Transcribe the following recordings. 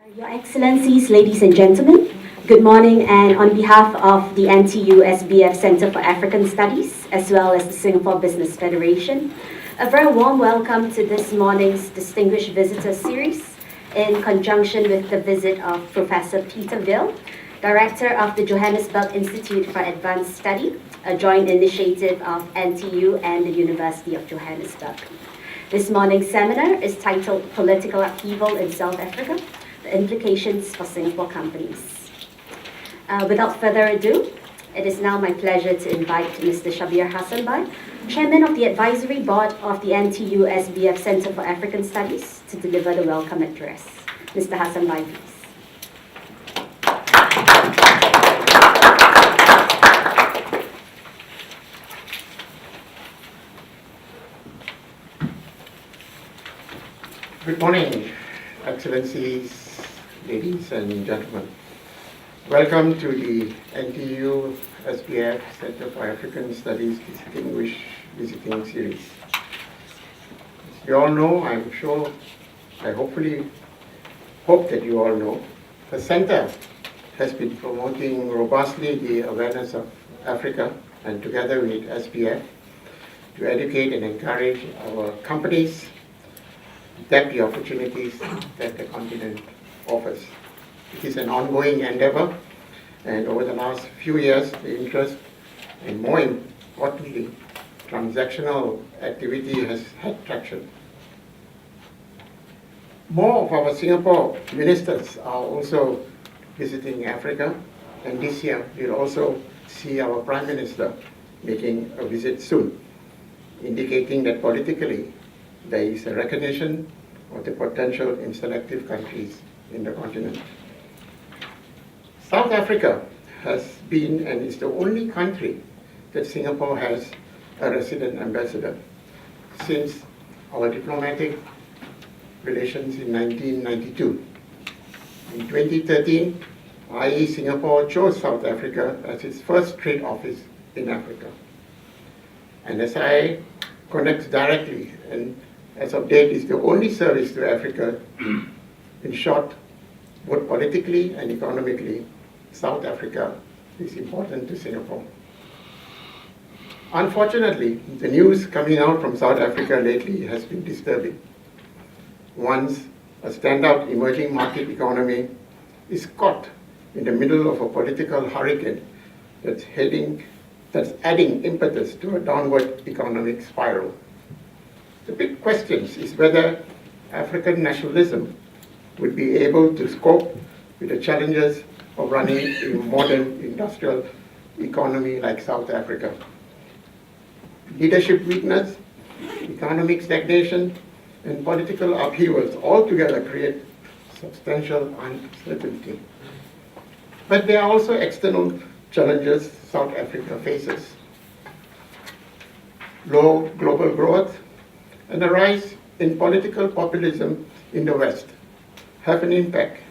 Your Excellencies, ladies and gentlemen, good morning, and on behalf of the NTU-SBF Center for African Studies, as well as the Singapore Business Federation, a very warm welcome to this morning's Distinguished Visitor Series in conjunction with the visit of Professor Peter Ville, Director of the Johannesburg Institute for Advanced Study, a joint initiative of NTU and the University of Johannesburg. This morning's seminar is titled Political Upheaval in South Africa, the Implications for Singapore Companies. Without further ado, it is now my pleasure to invite Mr. Shabir Hassanbai, Chairman of the Advisory Board of the NTU-SBF Center for African Studies, to deliver the welcome address. Mr. Hassanbai, please. Good morning, Excellencies, ladies and gentlemen. Welcome to the NTU-SBF Center for African Studies Distinguished Visiting Series. As you all know, I hope that you all know, the Center has been promoting robustly the awareness of Africa, and together with SBF, to educate and encourage our companies tap the opportunities that the continent offers. It is an ongoing endeavor, and over the last few years, the interest and, more importantly, transactional activity has had traction. More of our Singapore ministers are also visiting Africa, and this year we'll also see our Prime Minister making a visit soon, indicating that politically there is a recognition of the potential in selective countries in the continent. South Africa has been and is the only country that Singapore has a resident ambassador since our diplomatic relations in 1992. In 2013, IE Singapore chose South Africa as its first trade office in Africa. And SIA connects directly and as of date is the only service to Africa. In short, both politically and economically, South Africa is important to Singapore. Unfortunately, the news coming out from South Africa lately has been disturbing. Once a standout emerging market economy is caught in the middle of a political hurricane that's adding impetus to a downward economic spiral. The big question is whether African nationalism would be able to cope with the challenges of running a modern industrial economy like South Africa. Leadership weakness, economic stagnation, and political upheavals altogether create substantial uncertainty. But there are also external challenges South Africa faces. Low global growth and a rise in political populism in the West have an impact,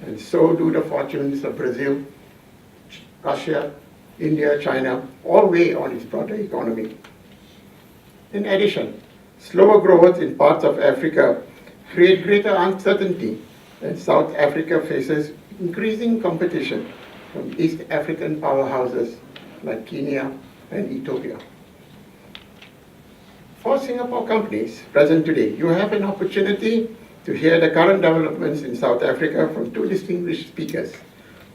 and so do the fortunes of Brazil, Russia, India, China, all weigh on its broader economy. In addition, slower growth in parts of Africa create greater uncertainty, and South Africa faces increasing competition from East African powerhouses like Kenya and Ethiopia. For Singapore companies present today, you have an opportunity to hear the current developments in South Africa from two distinguished speakers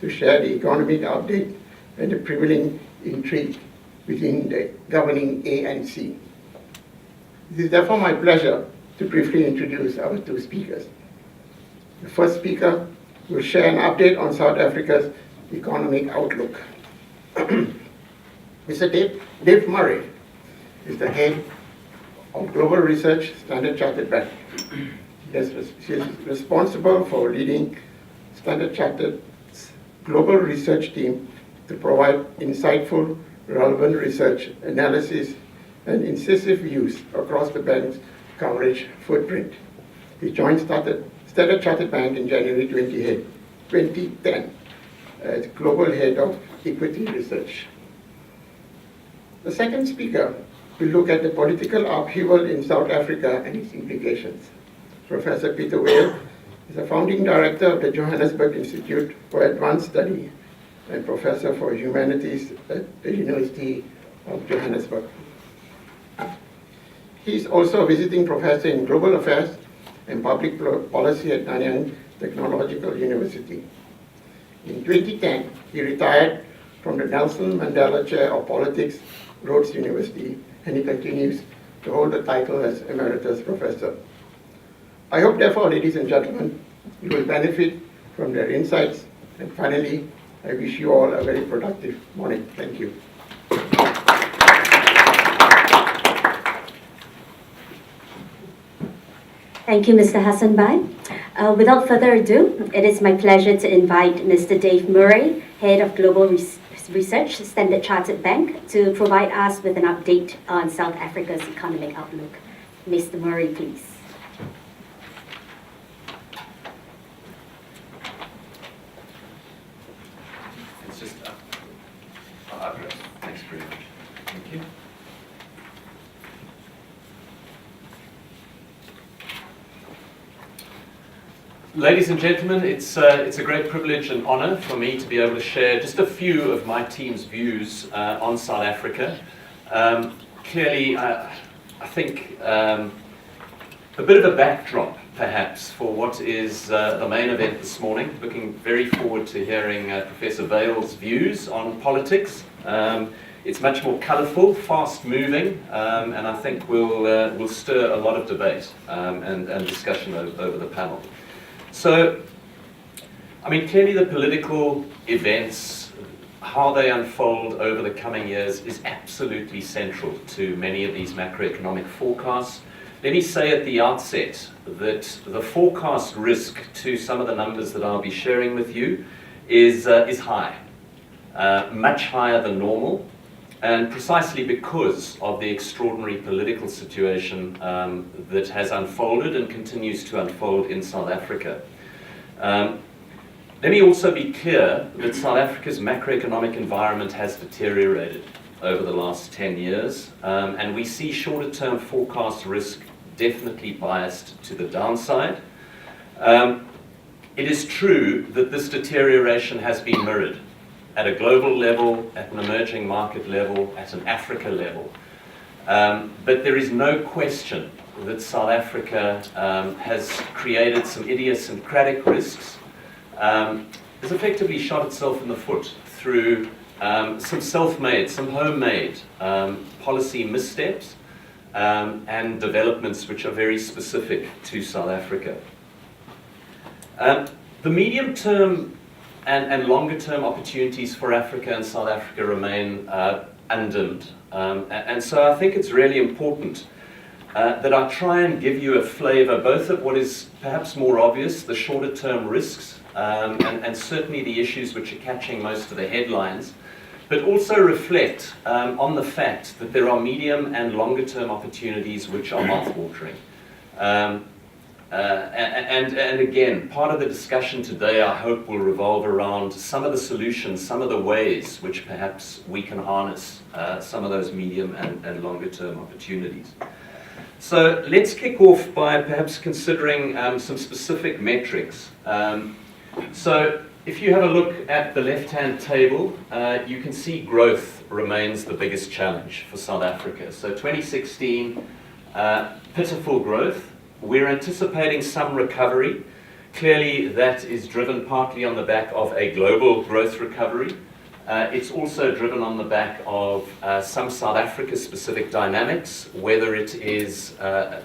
to share the economic update and the prevailing intrigue within the governing ANC. It is therefore my pleasure to briefly introduce our two speakers. The first speaker will share an update on South Africa's economic outlook. Mr. Dave Murray is the head of Global Research, Standard Chartered Bank. He is responsible for leading Standard Chartered's global research team to provide insightful, relevant research, analysis, and incisive views across the bank's coverage footprint. He joined Standard Chartered Bank in January 2010 as Global Head of Equity Research. The second speaker will look at the political upheaval in South Africa and its implications. Professor Peter Ville He's a founding director of the Johannesburg Institute for Advanced Study and professor for humanities at the University of Johannesburg. He is also a visiting professor in global affairs and public policy at Nanyang Technological University. In 2010, he retired from the Nelson Mandela Chair of Politics, Rhodes University, and he continues to hold the title as Emeritus Professor. I hope, therefore, ladies and gentlemen, you will benefit from their insights. And finally, I wish you all a very productive morning. Thank you. Thank you, Mr. Hassan Bai. Without further ado, it is my pleasure to invite Mr. Dave Murray, Head of Global Research, Standard Chartered Bank, to provide us with an update on South Africa's economic outlook. Mr. Murray, please. It's just thanks very much. Thank you. Ladies and gentlemen, it's a great privilege and honor for me to be able to share just a few of my team's views on South Africa. Clearly, I think a bit of a backdrop, perhaps, for what is the main event this morning. Looking very forward to hearing Professor Vale's views on politics. It's much more colourful, fast-moving, and I think will stir a lot of debate and discussion over the panel. So, I mean, clearly the political events, how they unfold over the coming years is absolutely central to many of these macroeconomic forecasts. Let me say at the outset that the forecast risk to some of the numbers that I'll be sharing with you is high, much higher than normal, and precisely because of the extraordinary political situation that has unfolded and continues to unfold in South Africa. Let me also be clear that South Africa's macroeconomic environment has deteriorated over the last 10 years, and we see shorter-term forecast risk definitely biased to the downside. It is true that this deterioration has been mirrored at a global level, at an emerging market level, at an Africa level. But there is no question that South Africa has created some idiosyncratic risks, has effectively shot itself in the foot through some self-made, some homemade policy missteps and developments which are very specific to South Africa. The medium-term and longer-term opportunities for Africa and South Africa remain undimmed. And so I think it's really important that I try and give you a flavor both of what is perhaps more obvious, the shorter-term risks, and certainly the issues which are catching most of the headlines, but also reflect on the fact that there are medium and longer-term opportunities which are mouth-watering. And again, part of the discussion today, I hope, will revolve around some of the solutions, some of the ways which perhaps we can harness some of those medium and longer-term opportunities. So let's kick off by perhaps considering some specific metrics. So if you have a look at the left-hand table, you can see growth remains the biggest challenge for South Africa. So 2016, pitiful growth. We're anticipating some recovery. Clearly, that is driven partly on the back of a global growth recovery. It's also driven on the back of some South Africa-specific dynamics, whether it is a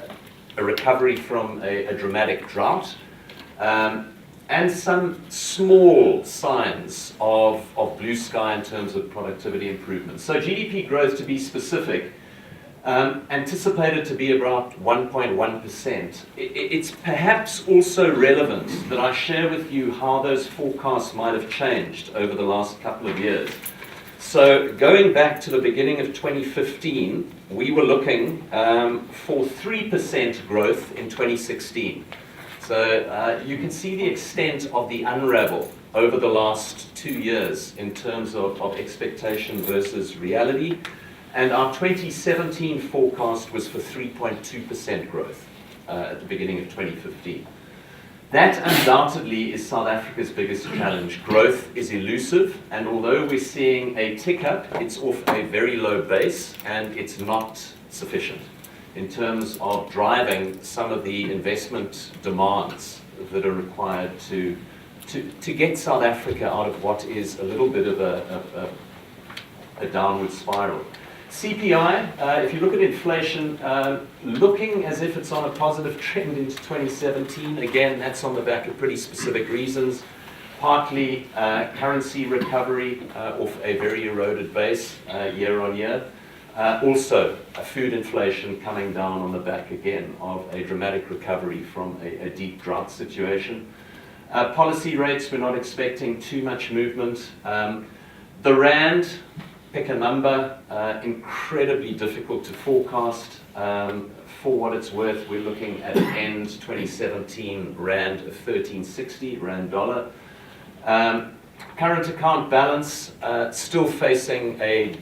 recovery from a dramatic drought, and some small signs of blue sky in terms of productivity improvements. So GDP growth, to be specific, anticipated to be about 1.1%. It's perhaps also relevant that I share with you how those forecasts might have changed over the last couple of years. So going back to the beginning of 2015, we were looking for 3% growth in 2016. So you can see the extent of the unravel over the last 2 years in terms of expectation versus reality. And our 2017 forecast was for 3.2% growth at the beginning of 2015. That undoubtedly is South Africa's biggest challenge. Growth is elusive, and although we're seeing a tick up, it's off a very low base, and it's not sufficient in terms of driving some of the investment demands that are required to get South Africa out of what is a little bit of a downward spiral. CPI, if you look at inflation, looking as if it's on a positive trend into 2017. Again, that's on the back of pretty specific reasons. Partly currency recovery off a very eroded base year on year. Also, food inflation coming down on the back again of a dramatic recovery from a deep drought situation. Policy rates, we're not expecting too much movement. The Rand, pick a number, incredibly difficult to forecast. For what it's worth, we're looking at end 2017 Rand of 1360, Rand dollar. Current account balance, still facing a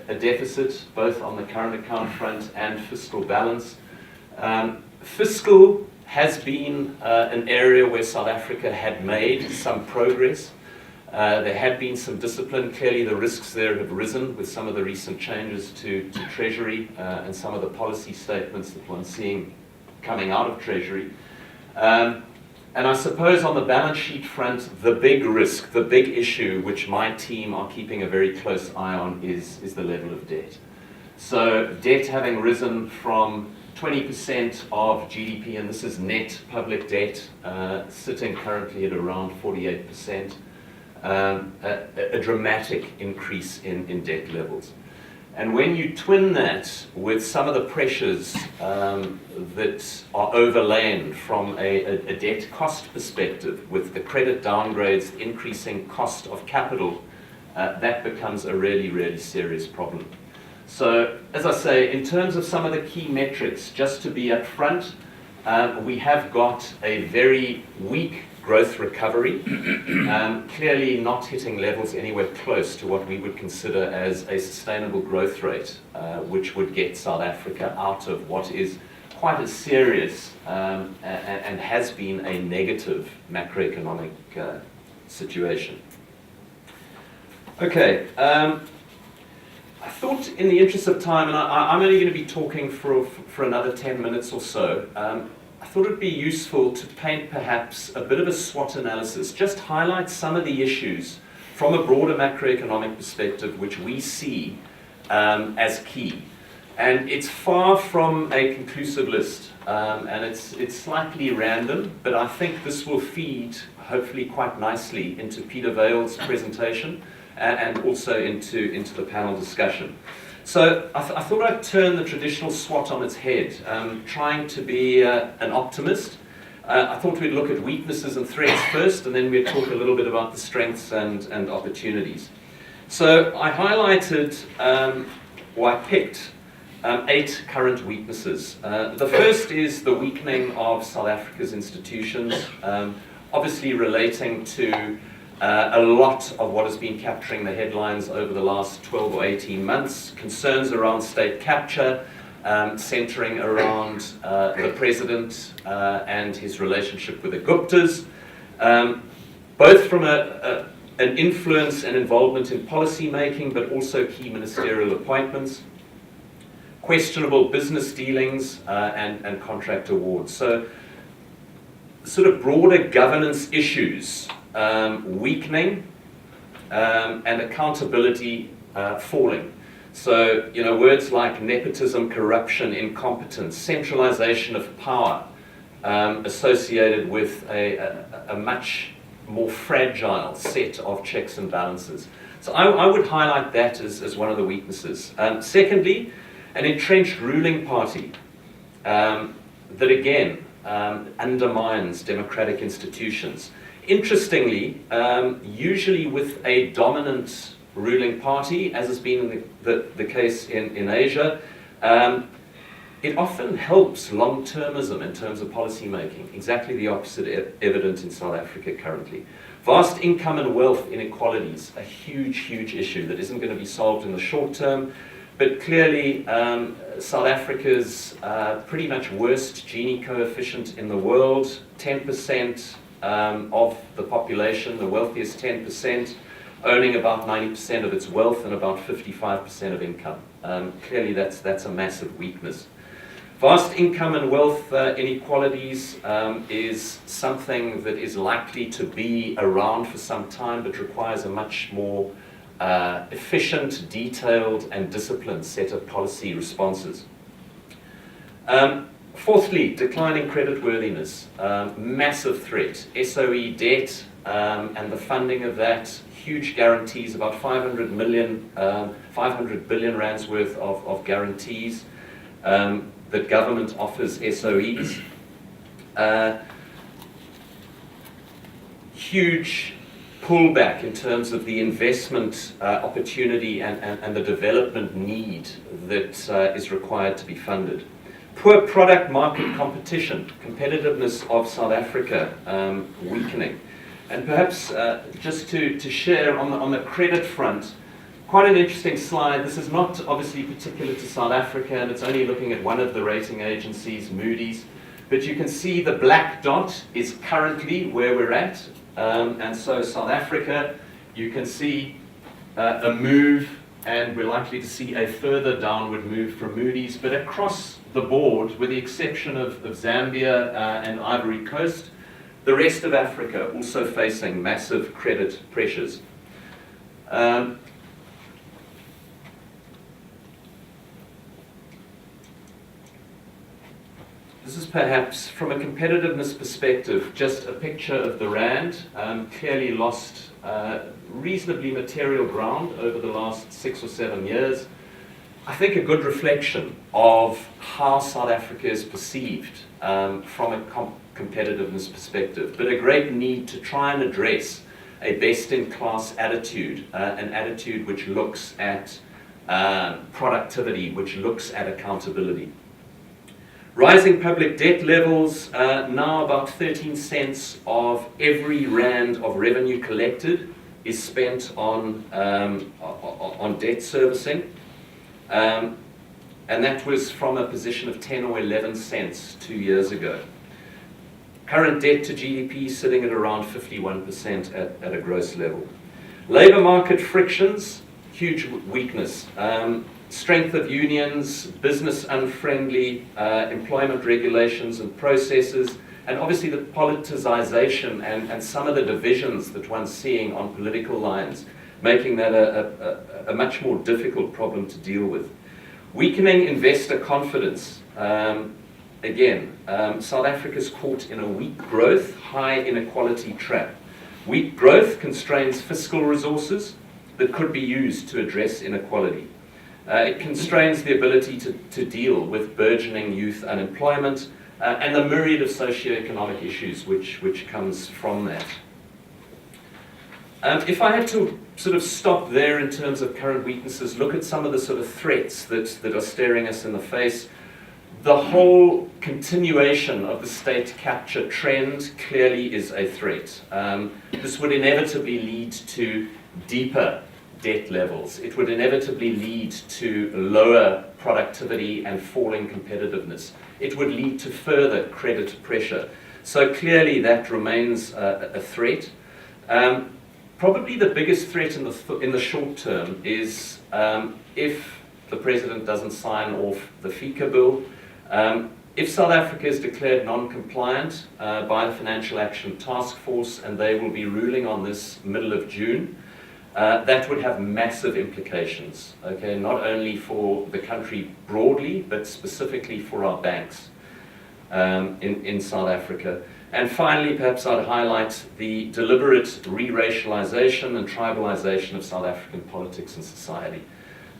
deficit, both on the current account front and fiscal balance. Fiscal has been an area where South Africa had made some progress. There had been some discipline. Clearly the risks there have risen with some of the recent changes to Treasury and some of the policy statements that one's seeing coming out of Treasury. And I suppose on the balance sheet front, the big risk, the big issue, which my team are keeping a very close eye on, is the level of debt. So debt having risen from 20% of GDP, and this is net public debt, sitting currently at around 48%. A dramatic increase in debt levels. And when you twin that with some of the pressures that are overlain from a debt cost perspective, with the credit downgrades, increasing cost of capital, that becomes a really, really serious problem. So, as I say, in terms of some of the key metrics, just to be upfront, we have got a very weak growth recovery, clearly not hitting levels anywhere close to what we would consider as a sustainable growth rate, which would get South Africa out of what is quite a serious and has been a negative macroeconomic situation. Okay, I thought in the interest of time, and I'm only going to be talking for another 10 minutes or so, I thought it would be useful to paint perhaps a bit of a SWOT analysis, just highlight some of the issues from a broader macroeconomic perspective which we see as key. And it's far from a conclusive list, and it's slightly random, but I think this will feed hopefully quite nicely into Peter Vale's presentation and also into the panel discussion. So I thought I'd turn the traditional SWOT on its head, trying to be an optimist. I thought we'd look at weaknesses and threats first, and then we'd talk a little bit about the strengths and opportunities. So I highlighted, or I picked 8 current weaknesses. The first is the weakening of South Africa's institutions, obviously relating to a lot of what has been capturing the headlines over the last 12 or 18 months, concerns around state capture, centering around the president and his relationship with the Guptas, both from an influence and involvement in policy making, but also key ministerial appointments, questionable business dealings, and contract awards. So sort of broader governance issues, weakening, and accountability falling. So, words like nepotism, corruption, incompetence, centralization of power, associated with a much more fragile set of checks and balances. So I would highlight that as one of the weaknesses. Secondly, an entrenched ruling party that again undermines democratic institutions. Interestingly, usually with a dominant ruling party, as has been the case in Asia, it often helps long-termism in terms of policy making. Exactly the opposite evident in South Africa currently. Vast income and wealth inequalities, a huge, huge issue that isn't going to be solved in the short term. But clearly, South Africa's pretty much worst Gini coefficient in the world, 10% of the population, the wealthiest 10%, owning about 90% of its wealth and about 55% of income. Clearly, that's a massive weakness. Vast income and wealth inequalities is something that is likely to be around for some time, but requires a much more efficient, detailed, and disciplined set of policy responses. Fourthly, declining creditworthiness, massive threat. SOE debt and the funding of that, huge guarantees, about 500 billion rands worth of guarantees that government offers SOEs. Huge pullback in terms of the investment opportunity and the development need that is required to be funded. Poor product market competition, competitiveness of South Africa weakening. And perhaps just to share on the credit front, quite an interesting slide. This is not obviously particular to South Africa, and it's only looking at one of the rating agencies, Moody's. But you can see the black dot is currently where we're at. And so South Africa, you can see a move, and we're likely to see a further downward move from Moody's. But across the board, with the exception of Zambia and Ivory Coast, the rest of Africa also facing massive credit pressures. This is perhaps, from a competitiveness perspective, just a picture of the rand. Clearly lost reasonably material ground over the last 6 or 7 years. I think a good reflection of how South Africa is perceived from a competitiveness perspective, but a great need to try and address a best-in-class attitude, an attitude which looks at productivity, which looks at accountability. Rising public debt levels, now about 13 cents of every rand of revenue collected is spent on debt servicing. And that was from a position of 10 or 11 cents 2 years ago. Current debt to GDP sitting at around 51% at a gross level. Labour market frictions, huge weakness. Strength of unions, business unfriendly employment regulations and processes, and obviously the politicization and some of the divisions that one's seeing on political lines, making that a much more difficult problem to deal with. Weakening investor confidence. Again, South Africa's caught in a weak growth, high inequality trap. Weak growth constrains fiscal resources that could be used to address inequality. It constrains the ability to deal with burgeoning youth unemployment and the myriad of socioeconomic issues which comes from that. If I had to sort of stop there in terms of current weaknesses, look at some of the sort of threats that are staring us in the face, the whole continuation of the state capture trend clearly is a threat. This would inevitably lead to deeper debt levels. It would inevitably lead to lower productivity and falling competitiveness. It would lead to further credit pressure. So clearly that remains a threat. Probably the biggest threat in the short term is if the president doesn't sign off the FICA bill. If South Africa is declared non-compliant by the Financial Action Task Force, and they will be ruling on this middle of June, that would have massive implications, okay, not only for the country broadly, but specifically for our banks in South Africa. And finally, perhaps I'd highlight the deliberate re-racialization and tribalization of South African politics and society.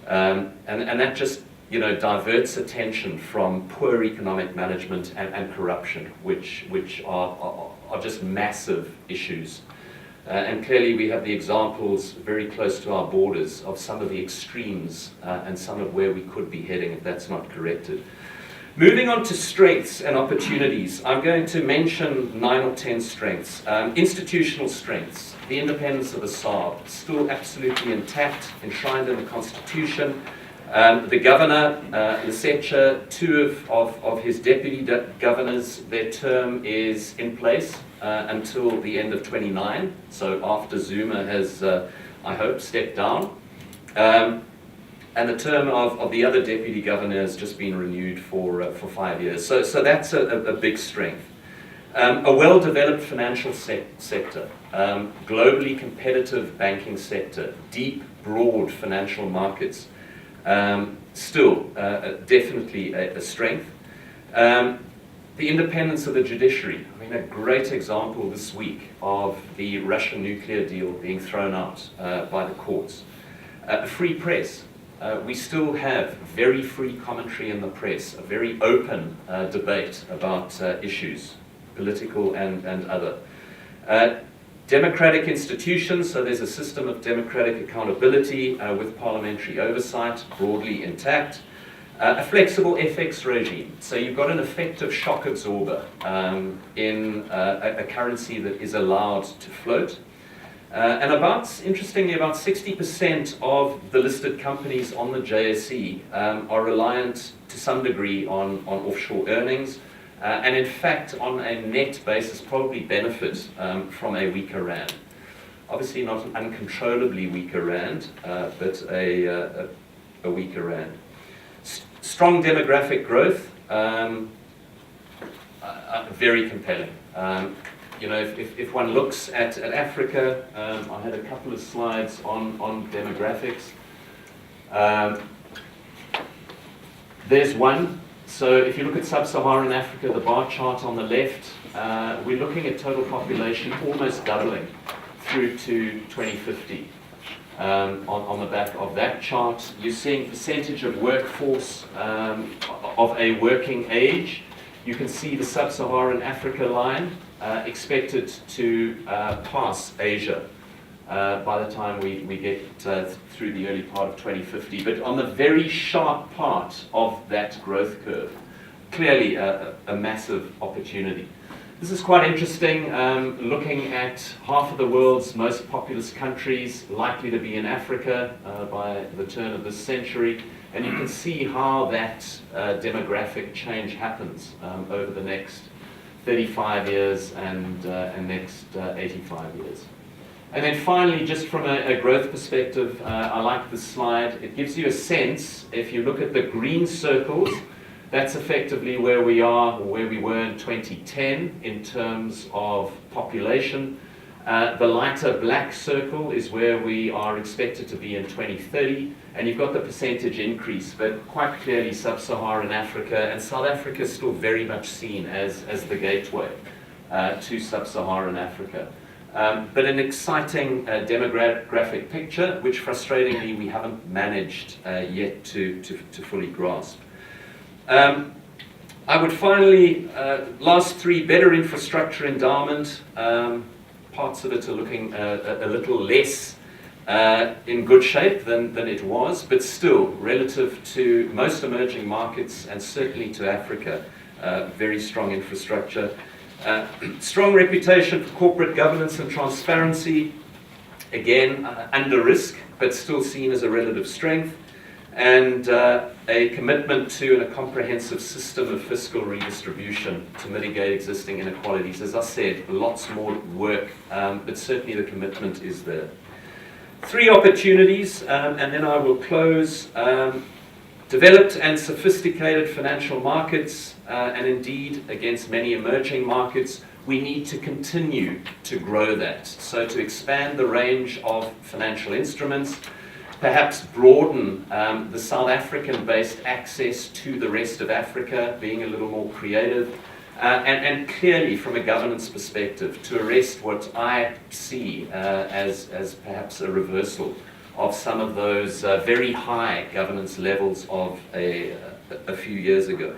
And that just, diverts attention from poor economic management and corruption, which are just massive issues. And clearly we have the examples very close to our borders of some of the extremes and some of where we could be heading if that's not corrected. Moving on to strengths and opportunities, I'm going to mention 9 or 10 strengths. Institutional strengths, the independence of the SARB, still absolutely intact, enshrined in the Constitution. The governor, Lesetja, two of his deputy governors, their term is in place until the end of 29, so after Zuma has, I hope, stepped down. And the term of the other deputy governor has just been renewed for 5 years. So that's a big strength. A well-developed financial sector, globally competitive banking sector, deep, broad financial markets, still definitely a strength. The independence of the judiciary. I mean, a great example this week of the Russian nuclear deal being thrown out by the courts. A free press. We still have very free commentary in the press, a very open debate about issues, political and other. Democratic institutions, so there's a system of democratic accountability with parliamentary oversight, broadly intact. A flexible FX regime, so you've got an effective shock absorber in a currency that is allowed to float. And interestingly, about 60% of the listed companies on the JSE are reliant to some degree on offshore earnings, and in fact, on a net basis, probably benefit from a weaker rand. Obviously not an uncontrollably weaker rand, but a weaker rand. Strong demographic growth, very compelling. You know, if one looks at Africa, I had a couple of slides on demographics. There's one. So if you look at sub-Saharan Africa, the bar chart on the left, we're looking at total population almost doubling through to 2050. On the back of that chart, you're seeing percentage of workforce of a working age. You can see the sub-Saharan Africa line expected to pass Asia by the time we get through the early part of 2050. But on the very sharp part of that growth curve, clearly a massive opportunity. This is quite interesting, looking at half of the world's most populous countries likely to be in Africa by the turn of this century. And you can see how that demographic change happens over the next 35 years and next 85 years. And then finally, just from a growth perspective, I like this slide. It gives you a sense, if you look at the green circles, that's effectively where we are, or where we were in 2010 in terms of population. The lighter black circle is where we are expected to be in 2030, and you've got the percentage increase, but quite clearly sub-Saharan Africa, and South Africa is still very much seen as the gateway to sub-Saharan Africa. But an exciting demographic picture, which frustratingly we haven't managed yet to fully grasp. I would finally, last three, better infrastructure endowment. Parts of it are looking a little less in good shape than it was, but still, relative to most emerging markets and certainly to Africa, very strong infrastructure. Strong reputation for corporate governance and transparency, again, under risk, but still seen as a relative strength. And a commitment to and a comprehensive system of fiscal redistribution to mitigate existing inequalities. As I said, lots more work, but certainly the commitment is there. Three opportunities, and then I will close. Developed and sophisticated financial markets, and indeed against many emerging markets, we need to continue to grow that. So to expand the range of financial instruments, perhaps broaden the South African-based access to the rest of Africa, being a little more creative, and clearly from a governance perspective, to arrest what I see as perhaps a reversal of some of those very high governance levels of a few years ago.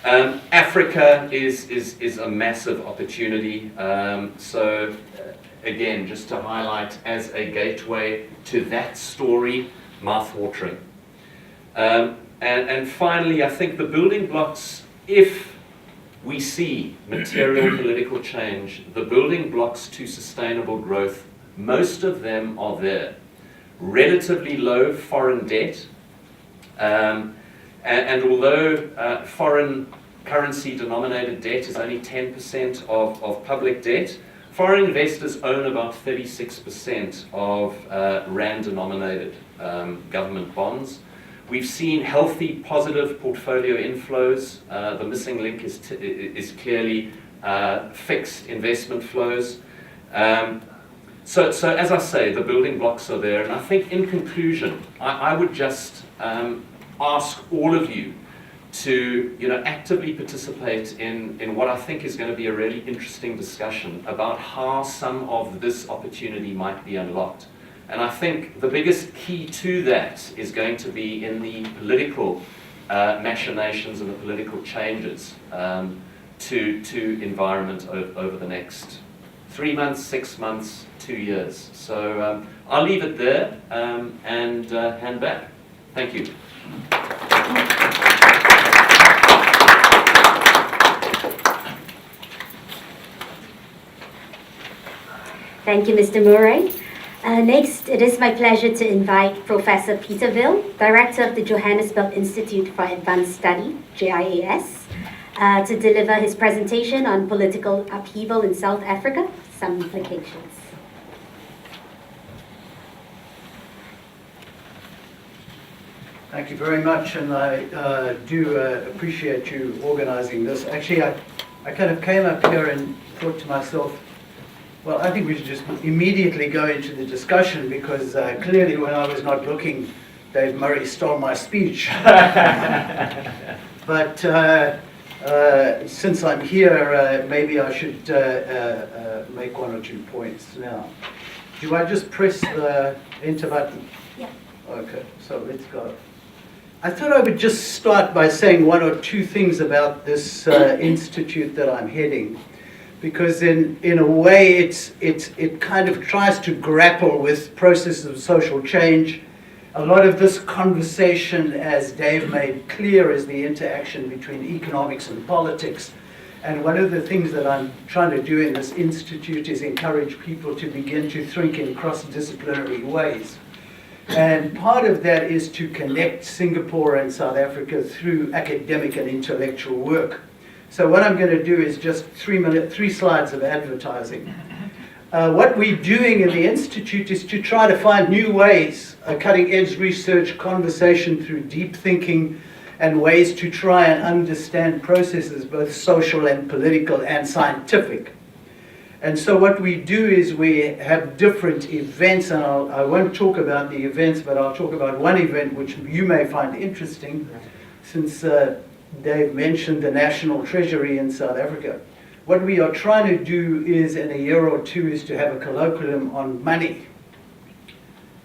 Africa is a massive opportunity. Again, just to highlight as a gateway to that story, mouth-watering. And finally, I think the building blocks, if we see material political change, the building blocks to sustainable growth, most of them are there. Relatively low foreign debt, And although foreign currency denominated debt is only 10% of public debt, foreign investors own about 36% of rand denominated government bonds. We've seen healthy positive portfolio inflows. The missing link is clearly fixed investment flows. So as I say, the building blocks are there, and I think in conclusion, I would just ask all of you to actively participate in what I think is going to be a really interesting discussion about how some of this opportunity might be unlocked. And I think the biggest key to that is going to be in the political machinations and the political changes to environment over the next 3 months, 6 months, 2 years. So I'll leave it there and hand back. Thank you. Thank you, Mr. Murray. Next, it is my pleasure to invite Professor Peter Ville, Director of the Johannesburg Institute for Advanced Study, JIAS, to deliver his presentation on political upheaval in South Africa, some implications. Thank you very much, and I do appreciate you organizing this. Actually, I kind of came up here and thought to myself, well, I think we should just immediately go into the discussion, because clearly when I was not looking, Dave Murray stole my speech. But since I'm here, maybe I should make 1 or 2 points now. Do I just press the enter button? Yeah. Okay, so let's go. I thought I would just start by saying 1 or 2 things about this institute that I'm heading, because in a way it kind of tries to grapple with processes of social change. A lot of this conversation, as Dave made clear, is the interaction between economics and politics. And one of the things that I'm trying to do in this institute is encourage people to begin to think in cross-disciplinary ways. And part of that is to connect Singapore and South Africa through academic and intellectual work. So what I'm going to do is just 3 slides of advertising. What we're doing in the Institute is to try to find new ways, cutting-edge research, conversation through deep thinking, and ways to try and understand processes, both social and political and scientific. And so what we do is we have different events, and I won't talk about the events, but I'll talk about one event which you may find interesting, since Dave mentioned the National Treasury in South Africa. What we are trying to do is, in a year or 2, is to have a colloquium on money.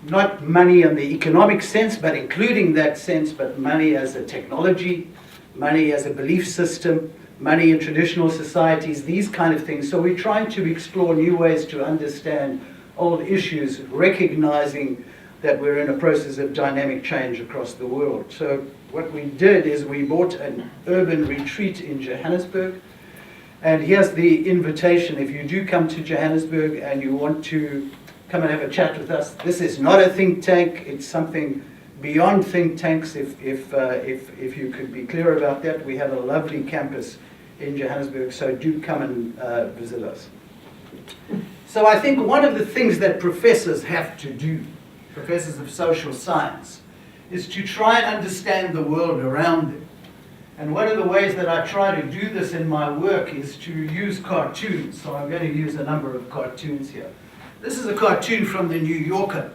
Not money in the economic sense, but including that sense, but money as a technology, money as a belief system, money in traditional societies, these kind of things. So we're trying to explore new ways to understand old issues, recognizing that we're in a process of dynamic change across the world. So what we did is we bought an urban retreat in Johannesburg. And here's the invitation. If you do come to Johannesburg and you want to come and have a chat with us, this is not a think tank. It's something beyond think tanks, if you could be clear about that. We have a lovely campus in Johannesburg, so do come and visit us. So I think one of the things that professors have to do, professors of social science, is to try and understand the world around them. And one of the ways that I try to do this in my work is to use cartoons. So I'm going to use a number of cartoons here. This is a cartoon from the New Yorker.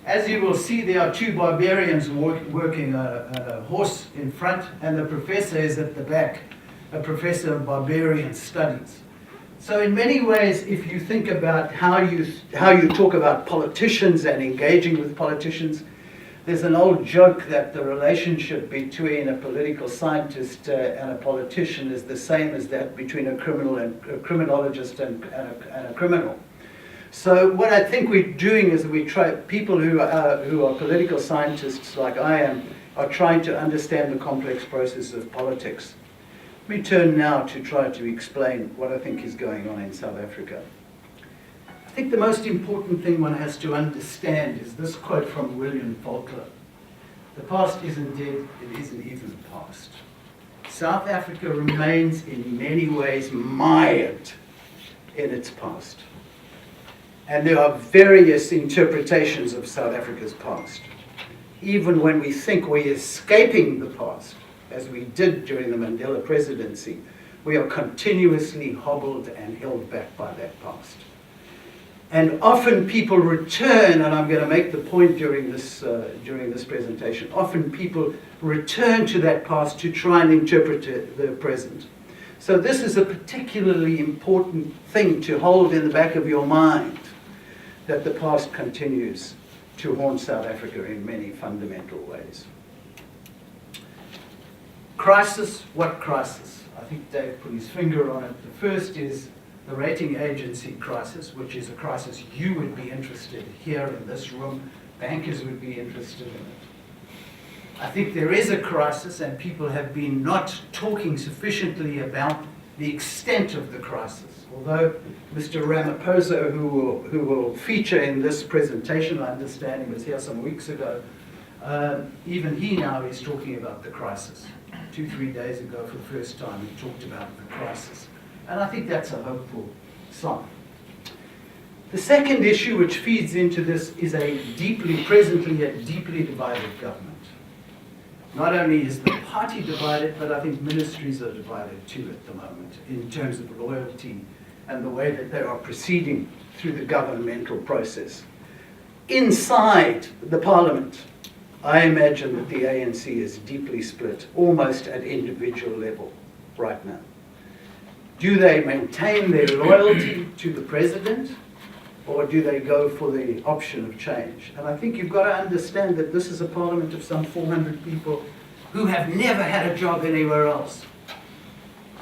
As you will see, there are 2 barbarians working a horse in front, and the professor is at the back, a professor of barbarian studies. So in many ways, if you think about how you talk about politicians and engaging with politicians, there's an old joke that the relationship between a political scientist and a politician is the same as that between a criminologist and a criminal. So what I think we're doing is we try, people who are political scientists like I am, are trying to understand the complex process of politics. Let me turn now to try to explain what I think is going on in South Africa. I think the most important thing one has to understand is this quote from William Faulkner. The past isn't dead, it isn't even past. South Africa remains in many ways mired in its past. And there are various interpretations of South Africa's past. Even when we think we're escaping the past, as we did during the Mandela presidency, we are continuously hobbled and held back by that past. And often people return, and I'm going to make the point during this presentation, often people return to that past to try and interpret the present. So this is a particularly important thing to hold in the back of your mind, that the past continues to haunt South Africa in many fundamental ways. Crisis, what crisis? I think Dave put his finger on it. The first is the rating agency crisis, which is a crisis you would be interested here in this room. Bankers would be interested in it. I think there is a crisis, and people have been not talking sufficiently about the extent of the crisis. Although Mr. Ramaphosa, who will feature in this presentation, I understand he was here some weeks ago, even he now is talking about the crisis. 2-3 days ago, for the first time, he talked about the crisis. And I think that's a hopeful sign. The second issue which feeds into this is presently a deeply divided government. Not only is the party divided, but I think ministries are divided too at the moment in terms of loyalty and the way that they are proceeding through the governmental process. Inside the parliament, I imagine that the ANC is deeply split, almost at individual level right now. Do they maintain their loyalty to the president, or do they go for the option of change? And I think you've got to understand that this is a parliament of some 400 people who have never had a job anywhere else.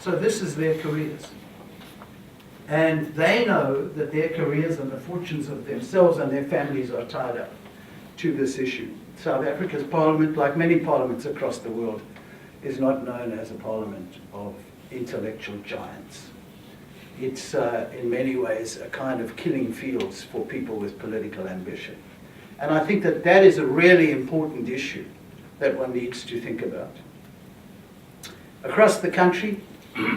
So this is their careers. And they know that their careers and the fortunes of themselves and their families are tied up to this issue. South Africa's parliament, like many parliaments across the world, is not known as a parliament of intellectual giants. It's in many ways a kind of killing fields for people with political ambition. And I think that that is a really important issue that one needs to think about. Across the country,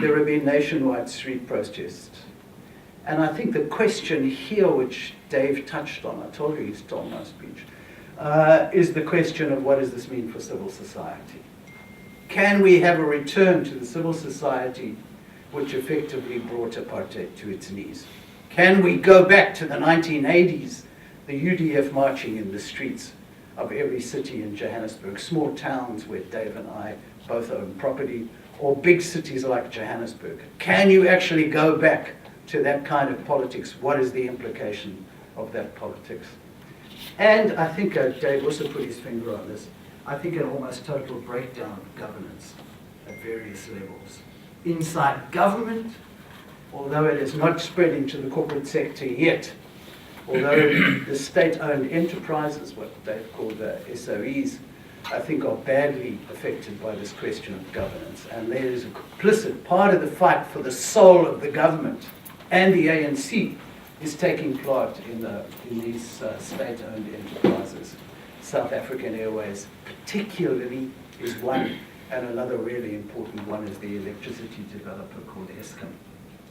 there have been nationwide street protests. And I think the question here, which Dave touched on, I told you he stole my speech, is the question of what does this mean for civil society? Can we have a return to the civil society which effectively brought apartheid to its knees? Can we go back to the 1980s, the UDF marching in the streets of every city in Johannesburg, small towns where Dave and I both own property, or big cities like Johannesburg? Can you actually go back to that kind of politics? What is the implication of that politics? And I think Dave also put his finger on this. I think an almost total breakdown of governance at various levels. Inside government, although it is not spreading to the corporate sector yet, although the state-owned enterprises, what Dave called the SOEs, I think are badly affected by this question of governance. And there is a complicit part of the fight for the soul of the government, and the ANC is taking part in these state-owned enterprises. South African Airways particularly is one, and another really important one is the electricity developer called Eskom.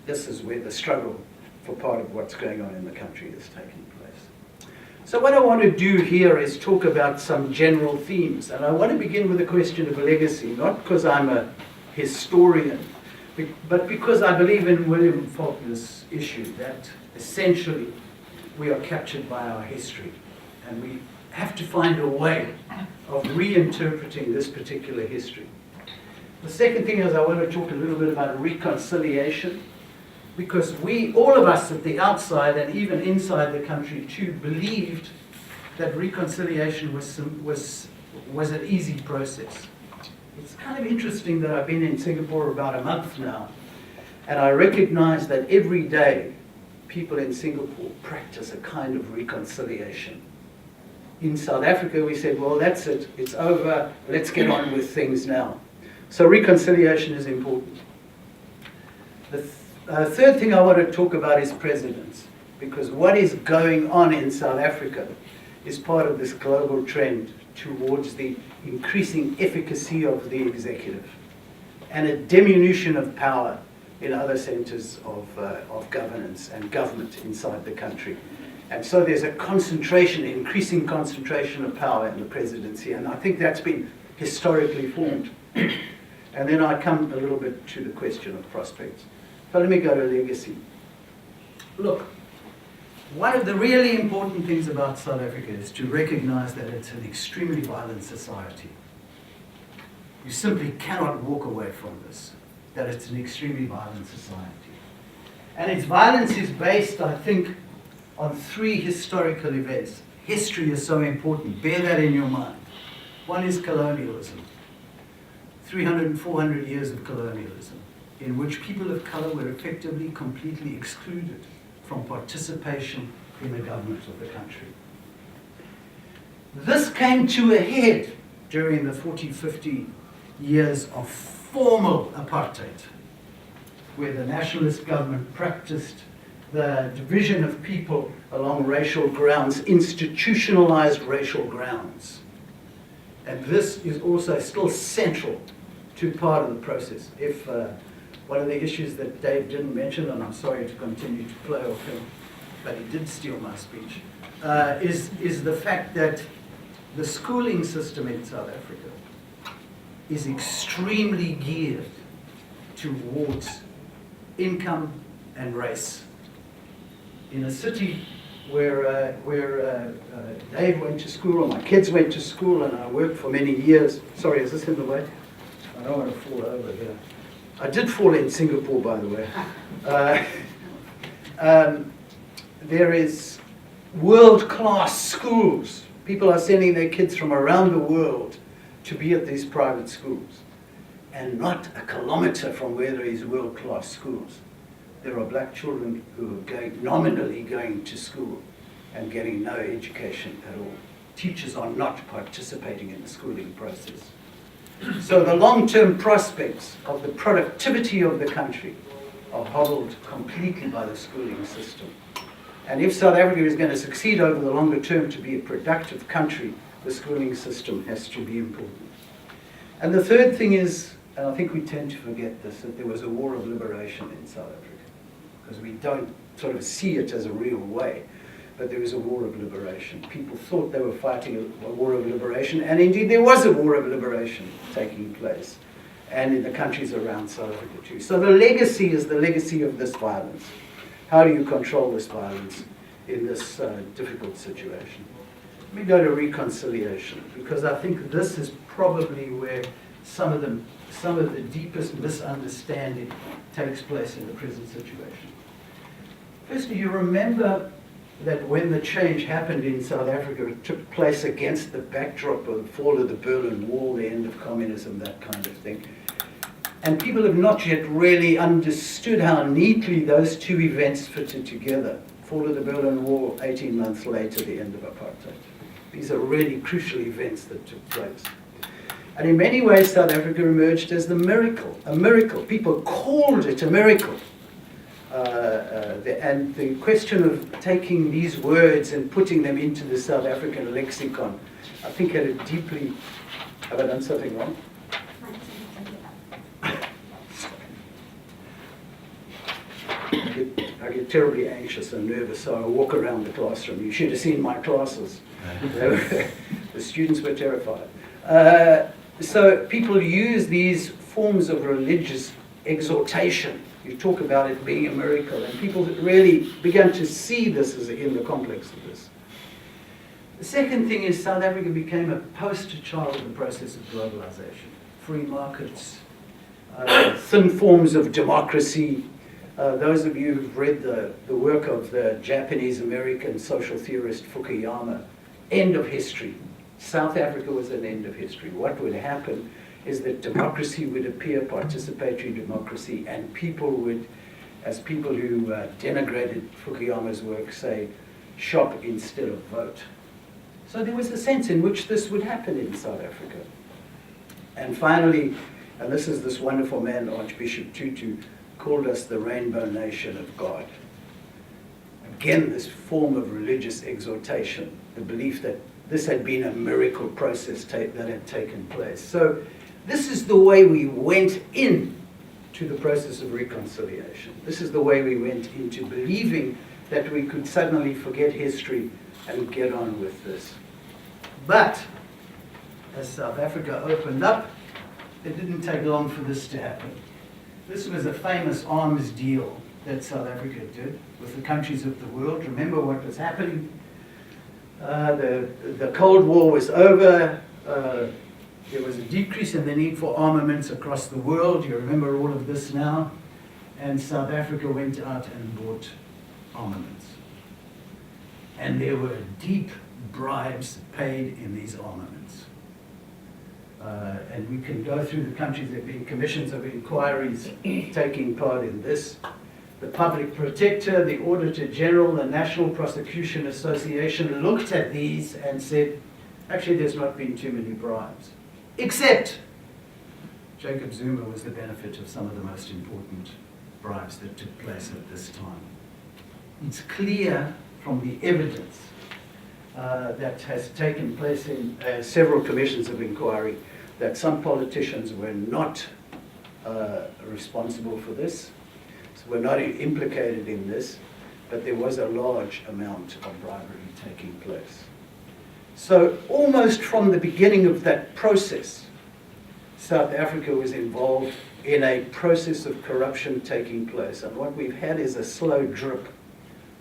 This is where the struggle for part of what's going on in the country is taking place. So what I want to do here is talk about some general themes, and I want to begin with the question of legacy, not because I'm a historian, but because I believe in William Faulkner's issue that essentially we are captured by our history, and we have to find a way of reinterpreting this particular history. The second thing is I want to talk a little bit about reconciliation, because all of us at the outside and even inside the country too believed that reconciliation was an easy process. It's kind of interesting that I've been in Singapore about a month now, and I recognize that every day people in Singapore practice a kind of reconciliation. In South Africa, we said, well, that's it, it's over, let's get on with things now. So reconciliation is important. The third thing I want to talk about is presidents, because what is going on in South Africa is part of this global trend towards the increasing efficacy of the executive, and a diminution of power in other centers of governance and government inside the country. And so there's a concentration, increasing concentration of power in the presidency, and I think that's been historically formed. And then I come a little bit to the question of prospects. So let me go to legacy. Look, one of the really important things about South Africa is to recognize that it's an extremely violent society. You simply cannot walk away from this, that it's an extremely violent society. And its violence is based, I think, on three historical events. History is so important, bear that in your mind. One is colonialism, 300 and 400 years of colonialism, in which people of color were effectively completely excluded from participation in the government of the country. This came to a head during the 40, 50 years of formal apartheid, where the nationalist government practiced the division of people along racial grounds, institutionalized racial grounds. And this is also still central to part of the process. If one of the issues that Dave didn't mention, and I'm sorry to continue to play off him, but he did steal my speech, is the fact that the schooling system in South Africa is extremely geared towards income and race. In a city where Dave went to school, or my kids went to school, and I worked for many years. Sorry, is this in the way? I don't want to fall over here. I did fall in Singapore, by the way. There is world-class schools. People are sending their kids from around the world to be at these private schools. And not a kilometer from where there is world-class schools, there are black children who are nominally going to school and getting no education at all. Teachers are not participating in the schooling process. So the long-term prospects of the productivity of the country are hobbled completely by the schooling system. And if South Africa is going to succeed over the longer term to be a productive country, the schooling system has to be important. And the third thing is, and I think we tend to forget this, that there was a war of liberation in South Africa, because we don't sort of see it as a real way, but there was a war of liberation. People thought they were fighting a war of liberation, and indeed there was a war of liberation taking place, and in the countries around South Africa too. So the legacy is the legacy of this violence. How do you control this violence in this difficult situation? Let me go to reconciliation, because I think this is probably where some of the deepest misunderstanding takes place in the present situation. Firstly, you remember that when the change happened in South Africa, it took place against the backdrop of the fall of the Berlin Wall, the end of communism, that kind of thing. And people have not yet really understood how neatly those two events fitted together. Fall of the Berlin Wall, 18 months later, the end of apartheid. These are really crucial events that took place. And in many ways, South Africa emerged as the miracle, a miracle. People called it a miracle. And the question of taking these words and putting them into the South African lexicon, I think had a deeply... Have I done something wrong? I get terribly anxious and nervous, so I walk around the classroom. You should have seen my classes. The students were terrified. So people use these forms of religious exhortation. You talk about it being a miracle, and people really began to see this as in the complex of this. The second thing is South Africa became a poster child of the process of globalization. Free markets, thin forms of democracy. Those of you who've read the work of the Japanese-American social theorist Fukuyama, end of history. South Africa was an end of history. What would happen is that democracy would appear, participatory democracy, and people would, as people who denigrated Fukuyama's work say, shop instead of vote. So there was a sense in which this would happen in South Africa. And finally, and this is this wonderful man, Archbishop Tutu, called us the Rainbow Nation of God. Again, this form of religious exhortation, the belief that this had been a miracle process that had taken place. So this is the way we went in to the process of reconciliation. This is the way we went into believing that we could suddenly forget history and get on with this. But as South Africa opened up, it didn't take long for this to happen. This was a famous arms deal that South Africa did with the countries of the world. Remember what was happening? The Cold War was over. There was a decrease in the need for armaments across the world. You remember all of this now. And South Africa went out and bought armaments. And there were deep bribes paid in these armaments. And we can go through the countries. There have been commissions of inquiries taking part in this. The Public Protector, the Auditor General, the National Prosecution Association looked at these and said, actually, there's not been too many bribes. Except Jacob Zuma was the benefit of some of the most important bribes that took place at this time. It's clear from the evidence that has taken place in several commissions of inquiry that some politicians were not responsible for this, so were not implicated in this, but there was a large amount of bribery taking place. So almost from the beginning of that process, South Africa was involved in a process of corruption taking place. And what we've had is a slow drip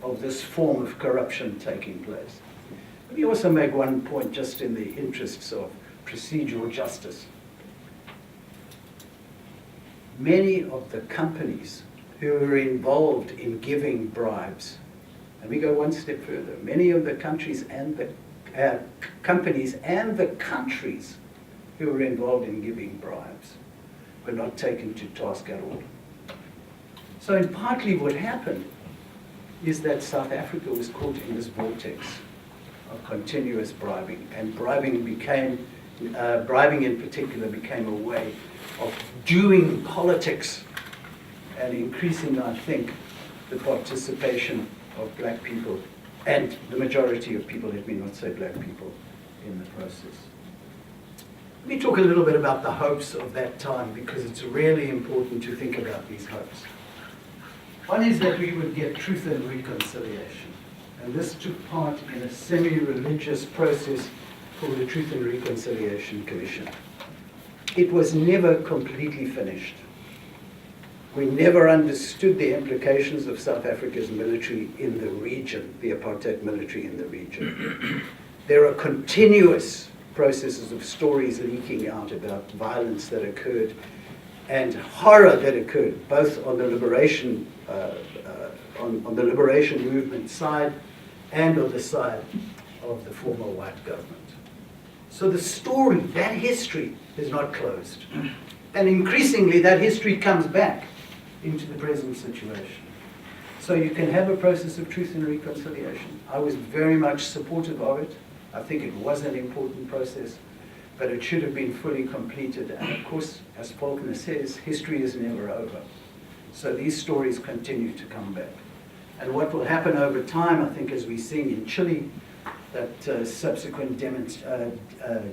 of this form of corruption taking place. Let me also make one point just in the interests of procedural justice. Many of the companies who were involved in giving bribes, and we go one step further, many of the countries and the companies and the countries who were involved in giving bribes were not taken to task at all. So in partly what happened is that South Africa was caught in this vortex of continuous bribing, and bribing in particular became a way of doing politics and increasing, I think, the participation of black people and the majority of people, let me not say black people, in the process. Let me talk a little bit about the hopes of that time, because it's really important to think about these hopes. One is that we would get truth and reconciliation. And this took part in a semi-religious process called the Truth and Reconciliation Commission. It was never completely finished. We never understood the implications of South Africa's military in the region, the apartheid military in the region. There are continuous processes of stories leaking out about violence that occurred and horror that occurred, both on the liberation on the liberation movement side and on the side of the former white government. So the story, that history, is not closed. And increasingly, that history comes back into the present situation. So you can have a process of truth and reconciliation. I was very much supportive of it. I think it was an important process, but it should have been fully completed. And of course, as Faulkner says, history is never over. So these stories continue to come back. And what will happen over time, I think, as we're seeing in Chile, that subsequent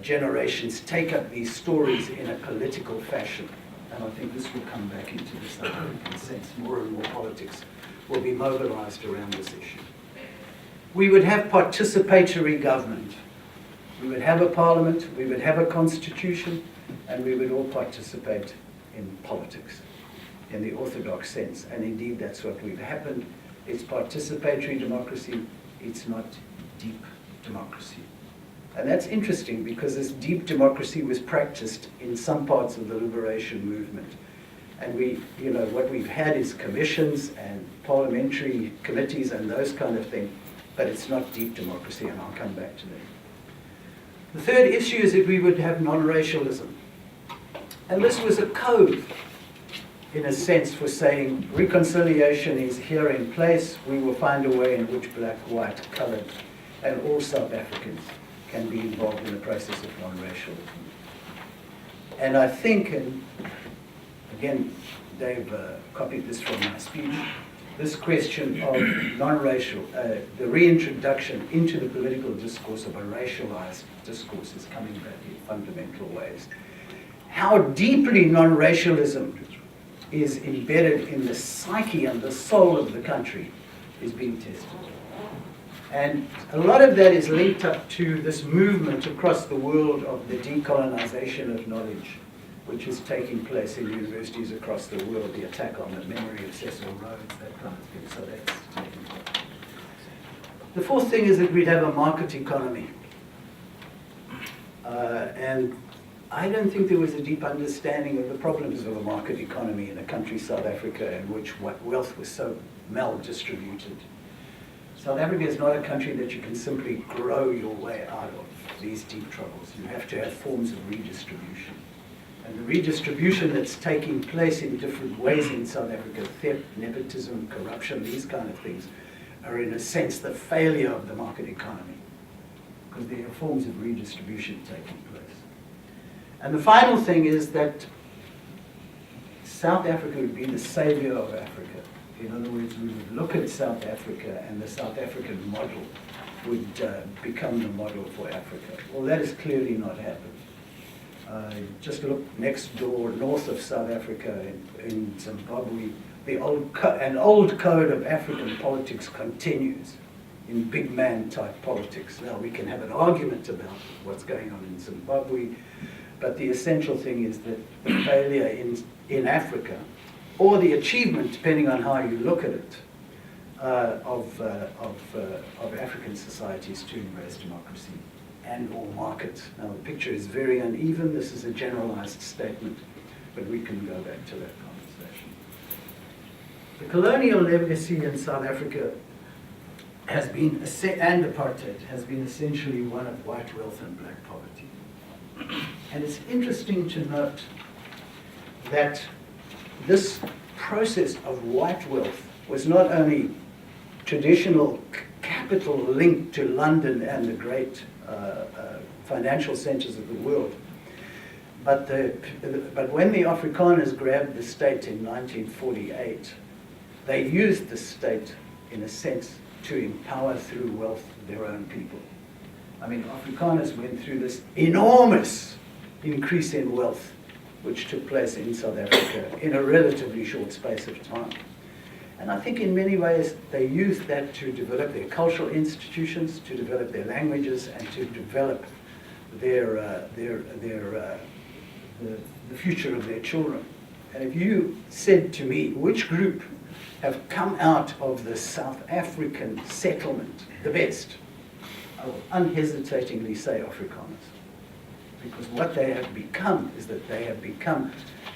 generations take up these stories in a political fashion. And I think this will come back into the South African sense. More and more politics will be mobilized around this issue. We would have participatory government. We would have a parliament, we would have a constitution, and we would all participate in politics in the orthodox sense. And indeed, that's what would happen. It's participatory democracy, it's not deep democracy. And that's interesting because this deep democracy was practiced in some parts of the liberation movement. And what we've had is commissions and parliamentary committees and those kind of things, but it's not deep democracy, and I'll come back to that. The third issue is that we would have non-racialism. And this was a code, in a sense, for saying reconciliation is here in place, we will find a way in which black, white, colored, and all South Africans can be involved in the process of non-racialism. And I think, and again, Dave copied this from my speech, this question of non-racial, the reintroduction into the political discourse of a racialized discourse is coming back in fundamental ways. How deeply non-racialism is embedded in the psyche and the soul of the country is being tested. And a lot of that is linked up to this movement across the world of the decolonization of knowledge, which is taking place in universities across the world, the attack on the memory of Cecil Rhodes, that kind of thing. So that's taking place. The fourth thing is that we'd have a market economy. And I don't think there was a deep understanding of the problems of a market economy in a country, South Africa, in which wealth was so mal-distributed. South Africa is not a country that you can simply grow your way out of these deep troubles. You have to have forms of redistribution. And the redistribution that's taking place in different ways in South Africa, theft, nepotism, corruption, these kind of things, are in a sense the failure of the market economy, because there are forms of redistribution taking place. And the final thing is that South Africa would be the savior of Africa. In other words, we would look at South Africa and the South African model would become the model for Africa. Well, that has clearly not happened. Just look next door, north of South Africa, in Zimbabwe, an old code of African politics continues in big man type politics. Now, we can have an argument about what's going on in Zimbabwe, but the essential thing is that the failure in Africa, or the achievement, depending on how you look at it, of African societies to embrace democracy and or market. Now the picture is very uneven. This is a generalized statement, but we can go back to that conversation. The colonial legacy in South Africa has been, and apartheid, has been essentially one of white wealth and black poverty. And it's interesting to note that this process of white wealth was not only traditional capital linked to London and the great financial centers of the world, but when the Afrikaners grabbed the state in 1948, they used the state, in a sense, to empower through wealth their own people. I mean, Afrikaners went through this enormous increase in wealth which took place in South Africa in a relatively short space of time. And I think in many ways they used that to develop their cultural institutions, to develop their languages, and to develop the future of their children. And if you said to me, which group have come out of the South African settlement the best, I will unhesitatingly say Afrikaners. Because what they have become is that they have become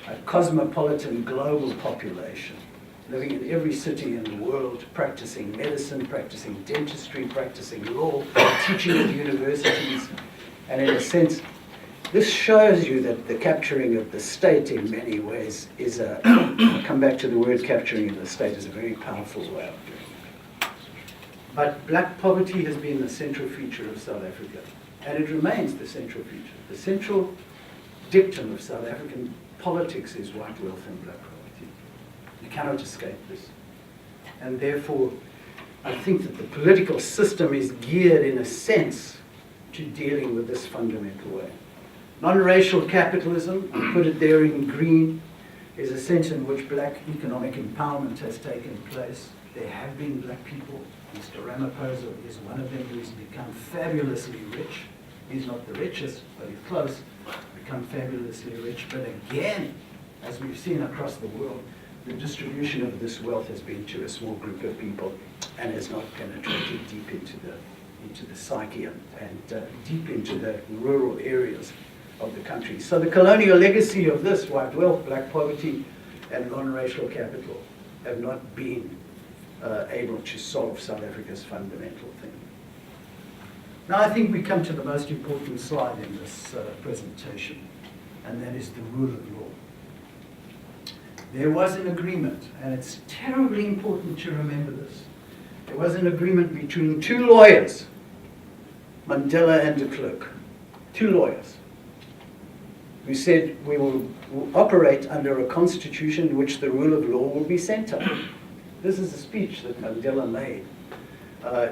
a cosmopolitan global population, living in every city in the world, practicing medicine, practicing dentistry, practicing law, teaching at universities. And in a sense, this shows you that the capturing of the state in many ways is I'll come back to the word capturing of the state, is a very powerful way of doing it. But black poverty has been the central feature of South Africa. And it remains the central feature. The central dictum of South African politics is white wealth and black poverty. You cannot escape this. And therefore, I think that the political system is geared, in a sense, to dealing with this fundamental way. Non-racial capitalism, I put it there in green, is a sense in which black economic empowerment has taken place. There have been black people. Mr. Ramaphosa is one of them who has become fabulously rich. He's not the richest, but he's close. Become fabulously rich. But again, as we've seen across the world, the distribution of this wealth has been to a small group of people and has not penetrated deep into the psyche and deep into the rural areas of the country. So the colonial legacy of this, white wealth, black poverty, and non-racial capital, have not been able to solve South Africa's fundamental thing. Now I think we come to the most important slide in this presentation, and that is the rule of law. There was an agreement, and it's terribly important to remember this. There was an agreement between two lawyers, Mandela and de Klerk, two lawyers, who said we will operate under a constitution in which the rule of law will be centered. This is a speech that Mandela made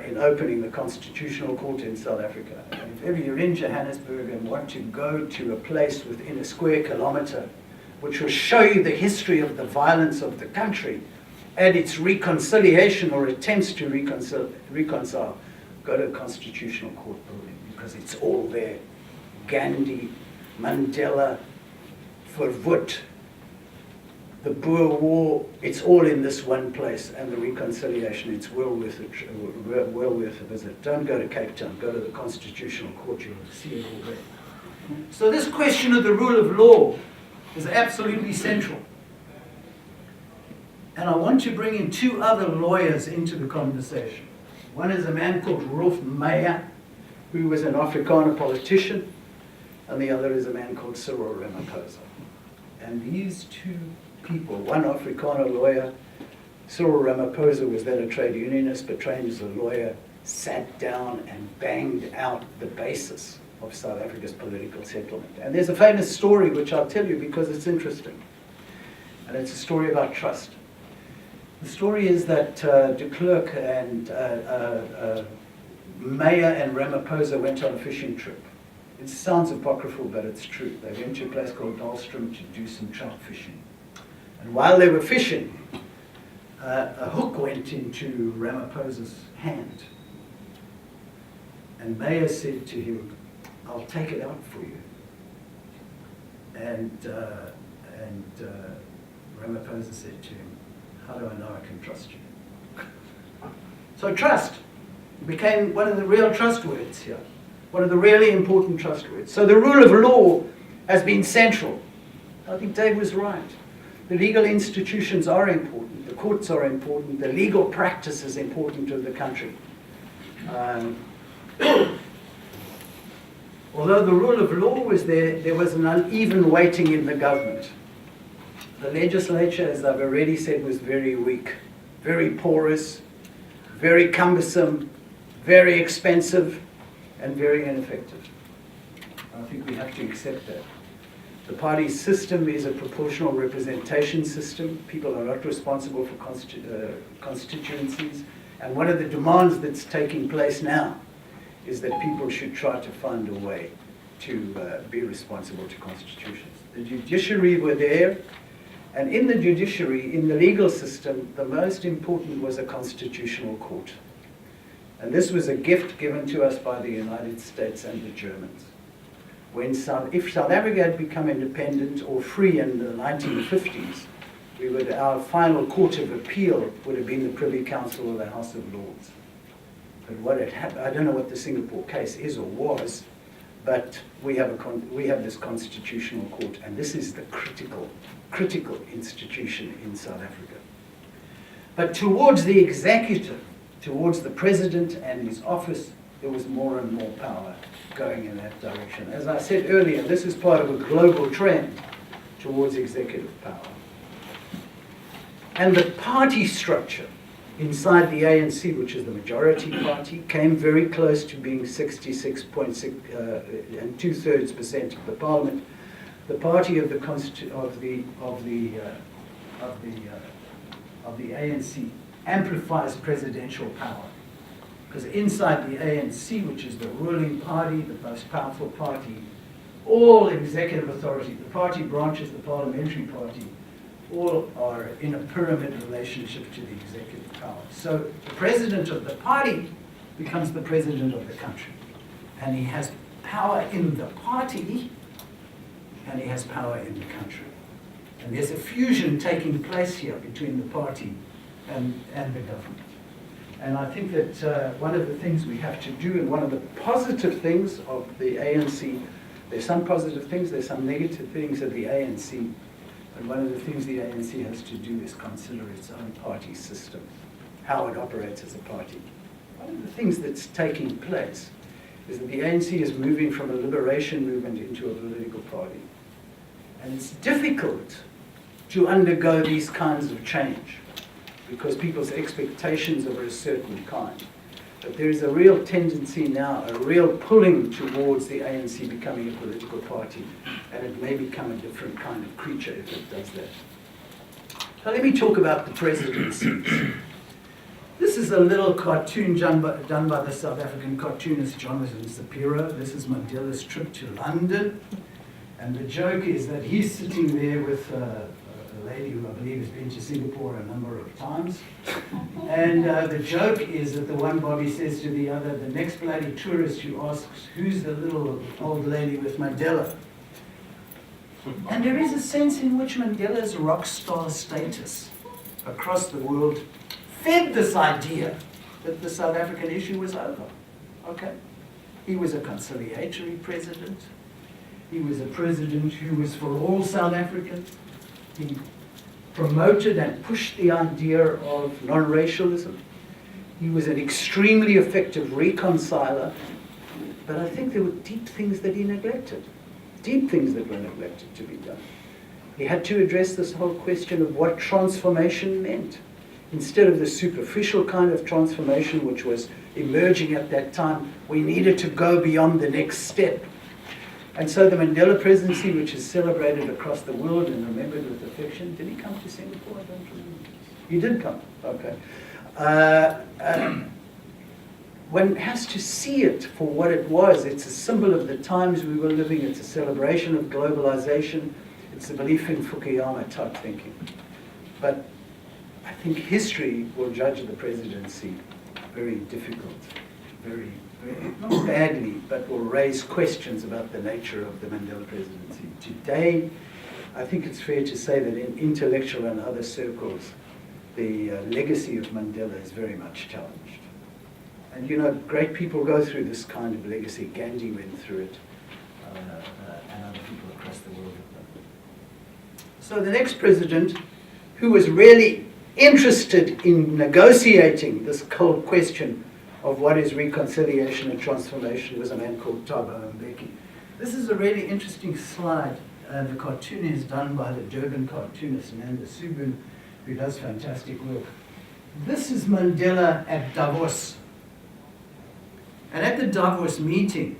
in opening the Constitutional Court in South Africa. And if ever you're in Johannesburg and want to go to a place within a square kilometre which will show you the history of the violence of the country and its reconciliation or attempts to reconcile, go to the Constitutional Court building, because it's all there. Gandhi, Mandela, Verwoerd, the Boer War, it's all in this one place, and the reconciliation, it's well worth a visit. Don't go to Cape Town, go to the Constitutional Court, you'll see it all there. So this question of the rule of law is absolutely central. And I want to bring in two other lawyers into the conversation. One is a man called Rolf Meyer, who was an Afrikaner politician, and the other is a man called Cyril Ramaphosa. And these two people, one Afrikaner lawyer, Cyril Ramaphosa was then a trade unionist, but trained as a lawyer, sat down and banged out the basis of South Africa's political settlement. And there's a famous story which I'll tell you because it's interesting. And it's a story about trust. The story is that de Klerk and Meyer and Ramaphosa went on a fishing trip. It sounds apocryphal, but it's true. They went to a place called Dahlstrom to do some trout fishing. And while they were fishing, a hook went into Ramaphosa's hand. And Meyer said to him, "I'll take it out for you." And Ramaphosa said to him, "How do I know I can trust you?" So trust became one of the real trust words here, one of the really important trust words. So the rule of law has been central. I think Dave was right. The legal institutions are important, the courts are important, the legal practice is important to the country. Although the rule of law was there, there was an uneven weighting in the government. The legislature, as I've already said, was very weak, very porous, very cumbersome, very expensive, and very ineffective. I think we have to accept that. The party system is a proportional representation system. People are not responsible for constituencies. And one of the demands that's taking place now is that people should try to find a way to be responsible to constitutions. The judiciary were there, and in the judiciary, in the legal system, the most important was a constitutional court. And this was a gift given to us by the United States and the Germans. If South Africa had become independent or free in the 1950s, our final court of appeal would have been the Privy Council of the House of Lords. But what had happened, I don't know what the Singapore case is or was, but we have this constitutional court, and this is the critical institution in South Africa. But towards the executive, towards the president and his office, there was more and more power going in that direction. As I said earlier, this is part of a global trend towards executive power. And the party structure inside the ANC, which is the majority party, came very close to being 66.6 and 2/3% of the parliament. The party of the ANC amplifies presidential power, because inside the ANC, which is the ruling party, the most powerful party, all executive authority, the party branches, the parliamentary party, all are in a pyramid relationship to the executive power. So the president of the party becomes the president of the country. And he has power in the party, and he has power in the country. And there's a fusion taking place here between the party and the government. And I think that one of the things we have to do, and one of the positive things of the ANC, there's some positive things, there's some negative things of the ANC, and one of the things the ANC has to do is consider its own party system, how it operates as a party. One of the things that's taking place is that the ANC is moving from a liberation movement into a political party. And it's difficult to undergo these kinds of change because people's expectations are of a certain kind. But there is a real tendency now, a real pulling towards the ANC becoming a political party, and it may become a different kind of creature if it does that. So let me talk about the presidencies. This is a little cartoon done by the South African cartoonist Jonathan Sapiro. This is Mandela's trip to London. And the joke is that he's sitting there with a lady who I believe has been to Singapore a number of times. And the joke is that the one Bobby says to the other, the next bloody tourist who asks, who's the little old lady with Mandela? And there is a sense in which Mandela's rock star status across the world fed this idea that the South African issue was over. Okay? He was a conciliatory president. He was a president who was for all South Africans. He promoted and pushed the idea of non-racialism. He was an extremely effective reconciler, but I think there were deep things that he neglected. Deep things that were neglected to be done. He had to address this whole question of what transformation meant. Instead of the superficial kind of transformation which was emerging at that time, we needed to go beyond the next step. And so the Mandela presidency, which is celebrated across the world and remembered with affection, did he come to Singapore? I don't remember. He did come, okay. One has to see it for what it was. It's a symbol of the times we were living. It's a celebration of globalization. It's a belief in Fukuyama type thinking. But I think history will judge the presidency very difficult, very, not badly, but will raise questions about the nature of the Mandela presidency. Today, I think it's fair to say that in intellectual and other circles, the legacy of Mandela is very much challenged. And you know, great people go through this kind of legacy. Gandhi went through it, and other people across the world have done it. So the next president, who was really interested in negotiating this cold question of what is reconciliation and transformation, was a man called Thabo Mbeki. This is a really interesting slide. The cartoon is done by the Durban cartoonist Nanda Subin, who does fantastic work. This is Mandela at Davos. And at the Davos meeting,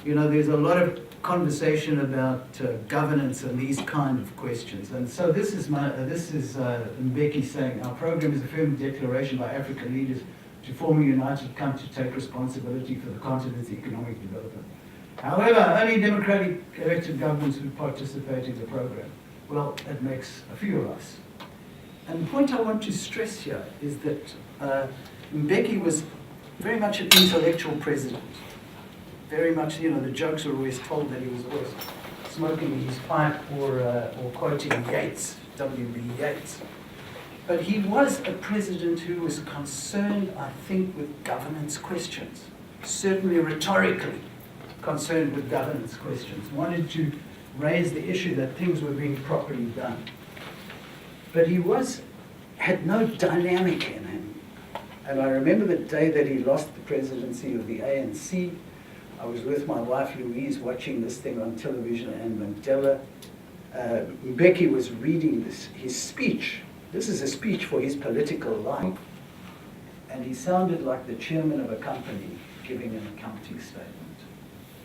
you know, there's a lot of conversation about governance and these kind of questions. And so this is Mbeki saying, our program is a firm declaration by African leaders to form a united country to take responsibility for the continent's economic development. However, only democratic elected governments would participate in the program. Well, that makes a few of us. And the point I want to stress here is that Mbeki was very much an intellectual president. Very much, you know, the jokes are always told that he was always smoking his pipe or quoting Yeats, W.B. Yeats. But he was a president who was concerned, I think, with governance questions. Certainly rhetorically concerned with governance questions. Wanted to raise the issue that things were being properly done. But he had no dynamic in him. And I remember the day that he lost the presidency of the ANC. I was with my wife Louise watching this thing on television, and Mandela, Mbeki was reading his speech. This is a speech for his political life. And he sounded like the chairman of a company giving an accounting statement.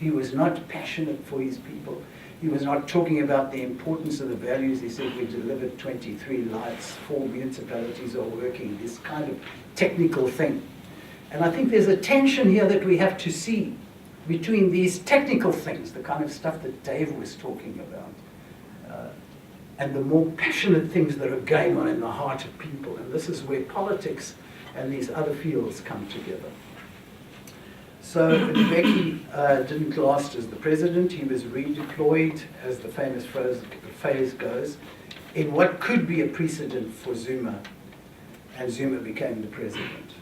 He was not passionate for his people. He was not talking about the importance of the values. He said, we delivered 23 lights, 4 municipalities are working, this kind of technical thing. And I think there's a tension here that we have to see between these technical things, the kind of stuff that Dave was talking about, and the more passionate things that are going on in the heart of people. And this is where politics and these other fields come together. So Mbeki didn't last as the president. He was redeployed, as the famous phrase goes, in what could be a precedent for Zuma, and Zuma became the president.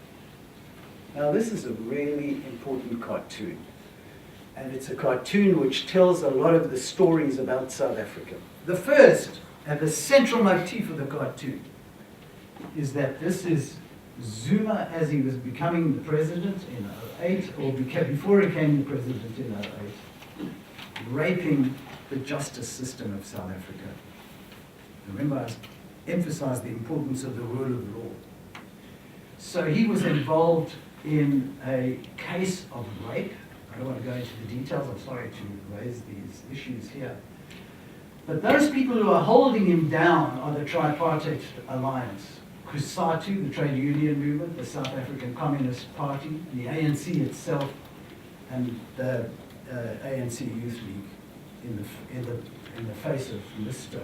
Now this is a really important cartoon, and it's a cartoon which tells a lot of the stories about South Africa. The first and the central motif of the cartoon is that this is Zuma as he was becoming the president in 2008, or before he became the president in 2008, raping the justice system of South Africa. Remember, I emphasized the importance of the rule of law. So he was involved in a case of rape. I don't want to go into the details, I'm sorry to raise these issues here. But those people who are holding him down are the tripartite alliance. COSATU, the trade union movement, the South African Communist Party, the ANC itself, and the ANC Youth League in the face of Mr.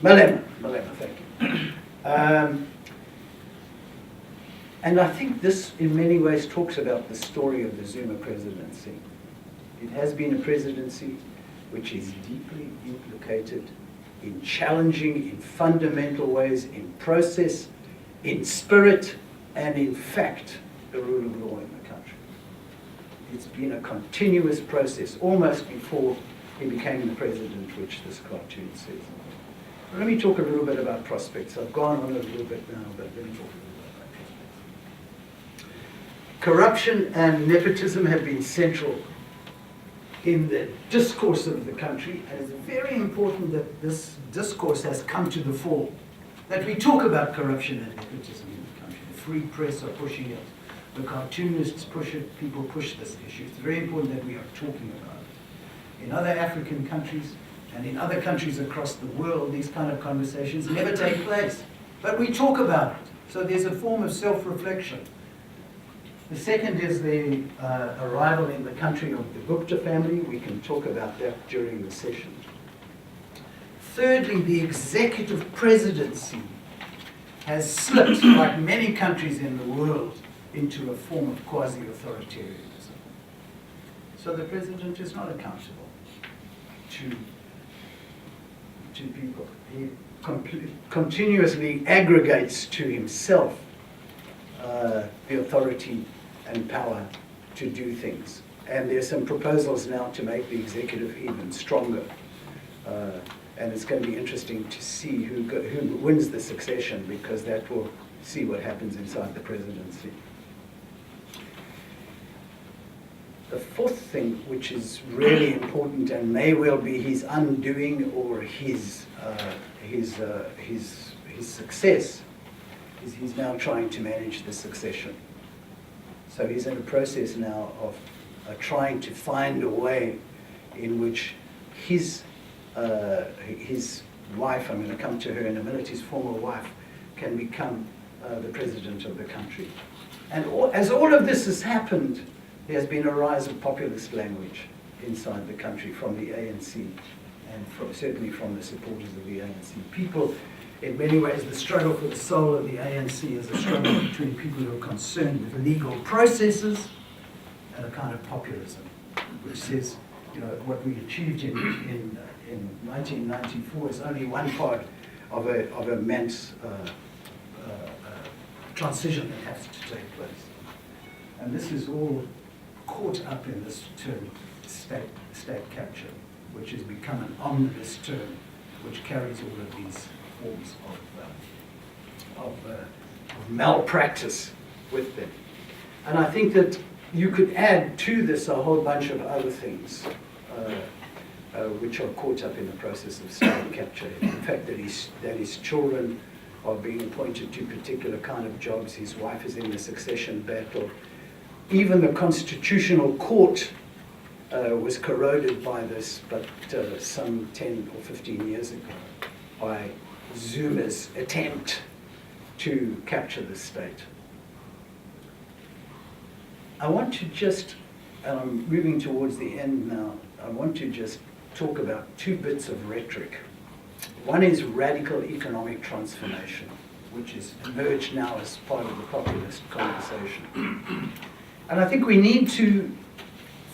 Malema, thank you. And I think this, in many ways, talks about the story of the Zuma presidency. It has been a presidency which is deeply implicated in challenging, in fundamental ways, in process, in spirit, and in fact, the rule of law in the country. It's been a continuous process, almost before he became the president, which this cartoon says. But let me talk a little bit about prospects. I've gone on a little bit now, but let me talk a little bit about prospects. Corruption and nepotism have been central in the discourse of the country, and it's very important that this discourse has come to the fore, that we talk about corruption and nepotism in the country. The free press are pushing it, the cartoonists push it, people push this issue. It's very important that we are talking about it. In other African countries and in other countries across the world, these kind of conversations never take place, but we talk about it. So there's a form of self-reflection. The second is the arrival in the country of the Gupta family. We can talk about that during the session. Thirdly, the executive presidency has slipped, like many countries in the world, into a form of quasi-authoritarianism. So the president is not accountable to people. He continuously aggregates to himself the authority and power to do things. And there's some proposals now to make the executive even stronger. And it's going to be interesting to see who wins the succession, because that will see what happens inside the presidency. The fourth thing, which is really important and may well be his undoing or his success, is he's now trying to manage the succession. So he's in a process now of trying to find a way in which his wife, I'm going to come to her in a minute, his former wife, can become the president of the country. And as all of this has happened, there has been a rise of populist language inside the country from the ANC, and certainly from the supporters of the ANC. People, in many ways, the struggle for the soul of the ANC is a struggle between people who are concerned with legal processes and a kind of populism, which says, you know, what we achieved in 1994 is only one part of a immense transition that has to take place. And this is all caught up in this term, state capture, which has become an omnibus term, which carries all of these forms of malpractice with them. And I think that you could add to this a whole bunch of other things which are caught up in the process of state capture. The fact that his children are being appointed to particular kind of jobs, his wife is in the succession battle. Even the Constitutional Court was corroded by this, but some 10 or 15 years ago, by Zuma's attempt to capture the state. I want to just, and I'm moving towards the end now, I want to just talk about two bits of rhetoric. One is radical economic transformation, which has emerged now as part of the populist conversation. And I think we need to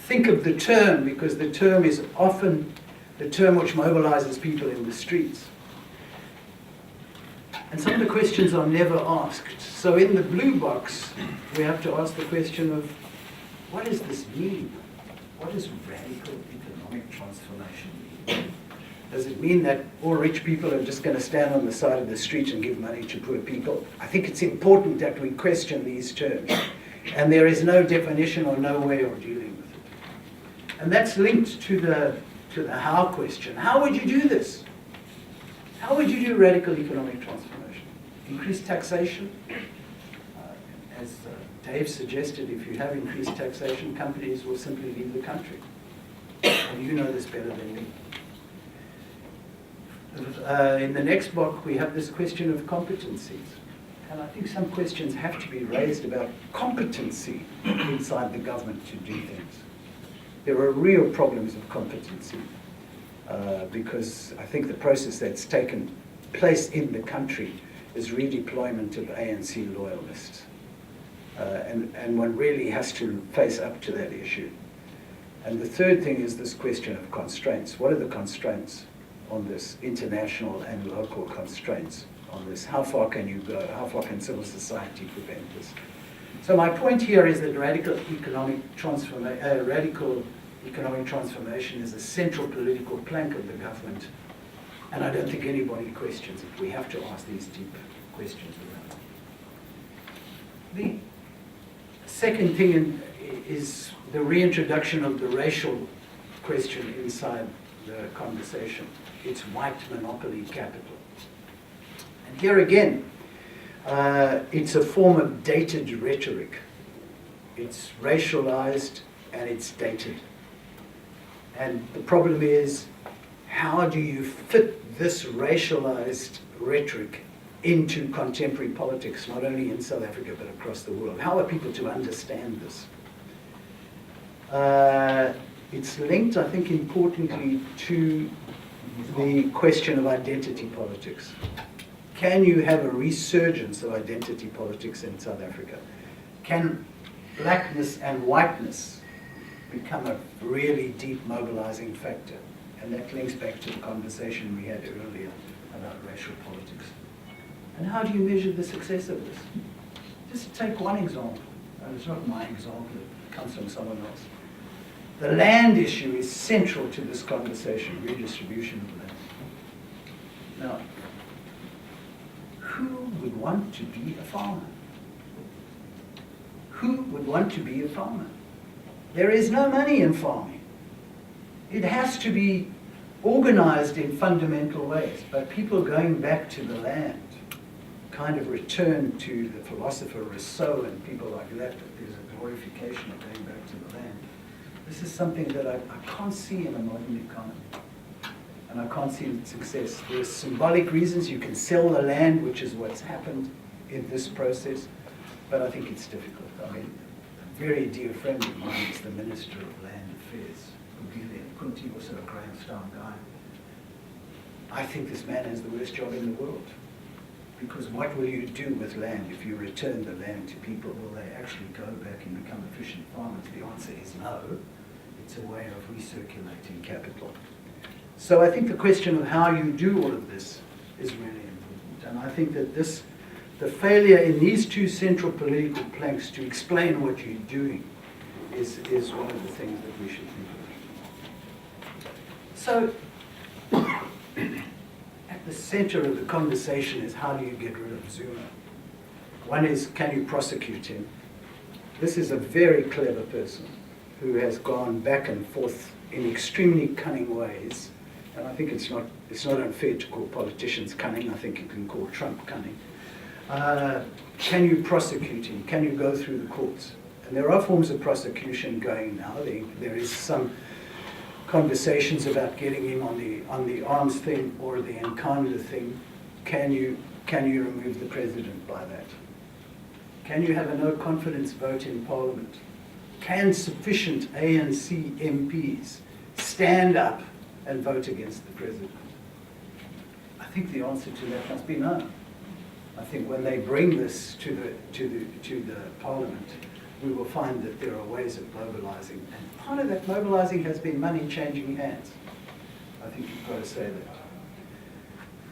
think of the term, because the term is often the term which mobilizes people in the streets. And some of the questions are never asked. So in the blue box, we have to ask the question of, what does this mean? What does radical economic transformation mean? Does it mean that all rich people are just going to stand on the side of the street and give money to poor people? I think it's important that we question these terms. And there is no definition or no way of dealing with it. And that's linked to the how question. How would you do this? How would you do radical economic transformation? Increase taxation? As Dave suggested, if you have increased taxation, companies will simply leave the country. and you know this better than me. In the next block, we have this question of competencies. And I think some questions have to be raised about competency inside the government to do things. There are real problems of competency because I think the process that's taken place in the country is redeployment of ANC loyalists. And one really has to face up to that issue. And the third thing is this question of constraints. What are the constraints on this, international and local constraints on this? How far can you go? How far can civil society prevent this? So my point here is that radical economic transformation is a central political plank of the government, and I don't think anybody questions it. We have to ask these deep questions around it. The second thing is the reintroduction of the racial question inside the conversation. It's white monopoly capital. And here again, it's a form of dated rhetoric. It's racialized and it's dated. And the problem is, how do you fit this racialized rhetoric into contemporary politics, not only in South Africa, but across the world? How are people to understand this? It's linked, I think, importantly to the question of identity politics. Can you have a resurgence of identity politics in South Africa? Can blackness and whiteness become a really deep mobilizing factor? And that links back to the conversation we had earlier about racial politics. And how do you measure the success of this? Just take one example. It's not my example, it comes from someone else. The land issue is central to this conversation, redistribution of land. Now, who would want to be a farmer? Who would want to be a farmer? There is no money in farming. It has to be organized in fundamental ways, but people going back to the land kind of return to the philosopher Rousseau and people like that there's a glorification of going back to the land. This is something that I can't see in a modern economy. And I can't see success. There's symbolic reasons. You can sell the land, which is what's happened in this process, but I think it's difficult. I mean, a very dear friend of mine is the Minister of Land Affairs, Kunti, also a Grahamstown guy. I think this man has the worst job in the world. Because what will you do with land if you return the land to people? Will they actually go back and become efficient farmers? The answer is no. It's a way of recirculating capital. So I think the question of how you do all of this is really important. And I think that the failure in these two central political planks to explain what you're doing is one of the things that we should think about. So at the center of the conversation is how do you get rid of Zuma? One is, can you prosecute him? This is a very clever person who has gone back and forth in extremely cunning ways. And I think it's not unfair to call politicians cunning. I think you can call Trump cunning. Can you prosecute him? Can you go through the courts? And there are forms of prosecution going now. There is some conversations about getting him on the arms thing or the Nkandla thing. Can you remove the president by that? Can you have a no confidence vote in Parliament? Can sufficient ANC MPs stand up and vote against the president? I think the answer to that must be no. I think when they bring this to the Parliament, we will find that there are ways of mobilizing. And part of that mobilizing has been money changing hands. I think you've got to say that.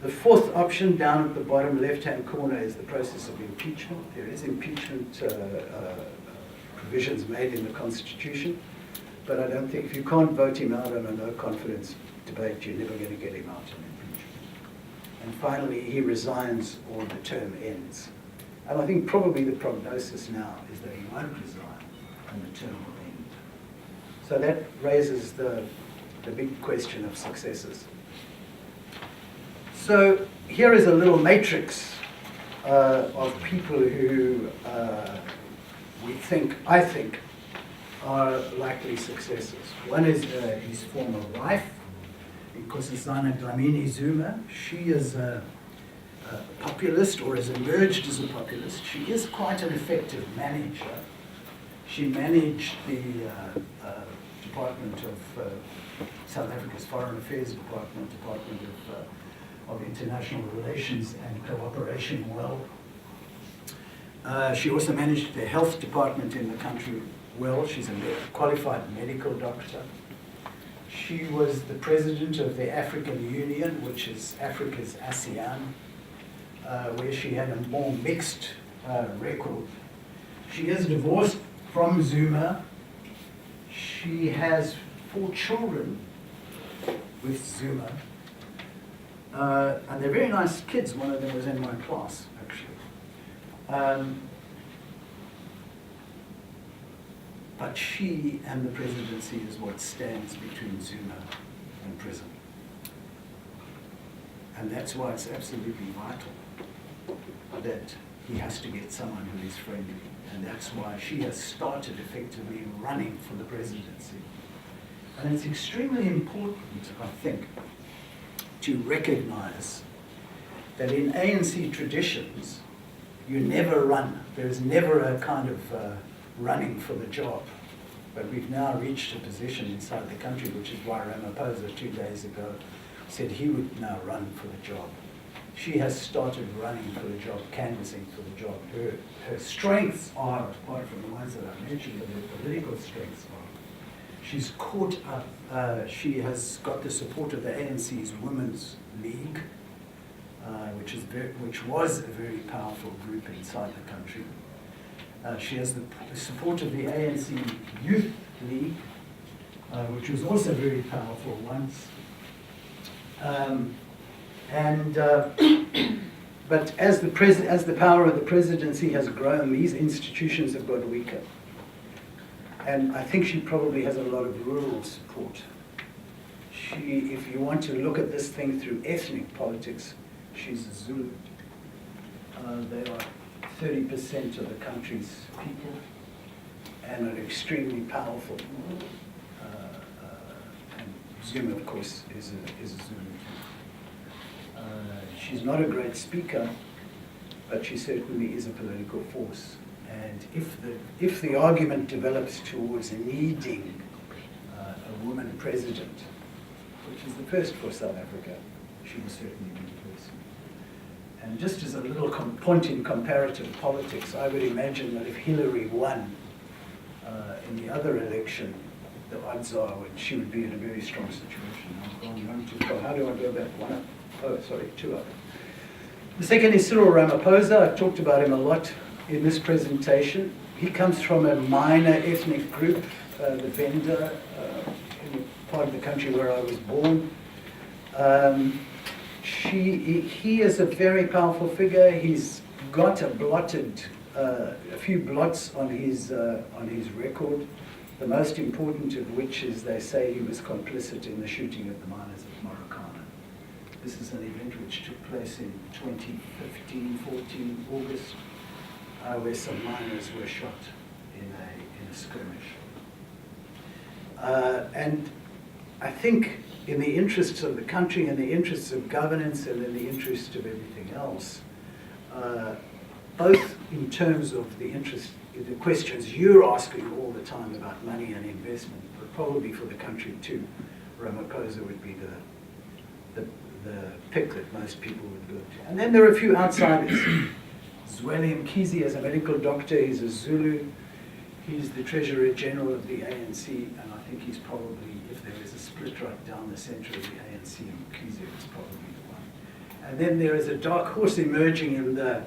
The fourth option down at the bottom left-hand corner is the process of impeachment. There is impeachment provisions made in the Constitution, but I don't think if you can't vote him out on a no-confidence debate, you're never going to get him out on impeachment. And finally, he resigns or the term ends. And I think probably the prognosis now is that he won't resign and the term will end. So that raises the big question of successors. So here is a little matrix of people who I think, are likely successors. One is his former wife, Nkosazana Dlamini Zuma. She is a populist, or has emerged as a populist. She is quite an effective manager. She managed the Department of South Africa's Foreign Affairs Department of International Relations and Cooperation well. She also managed the health department in the country well. She's a qualified medical doctor. She was the president of the African Union, which is Africa's ASEAN, where she had a more mixed record. She is divorced from Zuma. She has 4 children with Zuma. And they're very nice kids. One of them was in my class, actually. But she and the presidency is what stands between Zuma and prison. And that's why it's absolutely vital that he has to get someone who is friendly. And that's why she has started effectively running for the presidency. And it's extremely important, I think, to recognize that in ANC traditions, you never run. There's never a kind of running for the job. But we've now reached a position inside the country, which is why Ramaphosa 2 days ago said he would now run for the job. She has started running for the job, canvassing for the job. Her strengths are, apart from the ones that I mentioned, but her political strengths are, she's caught up, she has got the support of the ANC's Women's League, which was a very powerful group inside the country. She has the support of the ANC Youth League, which was also very powerful once. But as the power of the presidency has grown, these institutions have got weaker. And I think she probably has a lot of rural support. If you want to look at this thing through ethnic politics, she's a Zulu. They are 30% of the country's people and are extremely powerful. And Zuma, of course, is a Zulu. She's not a great speaker, but she certainly is a political force. And if the argument develops towards needing a woman president, which is the first for South Africa, she will certainly be the person. And just as a little point in comparative politics, I would imagine that if Hillary won in the other election, the odds are she would be in a very strong situation. I'm going too far. How do I go back? One up? Oh, sorry, 2 up. The second is Cyril Ramaphosa. I've talked about him a lot in this presentation. He comes from a minor ethnic group, the Venda, in the part of the country where I was born. He is a very powerful figure. He's got a few blots on his record. The most important of which is they say he was complicit in the shooting of the miners of Marikana. This is an event which took place in 2015-14 August, where some miners were shot in a skirmish. And I think in the interests of the country, in the interests of governance, and in the interest of everything else, both in terms of the questions you're asking all the time about money and investment, but probably for the country too, Ramaphosa would be the pick that most people would go to. And then there are a few outsiders. Zweli Mkhize is a medical doctor, he's a Zulu. He's the Treasurer General of the ANC, and I think he's probably, if there is a split right down the center of the ANC, Mkhize is probably the one. And then there is a dark horse emerging in the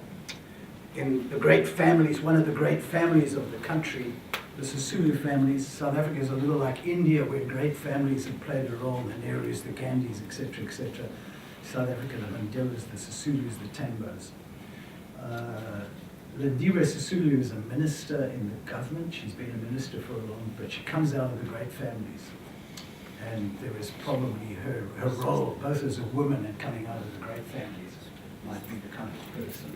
great families, one of the great families of the country, the Sisulu families. South Africa is a little like India, where great families have played a role, the Nehrus, the Gandhis, etc., etc. South Africa, the Mandelas, the Sisulus, the Tambos. Lindiwe Sisulu is a minister in the government. She's been a minister for a long, but she comes out of the great families. And there is probably her role, both as a woman and coming out of the great families, might be the kind of person.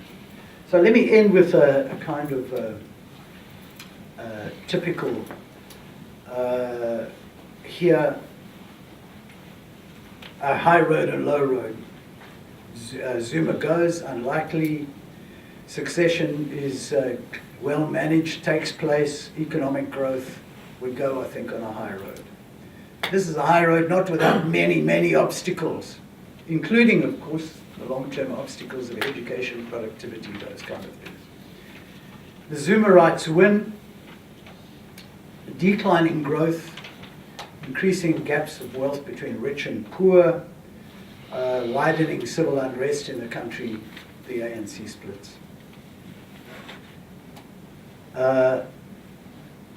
So let me end with a kind of typical here, a high road and low road. Zuma goes, unlikely. Succession is well managed, takes place, economic growth. We go, I think, on a high road. This is a high road not without many, many obstacles, including, of course, the long-term obstacles of education, productivity, those kind of things. The Zumarites win, declining growth, increasing gaps of wealth between rich and poor, widening civil unrest in the country, the ANC splits. Let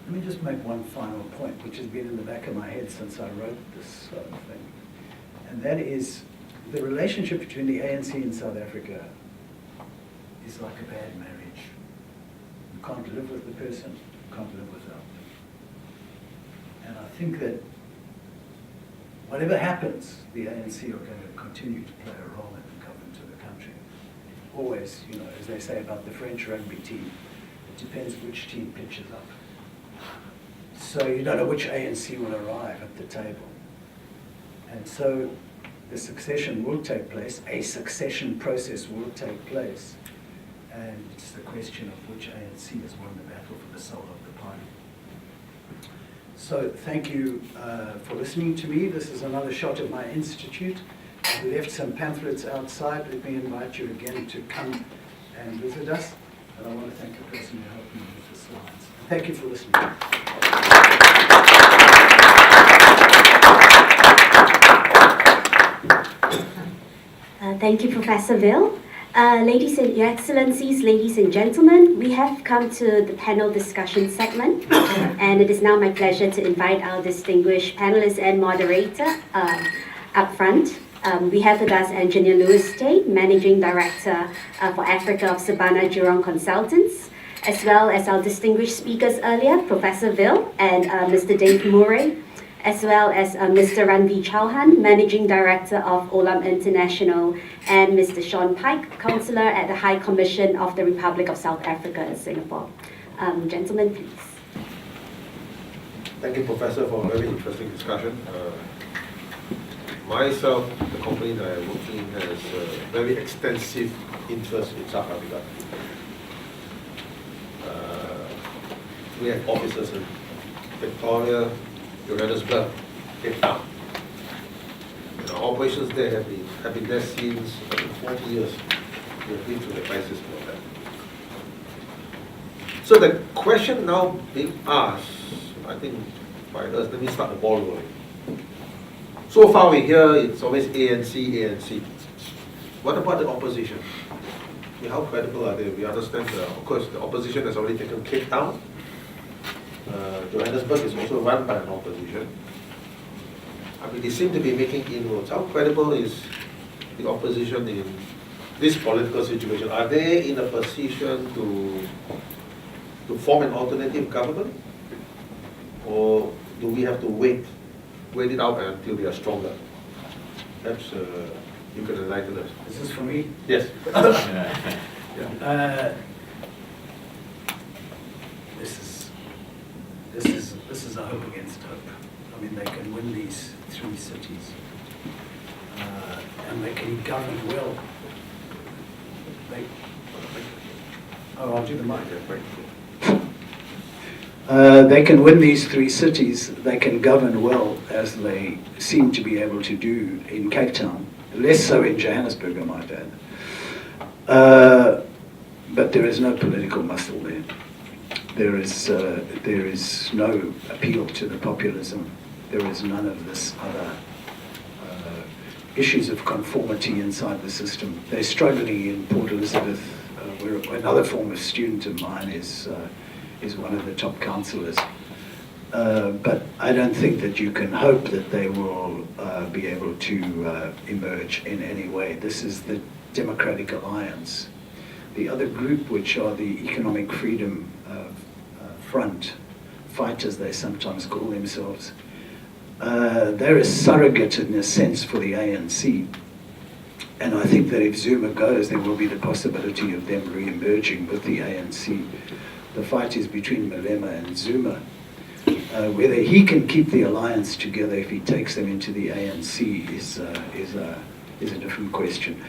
me just make one final point, which has been in the back of my head since I wrote this thing, and that is the relationship between the ANC and South Africa is like a bad marriage. You can't live with the person, you can't live without them. And I think that whatever happens, the ANC are going to continue to play a role in the government of the country. Always, you know, as they say about the French rugby team, it depends which team pitches up. So you don't know which ANC will arrive at the table. And so the succession will take place, a succession process will take place, and it's the question of which ANC has won the battle for the soul of the party. So thank you for listening to me. This is another shot at my institute. I left some pamphlets outside. Let me invite you again to come and visit us. And I want to thank the person who helped me with the slides. Thank you for listening. Thank you, Professor Ville. Ladies and Your Excellencies, ladies and gentlemen, we have come to the panel discussion segment, and it is now my pleasure to invite our distinguished panelist and moderator up front. We have with us Engineer Louis Tate, Managing Director for Africa of Sabana Jurong Consultants, as well as our distinguished speakers earlier, Professor Ville and Mr. Dave Murray, as well as Mr. Ranveer Chauhan, Managing Director of Olam International, and Mr. Sean Pike, Councillor at the High Commission of the Republic of South Africa in Singapore. Gentlemen, please. Thank you, Professor, for a very interesting discussion. Myself, the company that I work in has very extensive interest in South Africa. We have offices in Victoria, Johannesburg, Cape Town. And our operations there have been there since 40 years. We have been through the crisis for that. So the question now being asked, I think by us, let me start the ball rolling. So far we hear it's always ANC. What about the opposition? How credible are they? We understand, of course, the opposition has already taken Cape Town. Johannesburg is also run by an opposition. I mean, they seem to be making inroads. How credible is the opposition in this political situation? Are they in a position to form an alternative government? Or do we have to wait it out until we are stronger? Perhaps you can enlighten us. Is this for me? Yes. This is a hope against hope. I mean, they can win these 3 cities, and they can govern well. I'll do the mic. They can win these 3 cities. They can govern well, as they seem to be able to do in Cape Town. Less so in Johannesburg, I might add. But there is no political muscle there. There is no appeal to the populism. There is none of this other issues of conformity inside the system. They're struggling in Port Elizabeth, where another former student of mine is one of the top councillors. But I don't think that you can hope that they will be able to emerge in any way. This is the Democratic Alliance. The other group, which are the Economic Freedom Front fighters, they sometimes call themselves, they're a surrogate in a sense for the ANC. And I think that if Zuma goes, there will be the possibility of them re-emerging with the ANC. The fight is between Malema and Zuma. Whether he can keep the alliance together if he takes them into the ANC is a different question.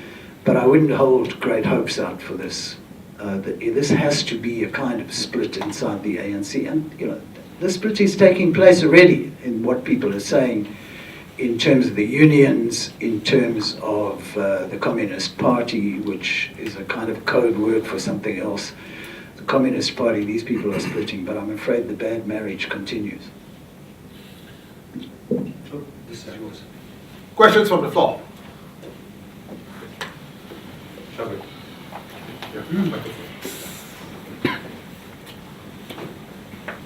But I wouldn't hold great hopes out for this. This has to be a kind of split inside the ANC, and the split is taking place already in what people are saying in terms of the unions, in terms of the Communist Party, which is a kind of code word for something else. The Communist Party, these people are splitting, but I'm afraid the bad marriage continues. This is yours. Questions from the floor? Shall we? Yeah, microphone.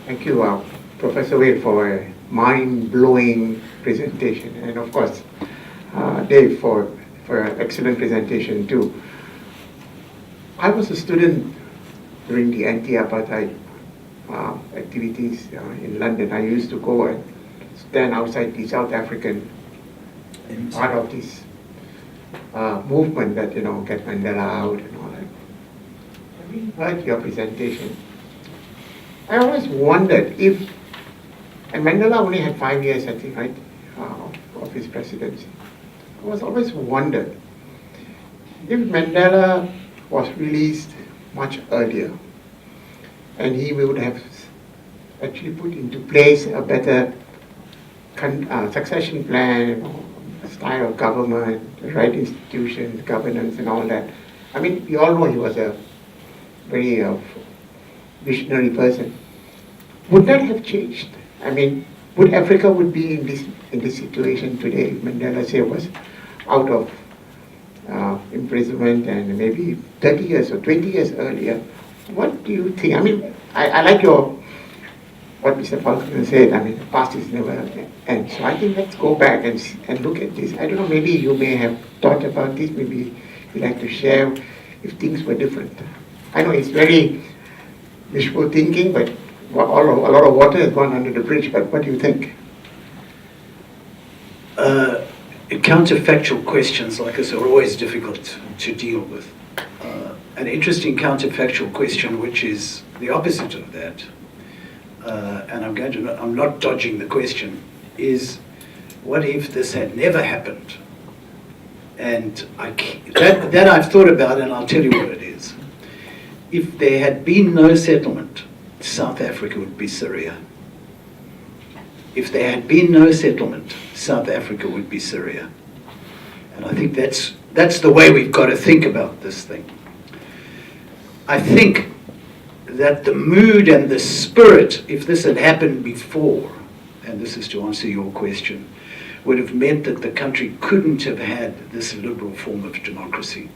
Thank you, Professor Wade, for a mind-blowing presentation, and of course, Dave, for an excellent presentation too. I was a student during the anti-apartheid activities in London. I used to go and stand outside the South African part of this movement that, get Mandela out and all that. I really liked your presentation. I always wondered if, and Mandela only had 5 years, I think, right, of his presidency. I was always wondered if Mandela was released much earlier, and he would have actually put into place a better succession plan, a style of government, the right institutions, governance, and all that. I mean, we all know he was a very visionary person. Would that have changed? I mean, would Africa would be in this situation today if Mandela, say, was out of imprisonment and maybe 30 years or 20 years earlier? What do you think? I mean, I like what Mr. Falconer said. I mean, the past is never end. So I think let's go back and look at this. I don't know, maybe you may have thought about this. Maybe you'd like to share if things were different. I know it's very wishful thinking, but a lot of water has gone under the bridge. But what do you think? Counterfactual questions like this are always difficult to deal with. An interesting counterfactual question, which is the opposite of that, and I'm not dodging the question, is what if this had never happened? And that I've thought about, and I'll tell you what it is. If there had been no settlement, South Africa would be Syria. If there had been no settlement, South Africa would be Syria. And I think that's the way we've got to think about this thing. I think that the mood and the spirit, if this had happened before, and this is to answer your question, would have meant that the country couldn't have had this liberal form of democracy.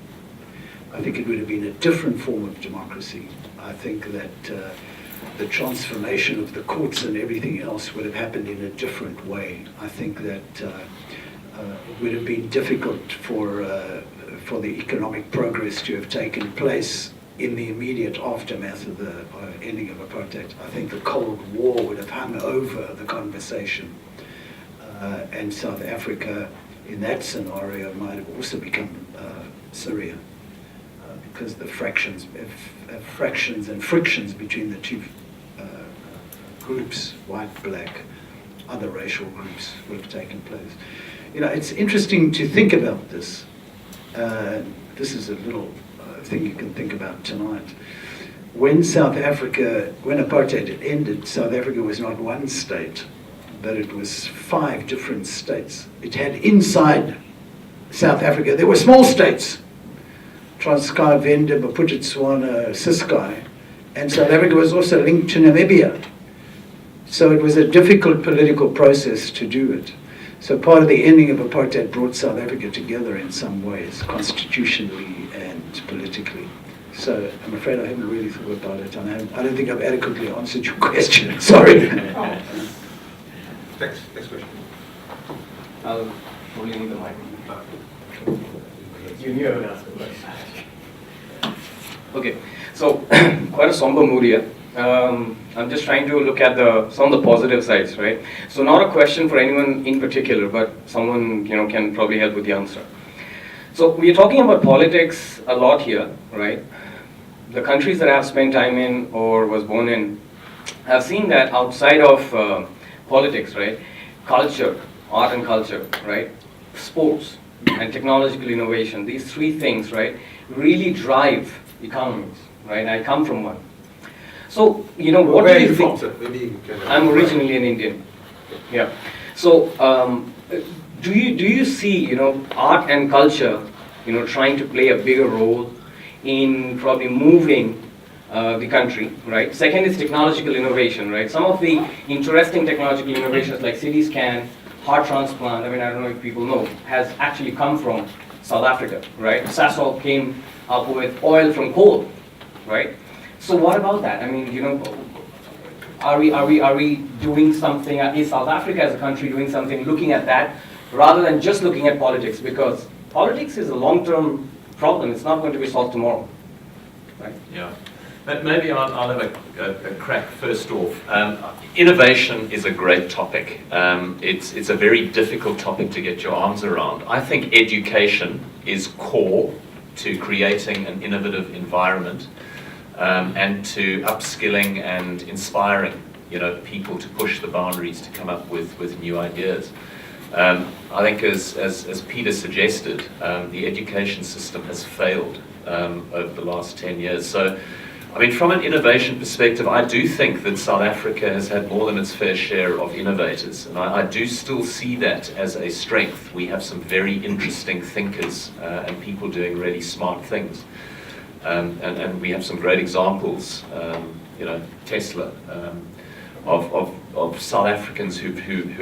I think it would have been a different form of democracy. I think that the transformation of the courts and everything else would have happened in a different way. I think that it would have been difficult for the economic progress to have taken place in the immediate aftermath of the ending of apartheid. I think the Cold War would have hung over the conversation, and South Africa in that scenario might have also become Syria, because the fractions and frictions between the two groups, white, black, other racial groups, would have taken place. It's interesting to think about this. This is a little thing you can think about tonight. When apartheid had ended, South Africa was not one state, but it was 5 different states. It had inside South Africa, there were small states, Transkei, Venda, Bophuthatswana, Ciskei, and South Africa was also linked to Namibia. So it was a difficult political process to do it. So part of the ending of apartheid brought South Africa together in some ways, constitutionally and politically. So I'm afraid I haven't really thought about it, and I don't think I've adequately answered your question. Sorry. Next question. I'll only need the mic. You knew I would ask a question. Okay, so quite a somber mood here. I'm just trying to look at some of the positive sides, right? So not a question for anyone in particular, but someone can probably help with the answer. So we are talking about politics a lot here, right? The countries that I've spent time in or was born in, I've seen that outside of politics, right? Culture, art and culture, right? Sports and technological innovation, these three things, right, really drive economies, right? I come from one. So, you know, what Where do are you you think? from, sir? Maybe you can. I'm originally an Indian. Yeah. So, do you see, you know, art and culture, you know, trying to play a bigger role in probably moving the country, right? Second is technological innovation, right? Some of the interesting technological innovations like CT scan, heart transplant, I mean, I don't know if people know, has actually come from South Africa, right? Sasol came up with oil from coal, right? So what about that? I mean, you know, are we doing something? Is South Africa as a country doing something, looking at that, rather than just looking at politics? Because politics is a long-term problem. It's not going to be solved tomorrow, right? Yeah. But maybe I'll have a crack first off. Innovation is a great topic. It's a very difficult topic to get your arms around. I think education is core to creating an innovative environment and to upskilling and inspiring, you know, people to push the boundaries to come up with new ideas. I think as Peter suggested, the education system has failed over the last 10 years. So, I mean, from an innovation perspective, I do think that South Africa has had more than its fair share of innovators, and I do still see that as a strength. We have some very interesting thinkers and people doing really smart things, and we have some great examples, you know, Tesla, of South Africans who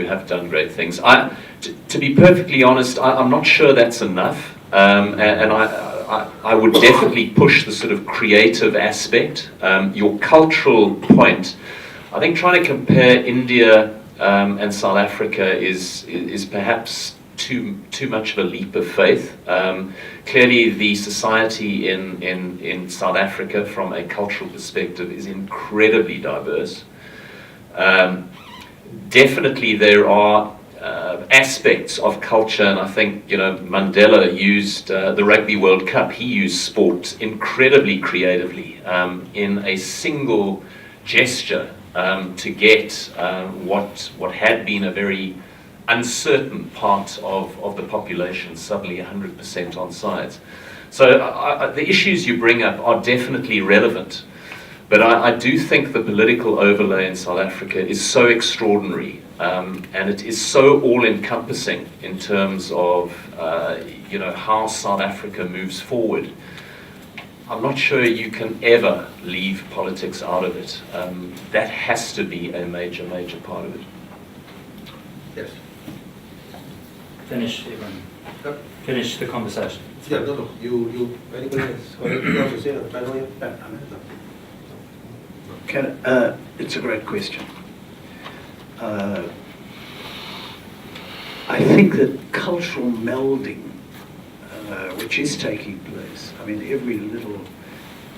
have done great things. To be perfectly honest, I'm not sure that's enough, and I would definitely push the sort of creative aspect. Your cultural point, I think trying to compare India and South Africa is perhaps too much of a leap of faith. Clearly the society in South Africa from a cultural perspective is incredibly diverse. Definitely there are aspects of culture, and I think, you know, Mandela used the Rugby World Cup. He used sport incredibly creatively in a single gesture to get what had been a very uncertain part of the population suddenly 100% on sides. So the issues you bring up are definitely relevant. But I do think the political overlay in South Africa is so extraordinary, and it is so all-encompassing in terms of you know, how South Africa moves forward. I'm not sure you can ever leave politics out of it. That has to be a major part of it. Yes. Finish, Ibrahim. Yep. Finish the conversation. Yeah, no. You, anybody else? Or anything else to say on the panel here? No. It's a great question. I think that cultural melding, which is taking place, I mean, every little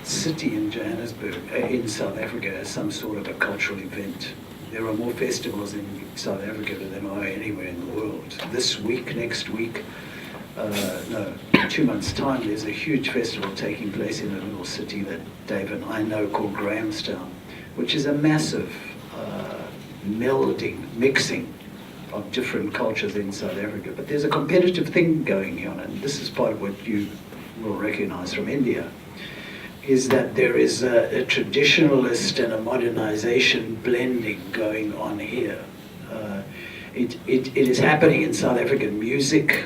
city in Johannesburg, in South Africa, has some sort of a cultural event. There are more festivals in South Africa than there are anywhere in the world. This week, next week, 2 months' time, there's a huge festival taking place in a little city that Dave and I know called Grahamstown, which is a massive melding, mixing of different cultures in South Africa. But there's a competitive thing going on, and this is part of what you will recognize from India, is that there is a traditionalist and a modernization blending going on here. It is happening in South African music,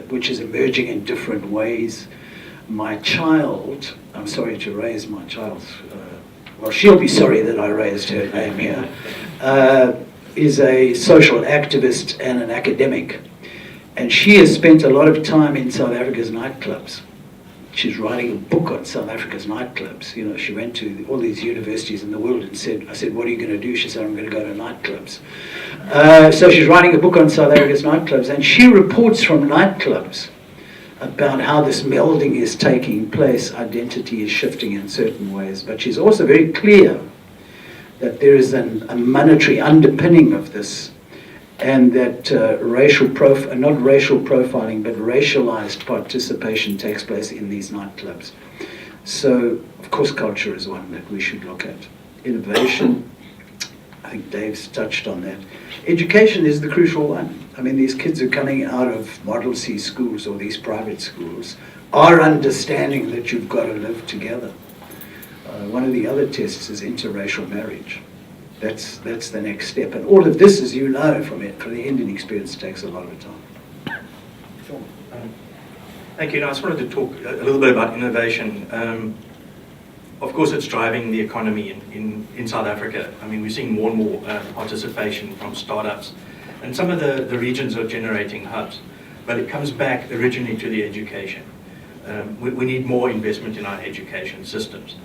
which is emerging in different ways. My child, I'm sorry to raise my child's, well, she'll be sorry that I raised her name here, is a social activist and an academic. And she has spent a lot of time in South Africa's nightclubs. She's writing a book on South Africa's nightclubs. You know, she went to all these universities in the world and I said, what are you going to do? She said, I'm going to go to nightclubs. So she's writing a book on South Africa's nightclubs, and she reports from nightclubs about how this melding is taking place, identity is shifting in certain ways. But she's also very clear that there is a monetary underpinning of this, and that not racial profiling, but racialized participation takes place in these nightclubs. So, of course, culture is one that we should look at. Innovation, I think Dave's touched on that. Education is the crucial one. I mean, these kids are coming out of Model C schools or these private schools are understanding that you've got to live together. One of the other tests is interracial marriage. That's the next step. And all of this, as you know from the Indian experience, takes a lot of time. Sure. Thank you. I just wanted to talk a little bit about innovation. Of course, it's driving the economy in South Africa. I mean, we're seeing more and more participation from startups. And some of the regions are generating hubs. But it comes back originally to the education. We need more investment in our education systems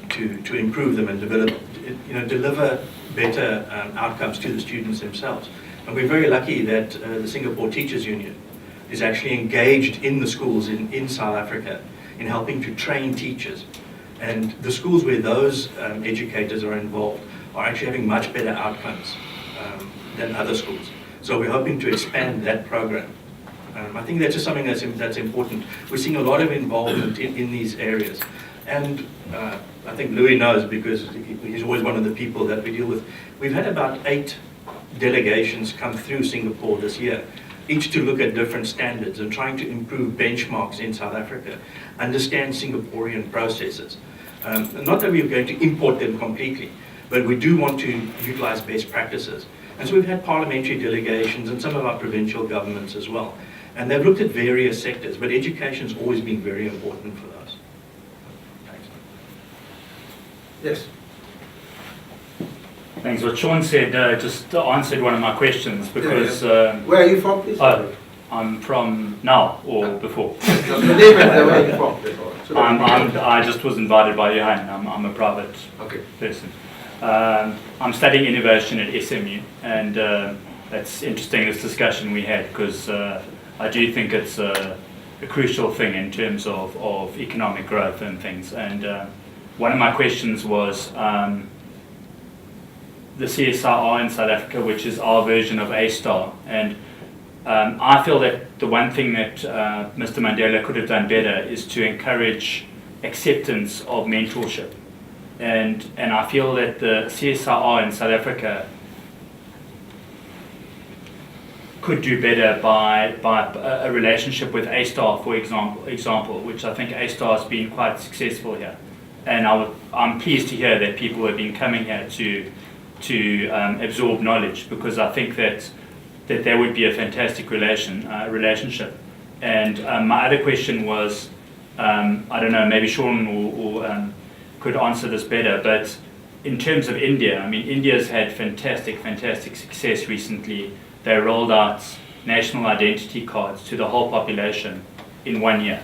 to improve them and deliver better outcomes to the students themselves. And we're very lucky that the Singapore Teachers Union is actually engaged in the schools in South Africa in helping to train teachers. And the schools where those educators are involved are actually having much better outcomes than other schools. So we're hoping to expand that program. I think that's just something that's important. We're seeing a lot of involvement in these areas. And I think Louis knows, because he's always one of the people that we deal with. We've had about 8 delegations come through Singapore this year, each to look at different standards and trying to improve benchmarks in South Africa, understand Singaporean processes. Not that we're going to import them completely, but we do want to utilize best practices. And so we've had parliamentary delegations and some of our provincial governments as well. And they've looked at various sectors, but education's always been very important for us. Thanks. Yes. Thanks. What Sean said just answered one of my questions, because Where are you from, please? I'm from now or before. Your name and where are you from before? So I just was invited by Johan. I'm a private person. I'm studying innovation at SMU, and that's interesting, this discussion we had, because I do think it's a crucial thing in terms of economic growth and things. And one of my questions was the CSIR in South Africa, which is our version of A-STAR. And I feel that the one thing that Mr. Mandela could have done better is to encourage acceptance of mentorship. And I feel that the CSIR in South Africa could do better by a relationship with A-STAR, for example, which I think A-STAR has been quite successful here. And I'm pleased to hear that people have been coming here to absorb knowledge, because I think that would be a fantastic relationship. And my other question was, I don't know, maybe Sean or could answer this better, but in terms of India, I mean, India's had fantastic success recently. They rolled out national identity cards to the whole population in 1 year.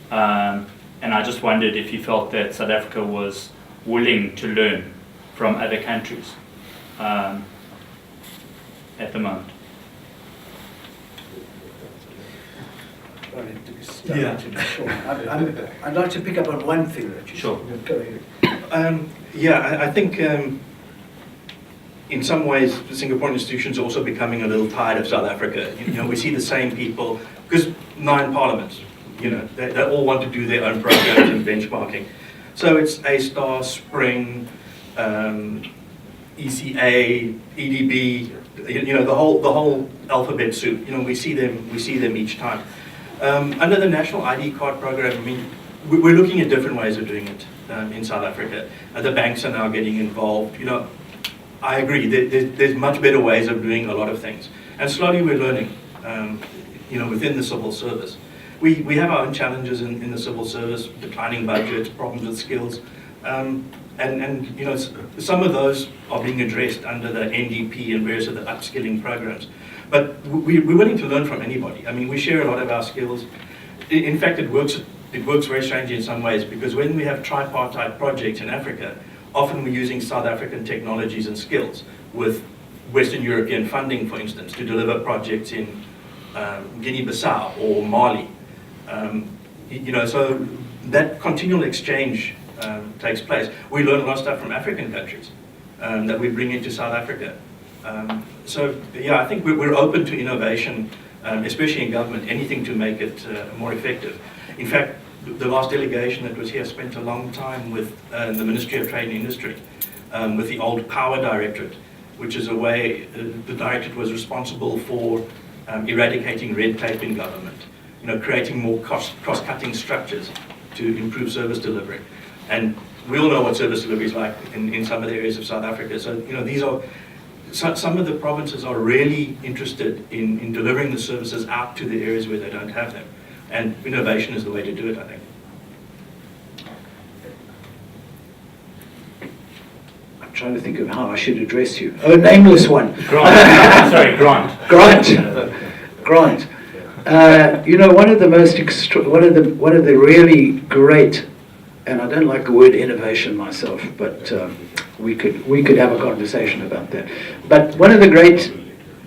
And I just wondered if you felt that South Africa was willing to learn from other countries at the moment. I'd like to pick up on one thing that you Sure. said. Go ahead. I think in some ways the Singaporean institutions are also becoming a little tired of South Africa. We see the same people, because 9 parliaments, they all want to do their own programs and benchmarking. So it's A-STAR, Spring, ECA, EDB, the whole alphabet soup. We see them each time. Under the National ID Card Program, I mean, we're looking at different ways of doing it in South Africa. The banks are now getting involved. I agree, there's much better ways of doing a lot of things. And slowly we're learning, within the civil service. We have our own challenges in the civil service, declining budgets, problems with skills. Some of those are being addressed under the NDP and various of the upskilling programs. But we're willing to learn from anybody. I mean, we share a lot of our skills. In fact, it works very strangely in some ways, because when we have tripartite projects in Africa, often we're using South African technologies and skills with Western European funding, for instance, to deliver projects in Guinea-Bissau or Mali. So that continual exchange takes place. We learn a lot of stuff from African countries that we bring into South Africa. I think we're open to innovation, especially in government, anything to make it more effective. In fact, the last delegation that was here spent a long time with the Ministry of Trade and Industry, with the old Power Directorate, which is a way the directorate was responsible for eradicating red tape in government, creating more cross-cutting structures to improve service delivery. And we all know what service delivery is like in some of the areas of South Africa. So, these are, some of the provinces are really interested in delivering the services out to the areas where they don't have them. And innovation is the way to do it, I think. I'm trying to think of how I should address you. Oh, nameless one. Grant. Sorry, Grant. Grant. One of the most one of the really great, and I don't like the word innovation myself, but we could have a conversation about that. But one of the great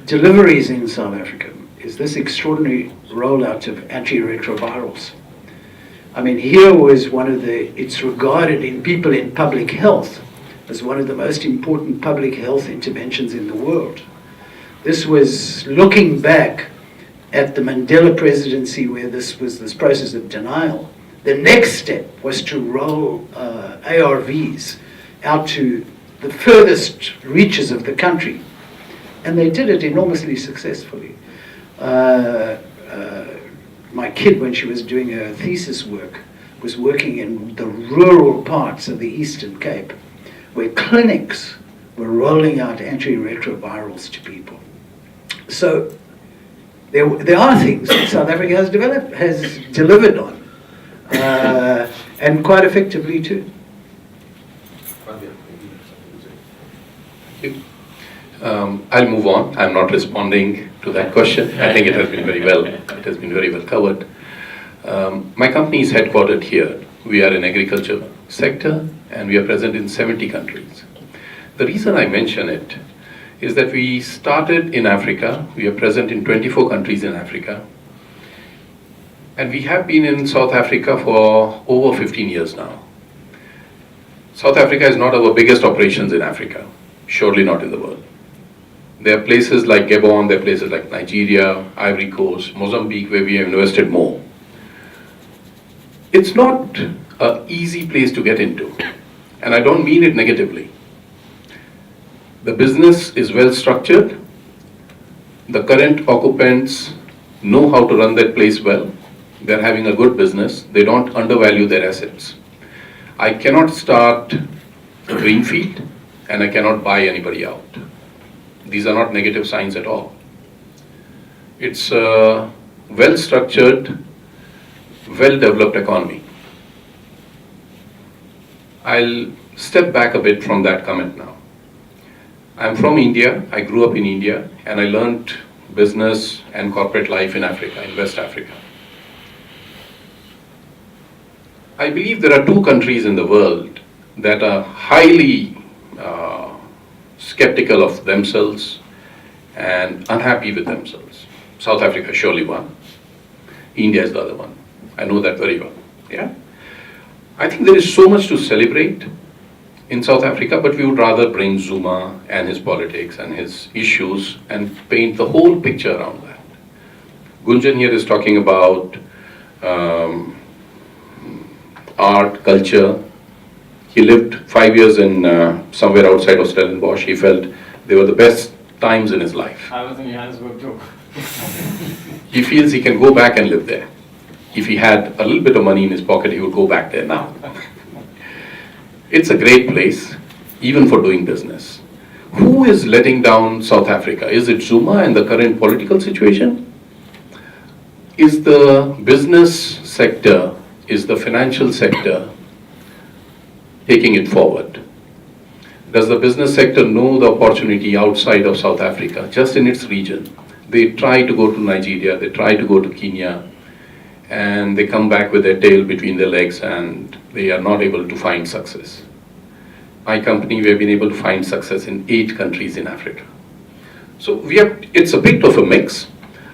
deliveries in South Africa is this extraordinary rollout of antiretrovirals. I mean, here was it's regarded in people in public health as one of the most important public health interventions in the world. This was looking back at the Mandela presidency, where this process of denial. The next step was to roll ARVs out to the furthest reaches of the country. And they did it enormously successfully. My kid, when she was doing her thesis work, was working in the rural parts of the Eastern Cape, where clinics were rolling out antiretrovirals to people. So there are things that South Africa has delivered on, and quite effectively too. I'll move on. I'm not responding to that question. I think it has been very well covered. My company is headquartered here. We are in agriculture sector and we are present in 70 countries. The reason I mention it is that we started in Africa. We are present in 24 countries in Africa. And we have been in South Africa for over 15 years now. South Africa is not our biggest operations in Africa, surely not in the world. There are places like Gabon, there are places like Nigeria, Ivory Coast, Mozambique, where we have invested more. It's not an easy place to get into, and I don't mean it negatively. The business is well structured. The current occupants know how to run that place well. They're having a good business. They don't undervalue their assets. I cannot start a greenfield and I cannot buy anybody out. These are not negative signs at all. It's a well-structured, well-developed economy. I'll step back a bit from that comment now. I'm from India. I grew up in India and I learned business and corporate life in Africa, in West Africa. I believe there are two countries in the world that are highly skeptical of themselves and unhappy with themselves. South Africa is surely one. India is the other one. I know that very well. Yeah? I think there is so much to celebrate in South Africa, but we would rather bring Zuma and his politics and his issues and paint the whole picture around that. Gunjan here is talking about art, culture. He lived 5 years in somewhere outside of Stellenbosch. He felt they were the best times in his life. I was in Johannesburg too. He feels he can go back and live there. If he had a little bit of money in his pocket, he would go back there now. It's a great place, even for doing business. Who is letting down South Africa? Is it Zuma and the current political situation? Is the business sector, is the financial sector taking it forward? Does the business sector know the opportunity outside of South Africa, just in its region? They try to go to Nigeria, they try to go to Kenya, and they come back with their tail between their legs and they are not able to find success. My company, we have been able to find success in 8 countries in Africa. So it's a bit of a mix.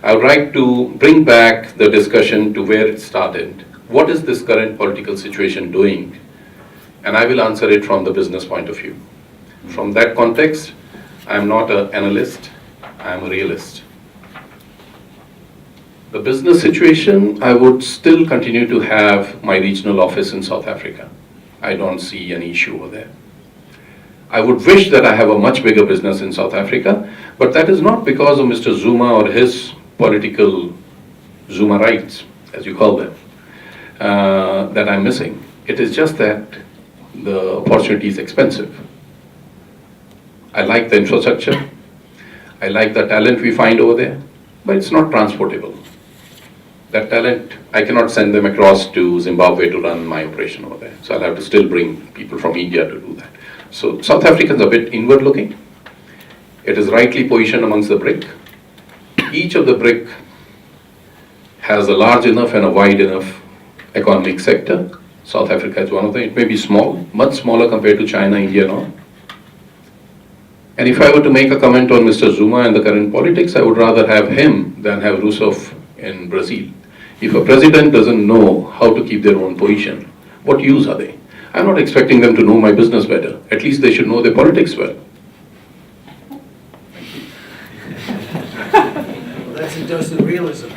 I would like to bring back the discussion to where it started. What is this current political situation doing? And I will answer it from the business point of view. From that context, I am not an analyst, I am a realist. The business situation, I would still continue to have my regional office in South Africa. I don't see any issue over there. I would wish that I have a much bigger business in South Africa, but that is not because of Mr. Zuma or his political Zuma rights, as you call them, that I'm missing. It is just that the opportunity is expensive. I like the infrastructure, I like the talent we find over there, but it's not transportable. That talent, I cannot send them across to Zimbabwe to run my operation over there. So I'll have to still bring people from India to do that. So South Africans are a bit inward looking. It is rightly positioned amongst the BRIC. Each of the BRIC has a large enough and a wide enough economic sector. South Africa is one of them. It may be small, much smaller compared to China, India and all. And if I were to make a comment on Mr. Zuma and the current politics, I would rather have him than have Rousseff in Brazil. If a president doesn't know how to keep their own position, what use are they? I'm not expecting them to know my business better. At least they should know their politics well. Well, that's a dose of realism.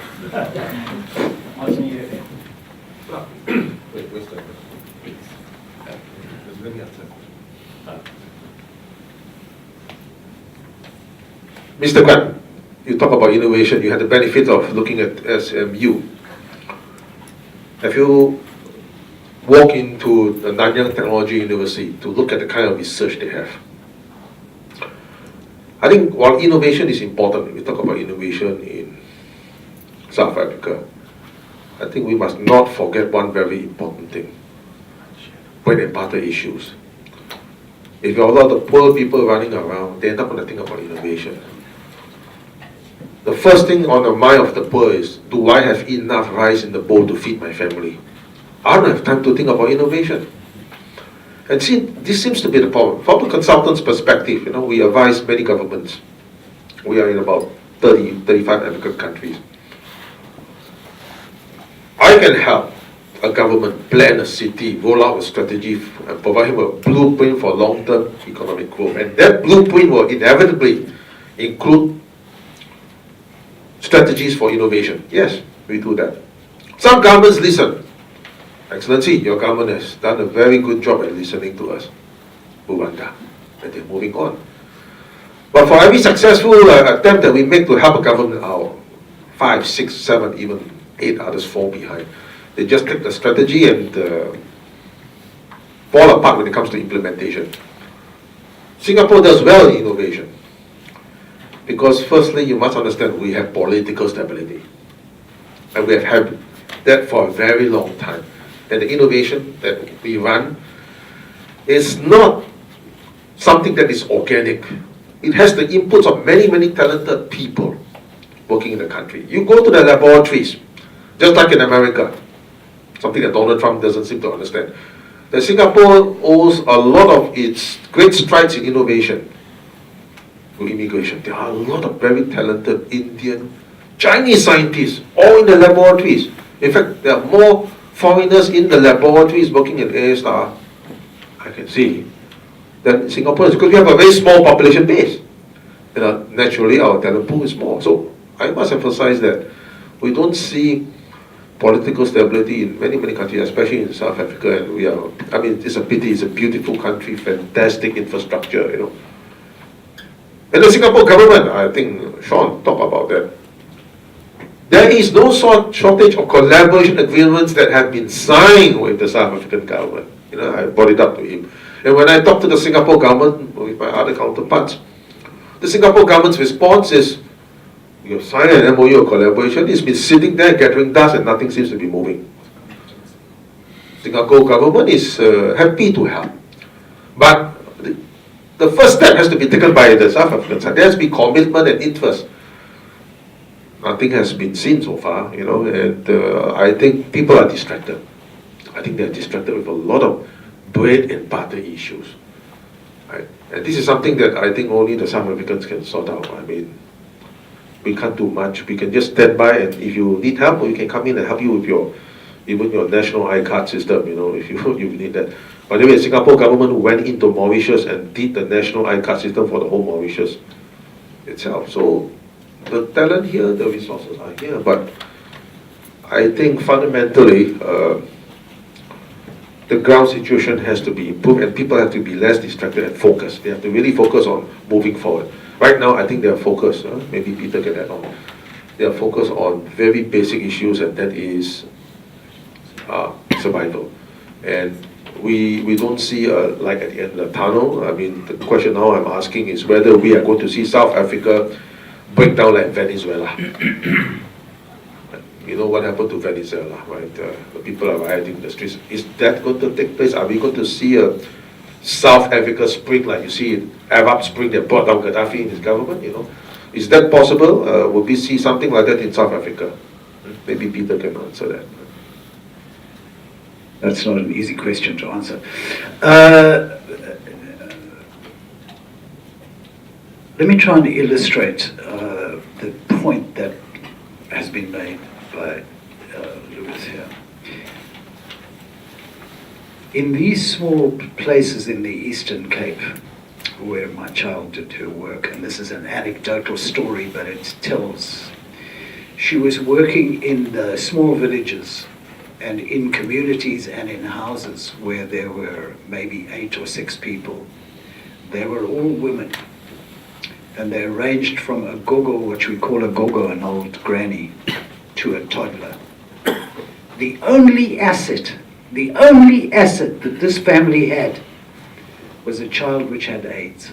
Wait, where's that? Let me answer. Mr. Kwan, you talk about innovation. You had the benefit of looking at SMU. Have you walked into the Nanyang Technology University to look at the kind of research they have? I think while innovation is important, we talk about innovation in South Africa, I think we must not forget one very important thing: bread and butter issues. If you allow the poor people running around, they're not going to think about innovation. The first thing on the mind of the poor is, do I have enough rice in the bowl to feed my family? I don't have time to think about innovation. And see, this seems to be the problem. From the consultant's perspective, we advise many governments. We are in about 30, 35 African countries. I can help a government plan a city, roll out a strategy, and provide him a blueprint for long-term economic growth. And that blueprint will inevitably include strategies for innovation. Yes, we do that. Some governments listen. Excellency, your government has done a very good job at listening to us. Buvanga. And they're moving on. But for every successful attempt that we make to help a government out, 5, 6, 7, even 8 others fall behind. They just take the strategy and fall apart when it comes to implementation. Singapore does well in innovation. Because firstly, you must understand we have political stability. And we have had that for a very long time. And the innovation that we run is not something that is organic. It has the inputs of many, many talented people working in the country. You go to the laboratories, just like in America, something that Donald Trump doesn't seem to understand, that Singapore owes a lot of its great strides in innovation to immigration. There are a lot of very talented Indian, Chinese scientists, all in the laboratories. In fact, there are more foreigners in the laboratories working at ASR, I can see, than Singapore is, because we have a very small population base. Naturally, our talent pool is small. So I must emphasize that we don't see political stability in many, many countries, especially in South Africa. And it's a pity. It's a beautiful country, fantastic infrastructure, And the Singapore government, I think Sean talked about that. There is no shortage of collaboration agreements that have been signed with the South African government. I brought it up to him. And when I talk to the Singapore government, with my other counterparts, the Singapore government's response is, you sign an MOU of collaboration, it's been sitting there gathering dust and nothing seems to be moving. Singapore government is happy to help. But the first step has to be taken by the South Africans. There has to be commitment and interest. Nothing has been seen so far, and I think people are distracted. I think they're distracted with a lot of bread and butter issues. Right? And this is something that I think only the South Africans can sort out. We can't do much. We can just stand by, and if you need help, we can come in and help you with even your national iCard system, if you need that. By the way, the Singapore government went into Mauritius and did the national iCard system for the whole Mauritius itself. So the talent here, the resources are here, but I think fundamentally, the ground situation has to be improved and people have to be less distracted and focused. They have to really focus on moving forward. Right now, I think they are focused, maybe Peter can add on, they are focused on very basic issues, and that is survival. And we don't see a light at the end of the tunnel. I mean, the question now I'm asking is whether we are going to see South Africa break down like Venezuela. You know what happened to Venezuela, right? The people are rioting in the streets. Is that going to take place? Are we going to see a South Africa spring like you see in Arab Spring that brought down Gaddafi and his government? You know, is that possible? Will we see something like that in South Africa? Maybe Peter can answer that. That's not an easy question to answer. Let me try and illustrate the point that has been made by Lewis here. In these small places in the Eastern Cape, where my child did her work, and this is an anecdotal story, but it tells, she was working in the small villages and in communities and in houses where there were maybe 8 or 6 people. They were all women, and they ranged from a gogo, which we call a gogo, an old granny, to a toddler. The only asset that this family had was a child which had AIDS,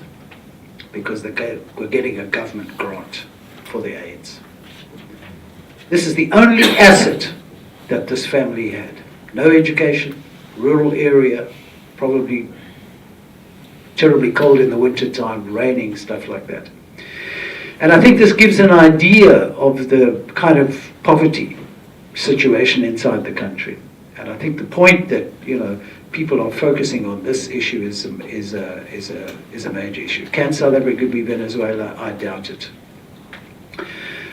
because they were getting a government grant for their AIDS. This is the only asset that this family had. No education, rural area, probably terribly cold in the winter time, raining, stuff like that. And I think this gives an idea of the kind of poverty situation inside the country. And I think the point that, you know, people are focusing on this issue is a major issue. Can South Africa be Venezuela? I doubt it.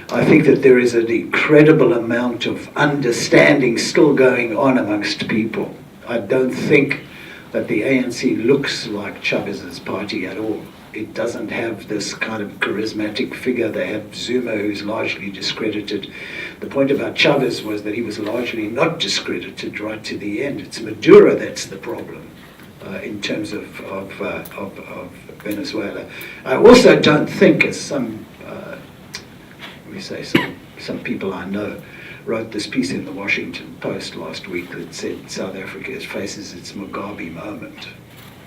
I think that there is an incredible amount of understanding still going on amongst people. I don't think that the ANC looks like Chavez's party at all. It doesn't have this kind of charismatic figure. They have Zuma, who's largely discredited. The point about Chavez was that he was largely not discredited right to the end. It's Maduro that's the problem in terms of Venezuela. I also don't think, as some some people I know wrote this piece in the Washington Post last week that said South Africa faces its Mugabe moment.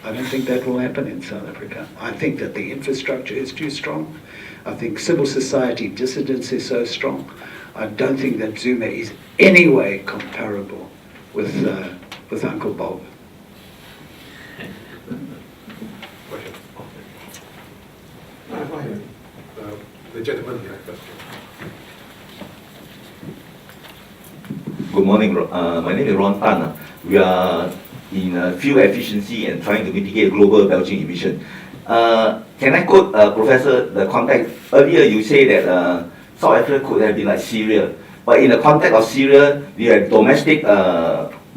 I don't think that will happen in South Africa. I think that the infrastructure is too strong. I think civil society dissidence is so strong. I don't think that Zuma is any way comparable with Uncle Bob. The gentleman here first. Good morning. My name is Ron Tan. We are in fuel efficiency and trying to mitigate global belching emission. Can I quote Professor the context? Earlier you say that South Africa could have been like Syria, but in the context of Syria, you have domestic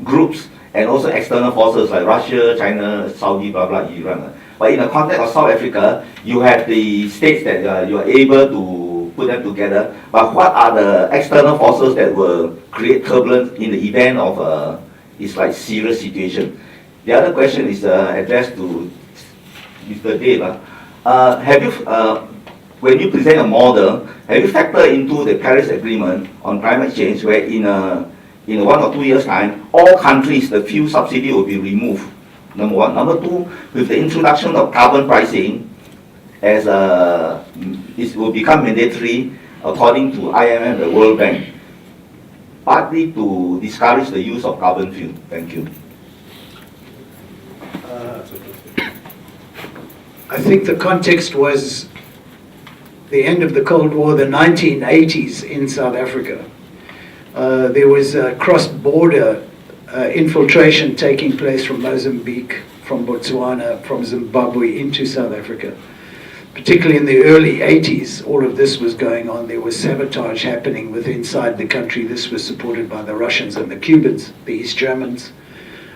groups and also external forces like Russia, China, Saudi, blah blah, Iran. But in the context of South Africa, you have the states that you are able to put them together. But what are the external forces that will create turbulence in the event of it's like serious situation? The other question is addressed to Mr. Dave. Have you, when you present a model, have you factored into the Paris Agreement on climate change, where in 1 or 2 years' time, all countries, the fuel subsidy will be removed? Number one. Number two, with the introduction of carbon pricing, as it will become mandatory according to IMF, the World Bank, partly to discourage the use of carbon fuel. Thank you. I think the context was the end of the Cold War, the 1980s in South Africa. There was cross-border infiltration taking place from Mozambique, from Botswana, from Zimbabwe into South Africa. Particularly in the early 80s, all of this was going on. There was sabotage happening inside the country. This was supported by the Russians and the Cubans, the East Germans.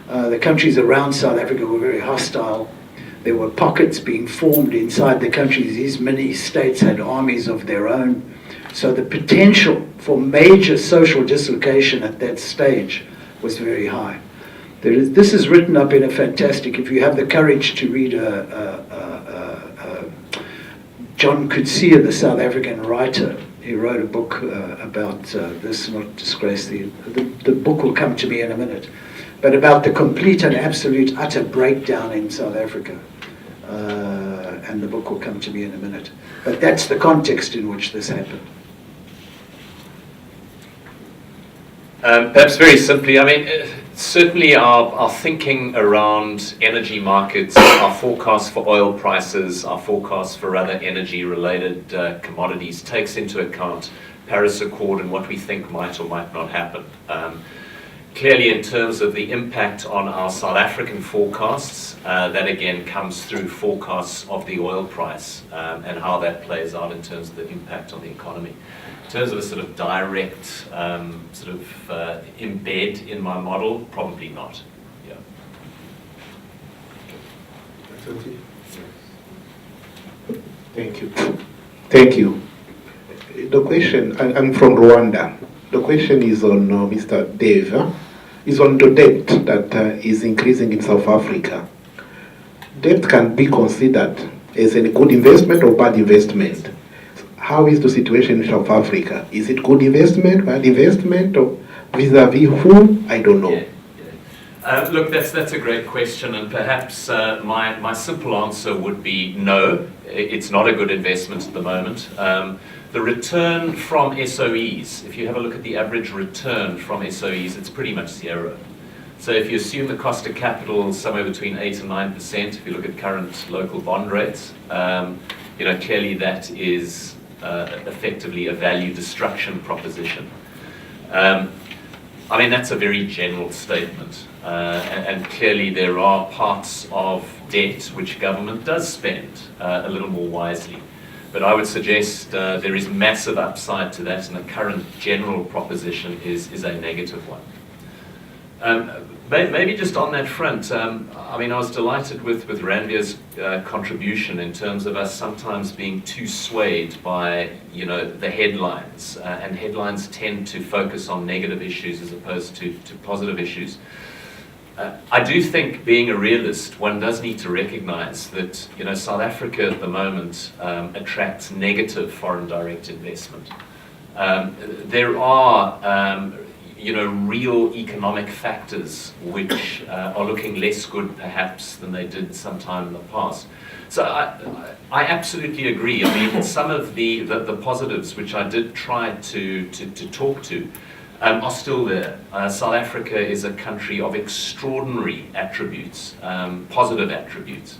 The countries around South Africa were very hostile. There were pockets being formed inside the countries. These many states had armies of their own. So the potential for major social dislocation at that stage was very high. This is written up in a fantastic, if you have the courage to read John Coetzee, the South African writer. He wrote a book about this, not disgrace, the book will come to me in a minute, but about the complete and absolute utter breakdown in South Africa. And the book will come to me in a minute. But that's the context in which this happened. Perhaps very simply, I mean, certainly our thinking around energy markets, our forecasts for oil prices, our forecasts for other energy-related commodities takes into account Paris Accord and what we think might or might not happen. Clearly, in terms of the impact on our South African forecasts, that again comes through forecasts of the oil price and how that plays out in terms of the impact on the economy. In terms of a sort of direct embed in my model, probably not. Yeah. Thank you. Thank you. The question, I'm from Rwanda. The question is on Mr. Dave. Is on the debt that is increasing in South Africa. Debt can be considered as a good investment or bad investment. How is the situation in South Africa? Is it good investment, bad investment, or vis-a-vis who? I don't know. Look, that's a great question, and perhaps my simple answer would be no, it's not a good investment at the moment. The return from SOEs, if you have a look at the average return from SOEs, it's pretty much zero. So if you assume the cost of capital is somewhere between 8 and 9%, if you look at current local bond rates, clearly that is effectively a value destruction proposition. I mean, that's a very general statement. And clearly there are parts of debt which government does spend a little more wisely. But I would suggest there is massive upside to that, and the current general proposition is a negative one. Maybe just on that front, I mean, I was delighted with Ranvir's contribution in terms of us sometimes being too swayed by, the headlines, and headlines tend to focus on negative issues as opposed to positive issues. I do think, being a realist, one does need to recognize that, South Africa at the moment attracts negative foreign direct investment. There are real economic factors which are looking less good perhaps than they did sometime in the past. So I absolutely agree. I mean, some of the positives which I did try to talk to are still there. South Africa is a country of extraordinary attributes, positive attributes.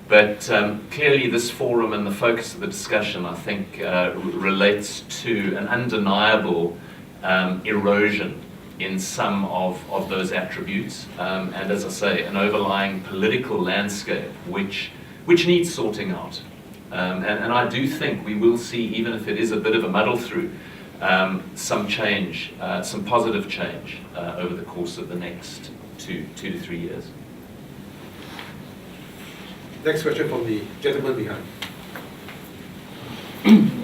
But clearly this forum and the focus of the discussion, I think, relates to an undeniable erosion in some of those attributes, and as I say, an overlying political landscape which needs sorting out. And I do think we will see, even if it is a bit of a muddle through, some change, some positive change over the course of the next 2 to 3 years. Next question from the gentleman behind.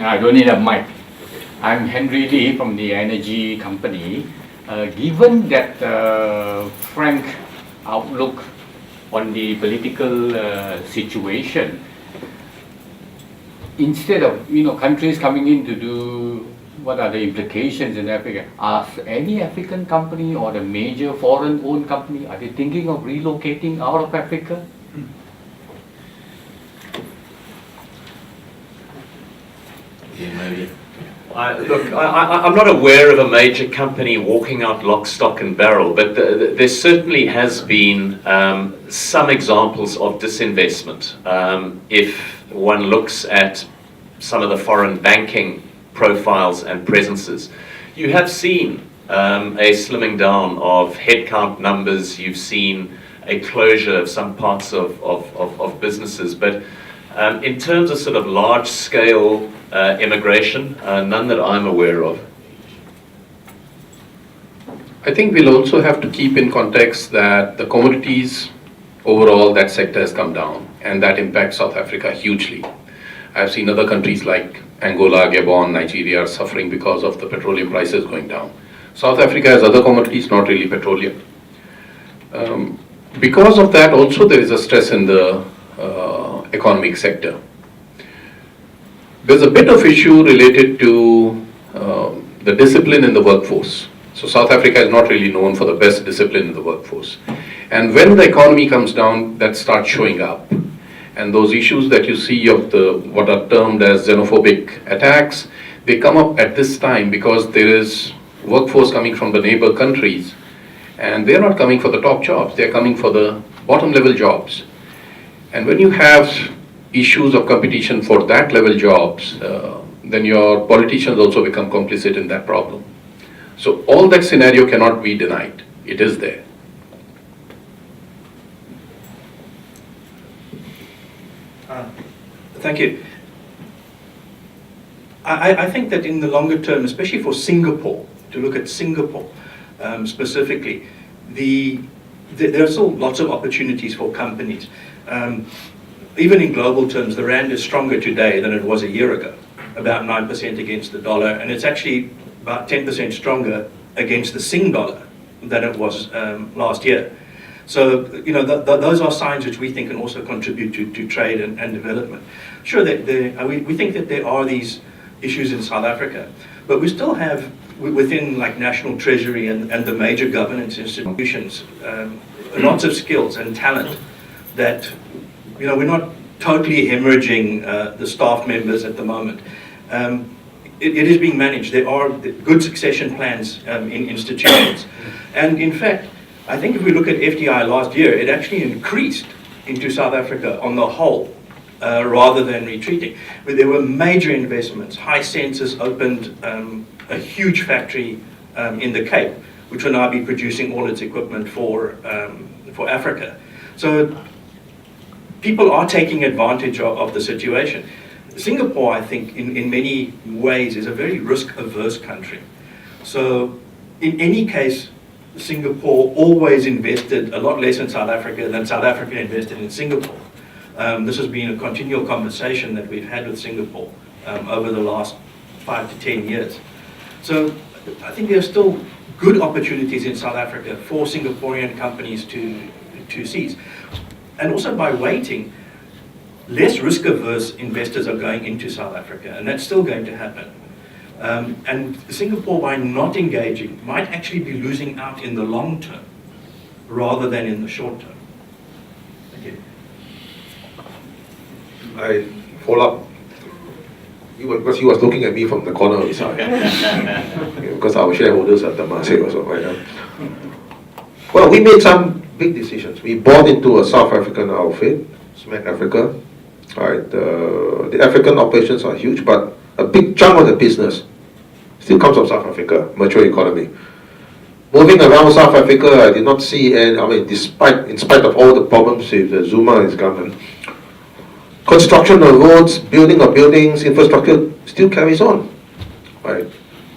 I don't need a mic. I'm Henry Lee from the energy company. Given that frank outlook on the political situation, instead of countries coming in to do what are the implications in Africa, are any African company or the major foreign-owned company, are they thinking of relocating out of Africa? Yeah, maybe. I'm not aware of a major company walking out lock, stock and barrel, but there certainly has been some examples of disinvestment. If one looks at some of the foreign banking profiles and presences, you have seen a slimming down of headcount numbers, you've seen a closure of some parts of businesses, but in terms of sort of large-scale immigration, none that I'm aware of. I think we'll also have to keep in context that the commodities, overall, that sector has come down, and that impacts South Africa hugely. I've seen other countries like Angola, Gabon, Nigeria are suffering because of the petroleum prices going down. South Africa has other commodities, not really petroleum. Because of that also there is a stress in the economic sector. There's a bit of issue related to the discipline in the workforce. So South Africa is not really known for the best discipline in the workforce. And when the economy comes down, that starts showing up. And those issues that you see of what are termed as xenophobic attacks, they come up at this time because there is workforce coming from the neighbor countries, and they're not coming for the top jobs, they're coming for the bottom level jobs. And when you have issues of competition for that level jobs, then your politicians also become complicit in that problem. So all that scenario cannot be denied. It is there. Thank you. I think that in the longer term, especially for Singapore, to look at Singapore specifically, there are still lots of opportunities for companies. Even in global terms, the rand is stronger today than it was a year ago, about 9% against the dollar, and it's actually about 10% stronger against the Sing dollar than it was last year. So, those are signs which we think can also contribute to trade and development. Sure, we think that there are these issues in South Africa, but we still have, within like National Treasury and the major governance institutions, lots of skills and talent that, we're not totally hemorrhaging the staff members at the moment. It is being managed. There are good succession plans in institutions. And in fact, I think if we look at FDI last year, it actually increased into South Africa on the whole, rather than retreating. But there were major investments. Hisensus opened a huge factory in the Cape, which will now be producing all its equipment for Africa. So people are taking advantage of the situation. Singapore, I think, in many ways is a very risk-averse country. So in any case, Singapore always invested a lot less in South Africa than South Africa invested in Singapore. This has been a continual conversation that we've had with Singapore over the last 5 to 10 years. So I think there are still good opportunities in South Africa for Singaporean companies to seize. And also by waiting, less risk-averse investors are going into South Africa, and that's still going to happen. And Singapore, by not engaging, might actually be losing out in the long term rather than in the short term. Thank you. I follow up. Because he was looking at me from the corner of his eye. Because our shareholders are Temasek also, right? Well, we made some big decisions. We bought into a South African outfit, SMAC Africa. Right, the African operations are huge, but a big chunk of the business still comes from South Africa, mature economy. Moving around South Africa, I did not see any, in spite of all the problems with the Zuma and his government, construction of roads, building of buildings, infrastructure still carries on. Right?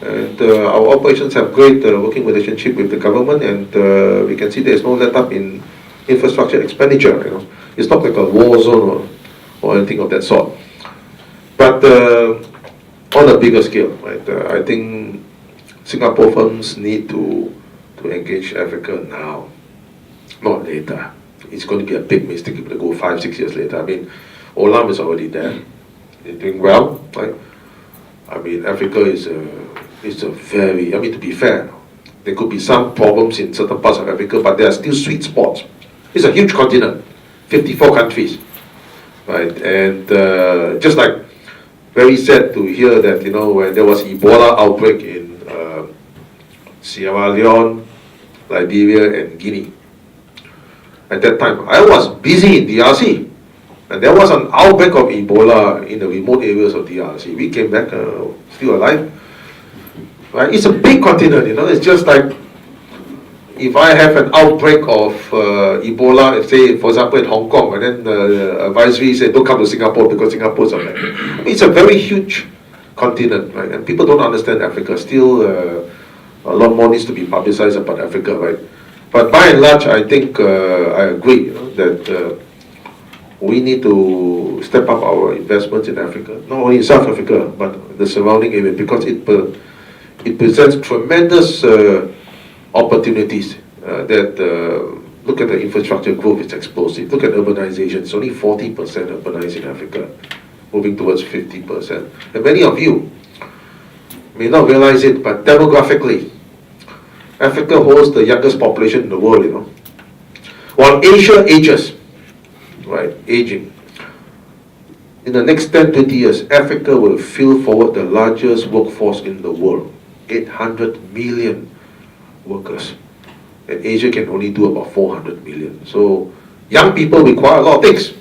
And our operations have great working relationship with the government, and we can see there's no let up in infrastructure expenditure. It's not like a war zone or anything of that sort. But on a bigger scale, right? I think Singapore firms need to engage Africa now, not later. It's going to be a big mistake if they go 5-6 years later. Olam is already there. They're doing well, right? Africa is a very, to be fair, there could be some problems in certain parts of Africa, but there are still sweet spots. It's a huge continent, 54 countries, right? And just like very sad to hear that, when there was Ebola outbreak in Sierra Leone, Liberia, and Guinea. At that time, I was busy in DRC, and there was an outbreak of Ebola in the remote areas of DRC. We came back still alive. Right? It's a big continent, It's just like if I have an outbreak of Ebola, say, for example, in Hong Kong, and then the advisory said, don't come to Singapore because Singapore is it's a very huge continent, right? And people don't understand Africa. Still, a lot more needs to be publicized about Africa, right? But by and large, I think I agree that we need to step up our investments in Africa, not only in South Africa, but the surrounding area, because it presents tremendous opportunities that Look at the infrastructure growth, it's explosive. Look at urbanization, it's only 40% urbanized in Africa, moving towards 50%. And many of you may not realize it, but demographically, Africa holds the youngest population in the world, you know. While Asia ages, right, aging, in the next 10, 20 years, Africa will fill forward the largest workforce in the world, 800 million workers. And Asia can only do about 400 million. So young people require a lot of things.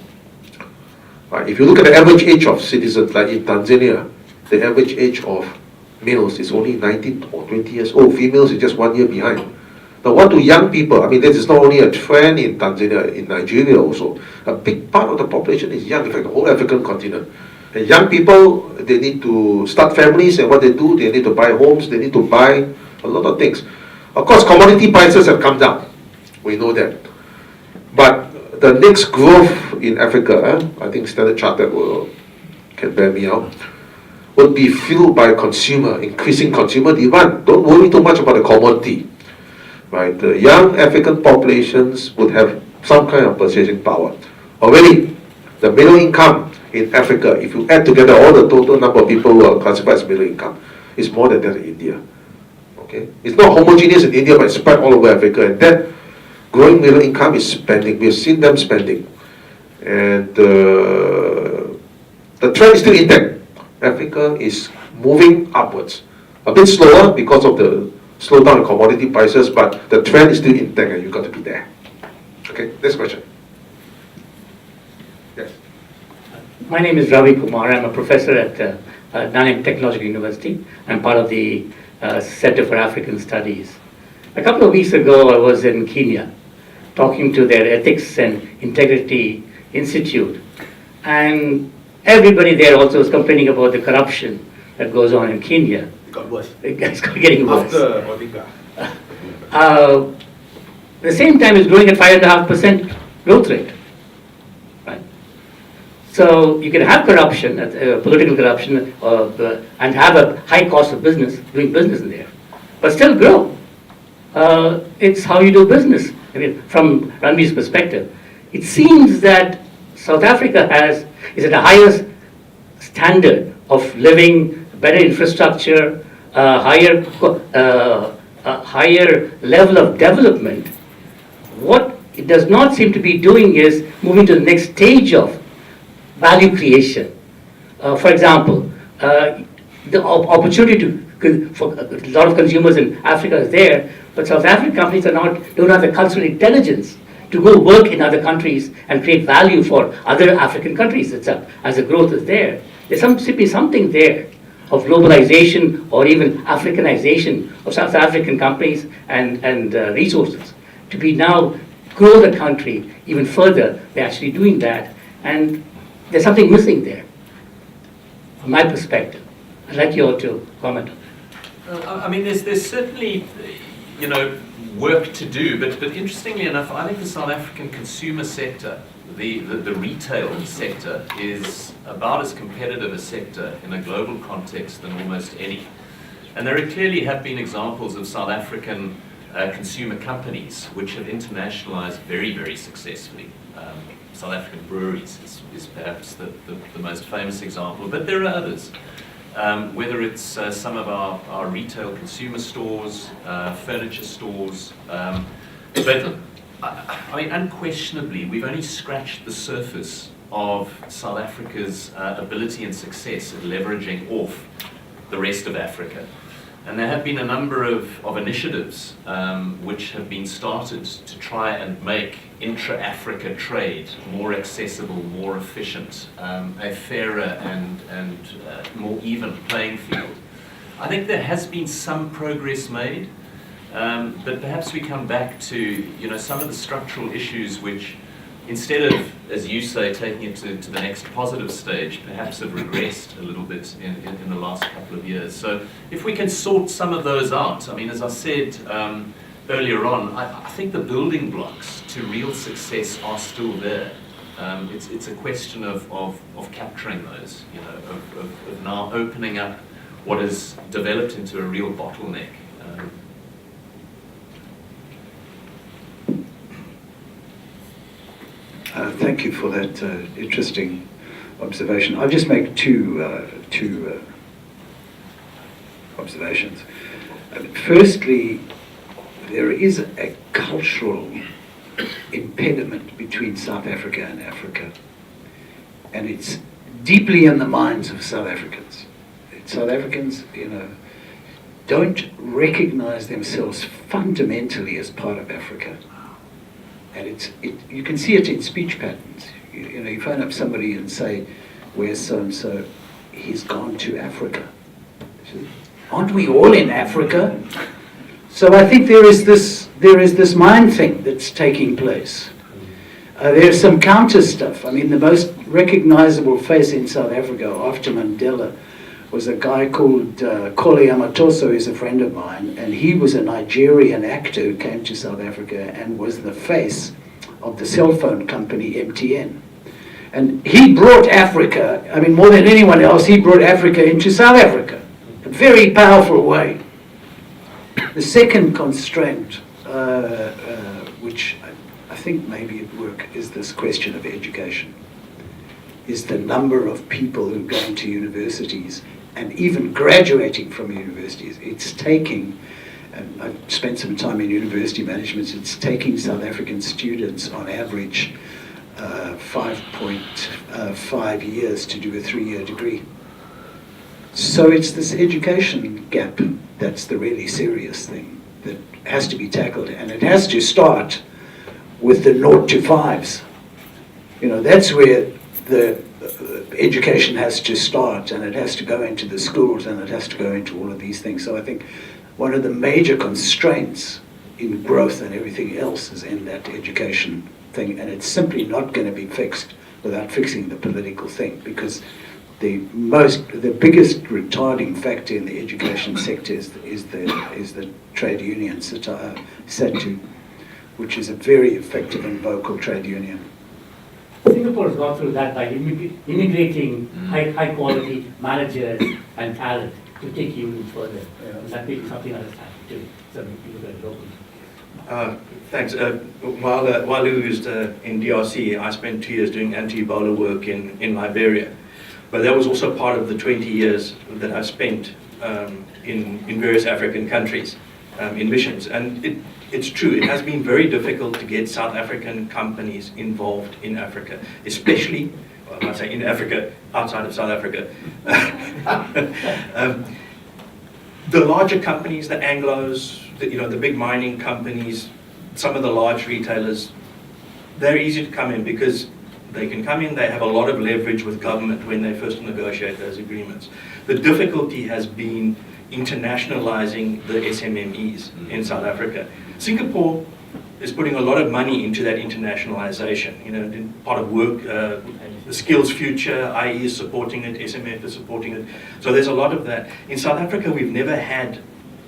Right, if you look at the average age of citizens, like in Tanzania, the average age of males is only 19 or 20 years old. Females is just 1 year behind. Now what do young people, I mean this is not only a trend in Tanzania, in Nigeria also. A big part of the population is young, in fact the whole African continent. And young people, they need to start families, and what they do, they need to buy homes, they need to buy a lot of things. Of course commodity prices have come down, we know that. But the next growth in Africa, I think Standard Chartered can bear me out, will be fueled by increasing consumer demand. Don't worry too much about the commodity. Right? The young African populations would have some kind of purchasing power. Already, the middle income in Africa, if you add together all the total number of people who are classified as middle income, is more than that in India. Okay? It's not homogeneous in India, but it's spread all over Africa. And that growing middle income is spending. We've seen them spending. And the trend is still intact. Africa is moving upwards. A bit slower because of the slowdown in commodity prices, but the trend is still intact and you've got to be there. Okay, next question. Yes. My name is Ravi Kumar. I'm a professor at Nanyang Technological University. I'm part of the Center for African Studies. A couple of weeks ago, I was in Kenya talking to their Ethics and Integrity Institute, and everybody there also was complaining about the corruption that goes on in Kenya. It got worse. It's getting worse. After Odinga. At the same time, it's growing at 5.5% growth rate. Right? So you can have corruption, political corruption, and have a high cost of doing business in there, but still grow. It's how you do business. I mean, from Ranveer's perspective, it seems that South Africa is at a higher standard of living, better infrastructure, higher level of development. What it does not seem to be doing is moving to the next stage of value creation. For example, the opportunity for a lot of consumers in Africa is there, but South African companies don't have the cultural intelligence to go work in other countries and create value for other African countries itself, as the growth is there. There seems to be something there of globalization or even Africanization of South African companies and resources to be now grow the country even further. They're actually doing that, and there's something missing there, from my perspective. I'd like you all to comment on that. I mean, there's certainly, work to do, but interestingly enough, I think the South African consumer sector, the retail sector, is about as competitive a sector in a global context than almost any. And there clearly have been examples of South African consumer companies which have internationalized very, very successfully. South African breweries is perhaps the most famous example, but there are others. Whether it's some of our retail consumer stores, furniture stores, but I mean, unquestionably, we've only scratched the surface of South Africa's ability and success at leveraging off the rest of Africa. And there have been a number of initiatives which have been started to try and make intra-Africa trade more accessible, more efficient, a fairer and more even playing field. I think there has been some progress made, but perhaps we come back to some of the structural issues which, instead of, as you say, taking it to the next positive stage, perhaps have regressed a little bit in the last couple of years. So if we can sort some of those out, I mean, as I said earlier on, I think the building blocks to real success are still there. It's a question of capturing those, of now opening up what has developed into a real bottleneck. Thank you for that interesting observation. I'll just make two observations. Firstly, there is a cultural impediment between South Africa and Africa, and it's deeply in the minds of South Africans. South Africans, don't recognize themselves fundamentally as part of Africa, and you can see it in speech patterns. You phone up somebody and say, "Where's so and so?" "He's gone to Africa." Aren't we all in Africa? So I think there is this mind thing that's taking place. There's some counter stuff. I mean, the most recognizable face in South Africa after Mandela was a guy called Kole Amatoso, who's a friend of mine, and he was a Nigerian actor who came to South Africa and was the face of the cell phone company MTN. And he brought Africa, I mean, more than anyone else, he brought Africa into South Africa, a very powerful way. The second constraint, which I think maybe at work, is this question of education. Is the number of people who go into universities and even graduating from universities. It's taking, and I've spent some time in university management, it's taking South African students on average 5.5 years to do a 3-year degree. So it's this education gap that's the really serious thing that has to be tackled, and it has to start with the 0 to 5s. That's where the education has to start, and it has to go into the schools, and it has to go into all of these things. So I think one of the major constraints in growth and everything else is in that education thing, and it's simply not going to be fixed without fixing the political thing, because the biggest retarding factor in the education sector is the trade union, SATU, which is a very effective and vocal trade union. Singapore has gone through that by integrating high quality managers and talent to take you even further. That may be something others have to do. Some people that are local. Thanks. While I was in DRC, I spent 2 years doing anti-Ebola work in Liberia. But that was also part of the 20 years that I spent in various African countries in missions. And it's true, it has been very difficult to get South African companies involved in Africa, especially, well, I might say in Africa, outside of South Africa. The larger companies, the Anglos, the big mining companies, some of the large retailers, they're easy to come in because they can come in, they have a lot of leverage with government when they first negotiate those agreements. The difficulty has been internationalizing the SMMEs in South Africa. Singapore is putting a lot of money into that internationalization. Part of work, the Skills Future, IE is supporting it, SMF is supporting it. So there's a lot of that. In South Africa, we've never had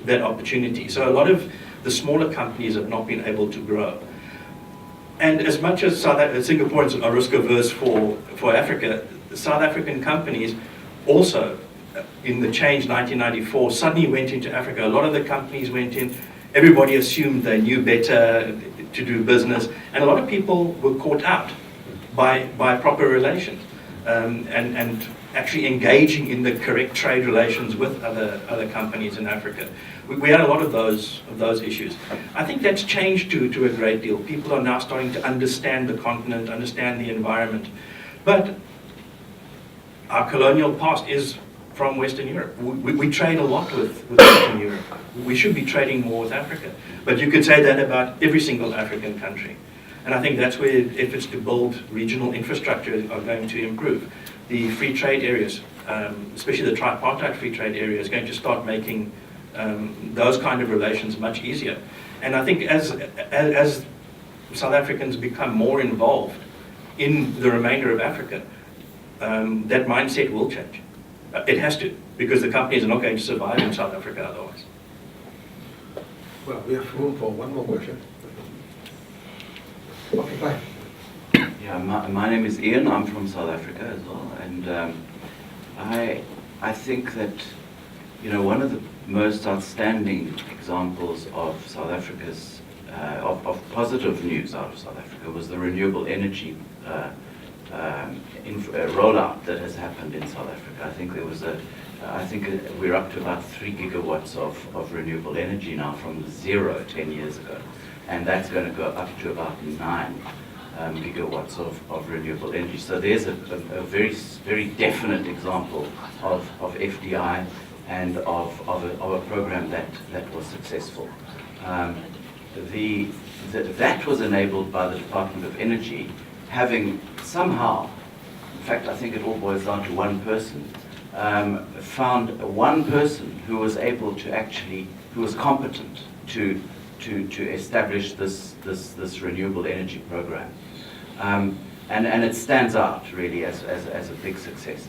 that opportunity. So a lot of the smaller companies have not been able to grow. And as much as Singaporeans are risk averse for Africa, the South African companies also, in the change 1994, suddenly went into Africa. A lot of the companies went in, everybody assumed they knew better to do business, and a lot of people were caught out by proper relations and actually engaging in the correct trade relations with other companies in Africa. We had a lot of those issues. I think that's changed to a great deal. People are now starting to understand the continent, understand the environment. But our colonial past is from Western Europe. We trade a lot with Western Europe. We should be trading more with Africa. But you could say that about every single African country. And I think that's where efforts to build regional infrastructure are going to improve. The free trade areas, especially the tripartite free trade area, is going to start making those kind of relations much easier. And I think as South Africans become more involved in the remainder of Africa, that mindset will change. It has to, because the companies are not going to survive in South Africa otherwise. Well, we have room for one more question. Okay, bye. Yeah, my name is Ian. I'm from South Africa as well, and I think that one of the most outstanding examples of South Africa's of positive news out of South Africa was the renewable energy rollout that has happened in South Africa. I think there was we're up to about 3 gigawatts of renewable energy now from 0 10 years ago. And that's going to go up to about 9 gigawatts of renewable energy. So there's a very definite example of FDI and of a program that was successful. That was enabled by the Department of Energy having somehow, in fact I think it all boils down to one person, found one person who was able to actually, who was competent to establish this renewable energy program. And it stands out really as a big success.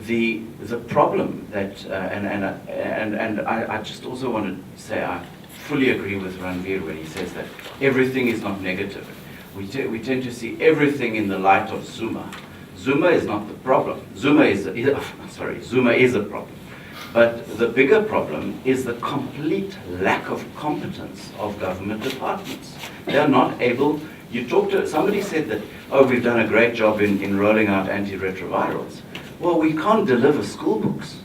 The problem that, and I just also want to say I fully agree with Ranveer when he says that everything is not negative. We tend to see everything in the light of Zuma. Zuma is not the problem. Zuma is a problem. But the bigger problem is the complete lack of competence of government departments. They are not able, somebody said that, oh, we've done a great job in rolling out antiretrovirals. Well, we can't deliver school books.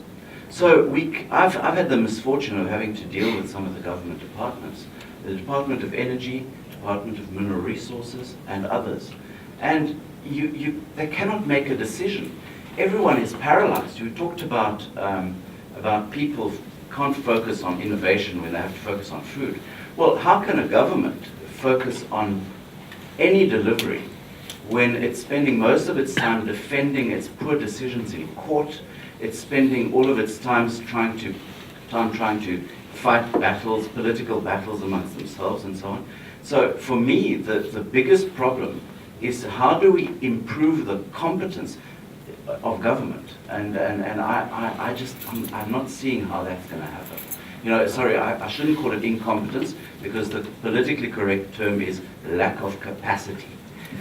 So I've had the misfortune of having to deal with some of the government departments, the Department of Energy, Department of Mineral Resources, and others. And they cannot make a decision. Everyone is paralyzed. You talked about people can't focus on innovation when they have to focus on food. Well, how can a government focus on any delivery when it's spending most of its time defending its poor decisions in court? It's spending all of its time trying to fight battles, political battles amongst themselves and so on. So for me, the biggest problem is how do we improve the competence of government? And I'm not seeing how that's going to happen. You know, sorry, I shouldn't call it incompetence because the politically correct term is lack of capacity.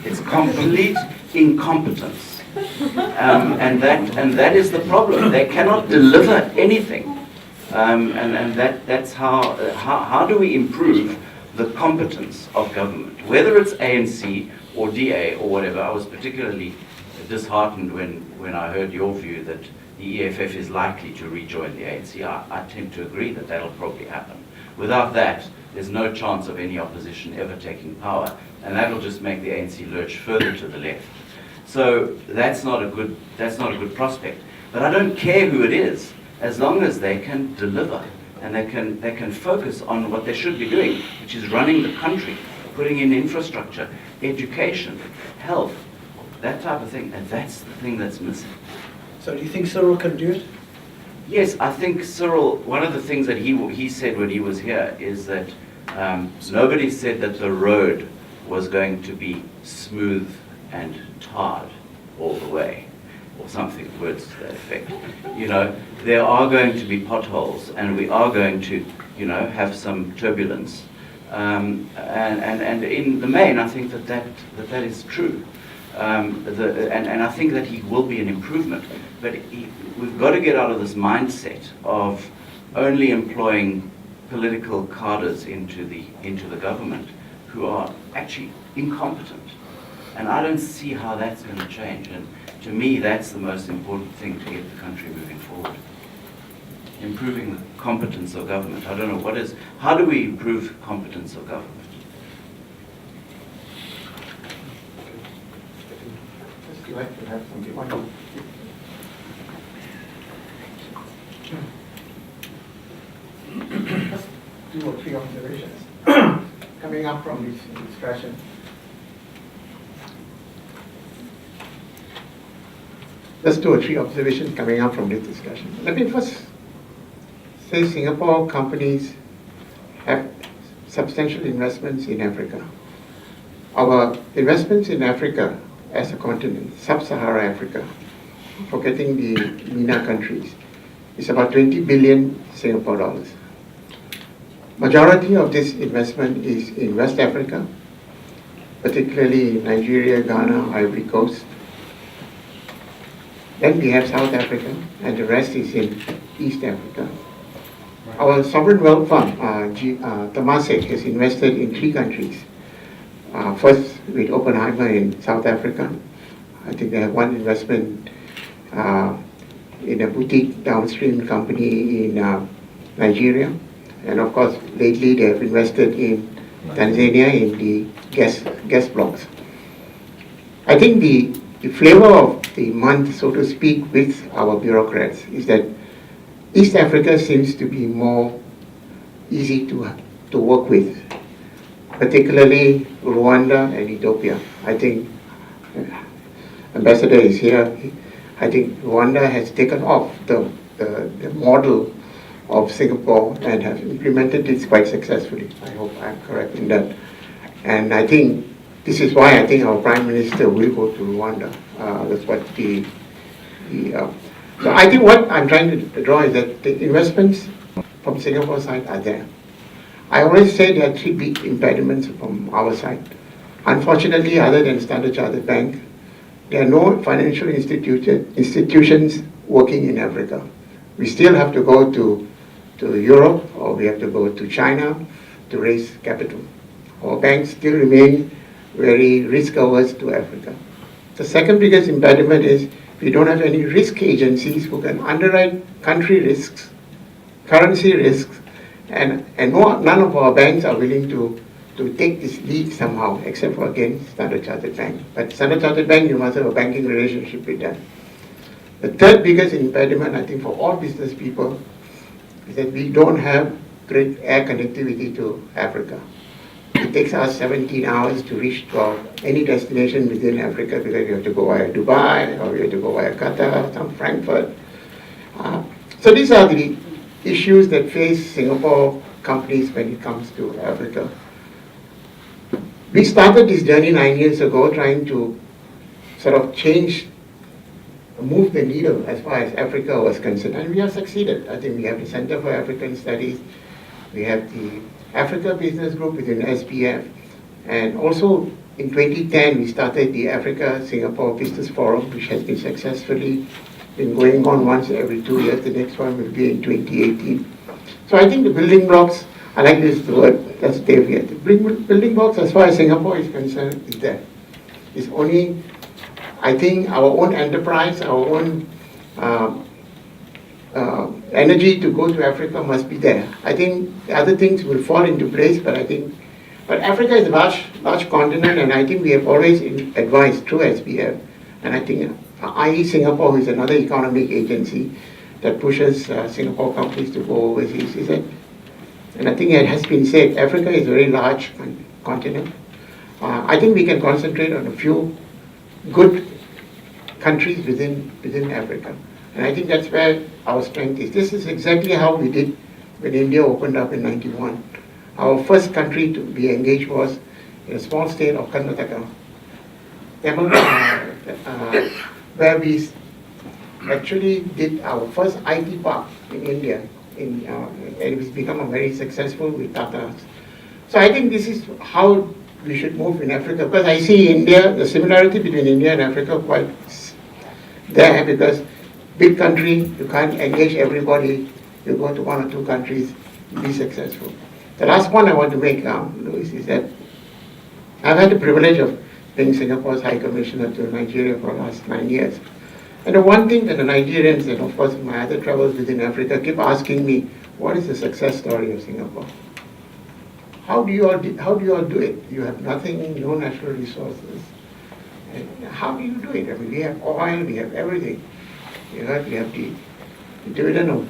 It's complete incompetence. And that is the problem. They cannot deliver anything. And that's how do we improve the competence of government? Whether it's ANC or DA or whatever. I was particularly disheartened when I heard your view that the EFF is likely to rejoin the ANC. I tend to agree that that'll probably happen. Without that, there's no chance of any opposition ever taking power, and that'll just make the ANC lurch further to the left. So that's not a good prospect. But I don't care who it is, as long as they can deliver and they can focus on what they should be doing, which is running the country, putting in infrastructure, education, health, that type of thing. And that's the thing that's missing. So do you think Cyril can do it? Yes, I think Cyril, one of the things that he said when he was here is that nobody said that the road was going to be smooth and tarred all the way, or something, words to that effect. You know, there are going to be potholes, and we are going to, you know, have some turbulence. And in the main, I think that is true. And I think that he will be an improvement. But we've got to get out of this mindset of only employing political cadres into the government who are actually incompetent. And I don't see how that's going to change. And to me, that's the most important thing to get the country moving forward. Improving the competence of government. I don't know, how do we improve competence of government? I'd like to have some Just 2 or 3 observations coming up from this discussion. Just 2 or 3 observations coming up from this discussion. Let me first say Singapore companies have substantial investments in Africa. Our investments in Africa as a continent, sub-Saharan Africa, forgetting the MENA countries, is about 20 billion Singapore dollars. Majority of this investment is in West Africa, particularly Nigeria, Ghana, Ivory Coast. Then we have South Africa, and the rest is in East Africa. Our sovereign wealth fund, Temasek, has invested in 3 countries. First with Oppenheimer in South Africa. I think they have one investment in a boutique downstream company in Nigeria. And of course, lately they have invested in Tanzania in the gas blocks. I think the flavor of the month, so to speak, with our bureaucrats is that East Africa seems to be more easy to work with, particularly Rwanda and Ethiopia. I think Ambassador is here. I think Rwanda has taken off the model of Singapore and have implemented it quite successfully. I hope I'm correct in that. And I think this is why I think our Prime Minister will go to Rwanda. That's what so I think what I'm trying to draw is that the investments from Singapore side are there. I always say there are 3 big impediments from our side. Unfortunately, other than Standard Chartered Bank, there are no financial institutions working in Africa. We still have to go to Europe, or we have to go to China to raise capital. Our banks still remain very risk-averse to Africa. The second biggest impediment is we don't have any risk agencies who can underwrite country risks, currency risks, and none of our banks are willing to take this lead somehow, except for, again, Standard Chartered Bank. But Standard Chartered Bank, you must have a banking relationship with them. The third biggest impediment, I think, for all business people is that we don't have great air connectivity to Africa. It takes us 17 hours to reach to any destination within Africa because you have to go via Dubai, or you have to go via Qatar, some Frankfurt. So these are the issues that face Singapore companies when it comes to Africa. We started this journey 9 years ago trying to sort of move the needle as far as Africa was concerned, and we have succeeded. I think we have the Center for African Studies, we have the Africa Business Group within SBF, and also in 2010 we started the Africa-Singapore Business Forum, which has been successfully been going on once every 2 years. The next one will be in 2018. So I think the building blocks, I like this word, that's Dave here. The building blocks as far as Singapore is concerned is there. It's only, I think, our own enterprise, our own energy to go to Africa must be there. I think the other things will fall into place, but Africa is a large continent, and I think we have always advised through SBF, and I think IE Singapore is another economic agency that pushes Singapore companies to go overseas, is that, and I think it has been said, Africa is a very large continent. I think we can concentrate on a few good countries within Africa. And I think that's where our strength is. This is exactly how we did when India opened up in '91. Our first country to be engaged was in a small state of Karnataka, where we actually did our first IT park in India, and it's become very successful with Tata. So I think this is how we should move in Africa, because I see India, the similarity between India and Africa quite there, because big country, you can't engage everybody, you go to 1 or 2 countries, be successful. The last point I want to make, Louis, is that I've had the privilege of being Singapore's High Commissioner to Nigeria for the last 9 years. And the one thing that the Nigerians, and of course my other travels within Africa, keep asking me, what is the success story of Singapore? How do you all do it? You have nothing, no natural resources. And how do you do it? I mean, we have oil, we have everything. We have the dividend of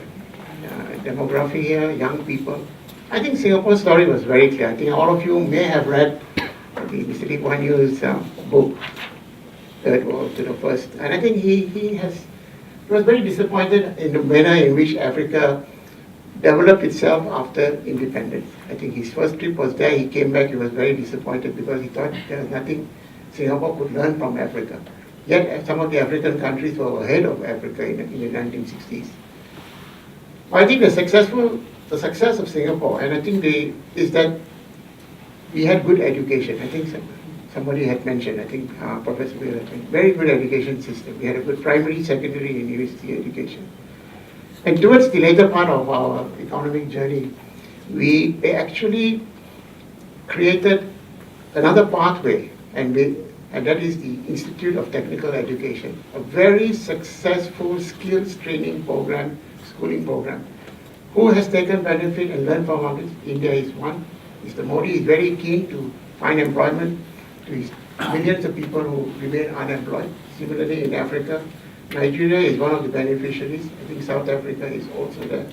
demography here, young people. I think Singapore's story was very clear. I think all of you may have read Mr. Lee Kuan Yew's book, Third World to the First. And I think he was very disappointed in the manner in which Africa developed itself after independence. I think his first trip was there, he came back, he was very disappointed because he thought there was nothing Singapore could learn from Africa. Yet some of the African countries were ahead of Africa in the 1960s. I think the success of Singapore, and I think is that we had good education. I think somebody had mentioned, I think Professor Bill had mentioned, very good education system. We had a good primary, secondary, and university education. And towards the later part of our economic journey, we actually created another pathway, and that is the Institute of Technical Education, a very successful skills training program, schooling program. Who has taken benefit and learned from it? India is one. Mr. Modi is very keen to find employment to his millions of people who remain unemployed. Similarly, in Africa, Nigeria is one of the beneficiaries. I think South Africa is also there.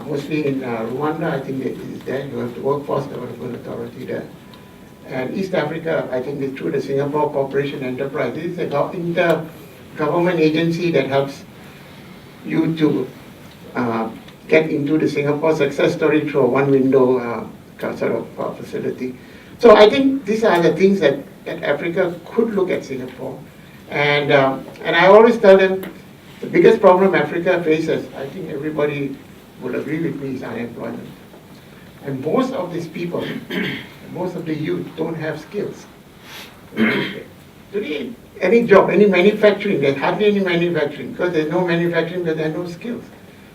Mostly in Rwanda, I think it is there. You have the Workforce Development Authority there. And East Africa, I think it's through the Singapore Corporation Enterprise. This is a inter-government agency that helps you to get into the Singapore success story through a one-window sort of facility. So I think these are the things that Africa could look at Singapore. And I always tell them the biggest problem Africa faces, I think everybody will agree with me, is unemployment. And most of these people, most of the youth don't have skills. Today, any job, any manufacturing, there's hardly any manufacturing because there's no manufacturing because there are no skills.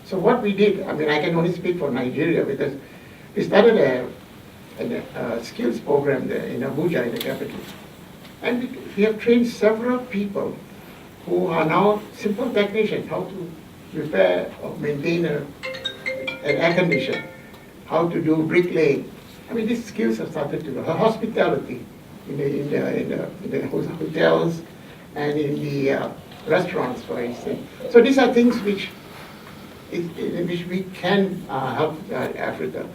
So what we did, I mean, I can only speak for Nigeria because we started a skills program there in Abuja, in the capital. And we have trained several people who are now simple technicians, how to repair or maintain an air conditioner, how to do bricklaying. I mean, these skills have started to go. Hospitality in the hotels and in the restaurants, for instance. So these are things which we can help Africa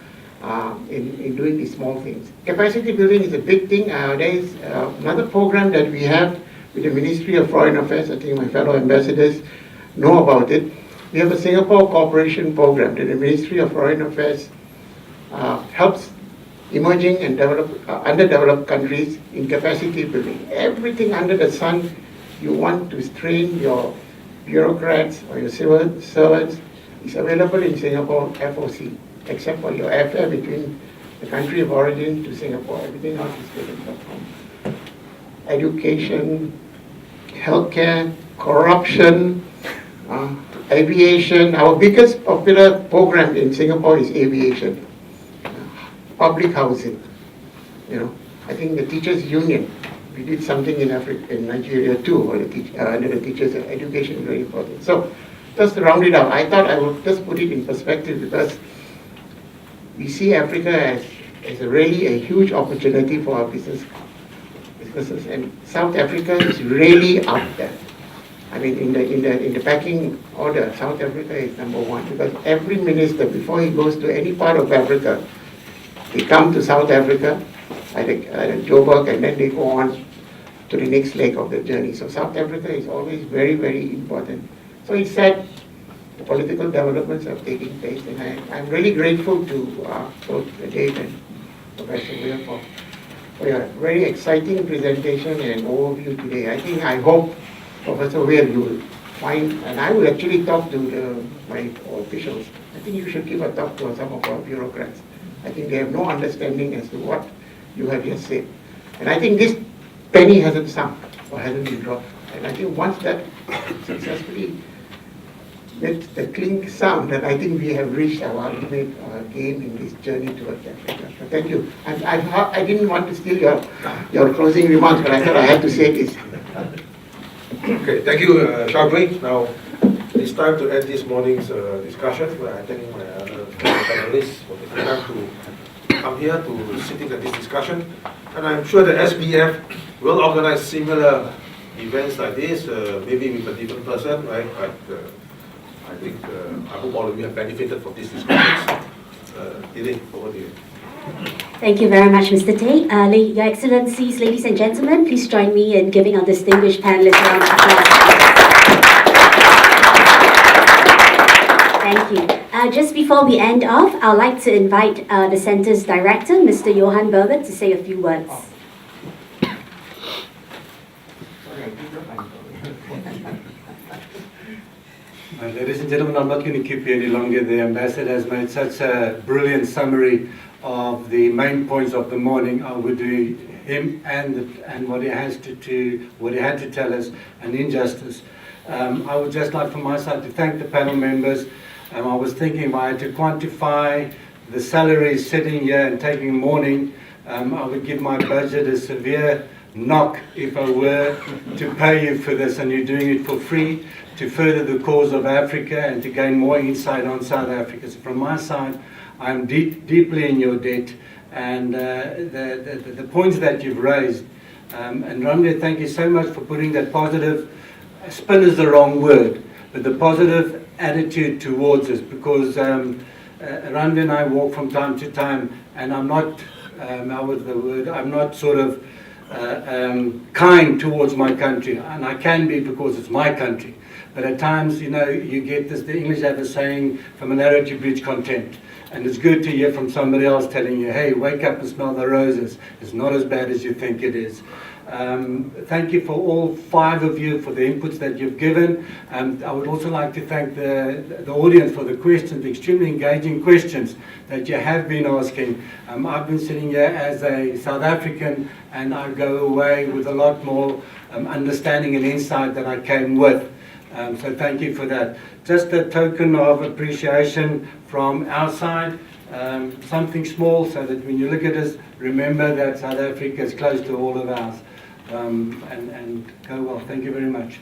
in doing these small things. Capacity building is a big thing. There is another program that we have with the Ministry of Foreign Affairs. I think my fellow ambassadors know about it. We have a Singapore cooperation program that the Ministry of Foreign Affairs helps emerging and underdeveloped countries in capacity building. Everything under the sun you want to train your bureaucrats or your civil servants is available in Singapore FOC, except for your airfare between the country of origin to Singapore. Everything else is given from education, healthcare, corruption, aviation. Our biggest popular program in Singapore is aviation. Public housing, I think the teachers' union, we did something in Nigeria too, for the teachers' education is very important. So, just to round it up, I thought I would just put it in perspective because we see Africa as really a huge opportunity for our businesses, and South Africa is really up there. I mean, in the pecking order, South Africa is number one because every minister, before he goes to any part of Africa, they come to South Africa at Joburg, and then they go on to the next leg of the journey. So South Africa is always very, very important. So it's sad the political developments are taking place, and I'm really grateful to both Dave and Professor Will for your very exciting presentation and overview today. I hope, Professor Will, you will find, and I will actually talk to my officials. I think you should give a talk to some of our bureaucrats. I think they have no understanding as to what you have just said. And I think this penny hasn't sunk or hasn't been dropped. And I think once that successfully makes the clink sound, then I think we have reached our ultimate game in this journey towards Africa. So thank you. And I didn't want to steal your closing remarks, but I thought I had to say this. Okay, thank you, Shabri. Now, it's time to end this morning's discussion. I thank my other panelists for taking time to come here to sitting at this discussion. And I'm sure the SBF will organize similar events like this, maybe with a different person, right? But I hope all of you have benefited from these discussions. Dilip, over to you. Thank you very much, Mr. Tate. Your Excellencies, ladies and gentlemen, please join me in giving our distinguished panelists a round of applause. Thank you. Just before we end off, I'd like to invite the Centre's Director, Mr. Johan Berger, to say a few words. Ladies and gentlemen, I'm not going to keep you any longer. The Ambassador has made such a brilliant summary of the main points of the morning. I would be him and what he has what he had to tell us, an injustice. I would just like from my side to thank the panel members. I was thinking if I had to quantify the salaries sitting here and taking mourning, I would give my budget a severe knock if I were to pay you for this, and you're doing it for free to further the cause of Africa and to gain more insight on South Africa. So from my side, I'm deeply in your debt, and the points that you've raised, and Randa, thank you so much for putting that positive, spin is the wrong word, but the positive attitude towards us, because Randa and I walk from time to time, and I'm not, how was the word, I'm not sort of kind towards my country, and I can be because it's my country. But at times, you know, you get this, the English have a saying, familiarity breeds contempt. And it's good to hear from somebody else telling you, hey, wake up and smell the roses. It's not as bad as you think it is. Thank you for all 5 of you for the inputs that you've given. I would also like to thank the audience for the questions, the extremely engaging questions that you have been asking. I've been sitting here as a South African, and I go away with a lot more understanding and insight than I came with. So thank you for that. Just a token of appreciation from our side, something small, so that when you look at us, remember that South Africa is close to all of ours. And go well. Thank you very much.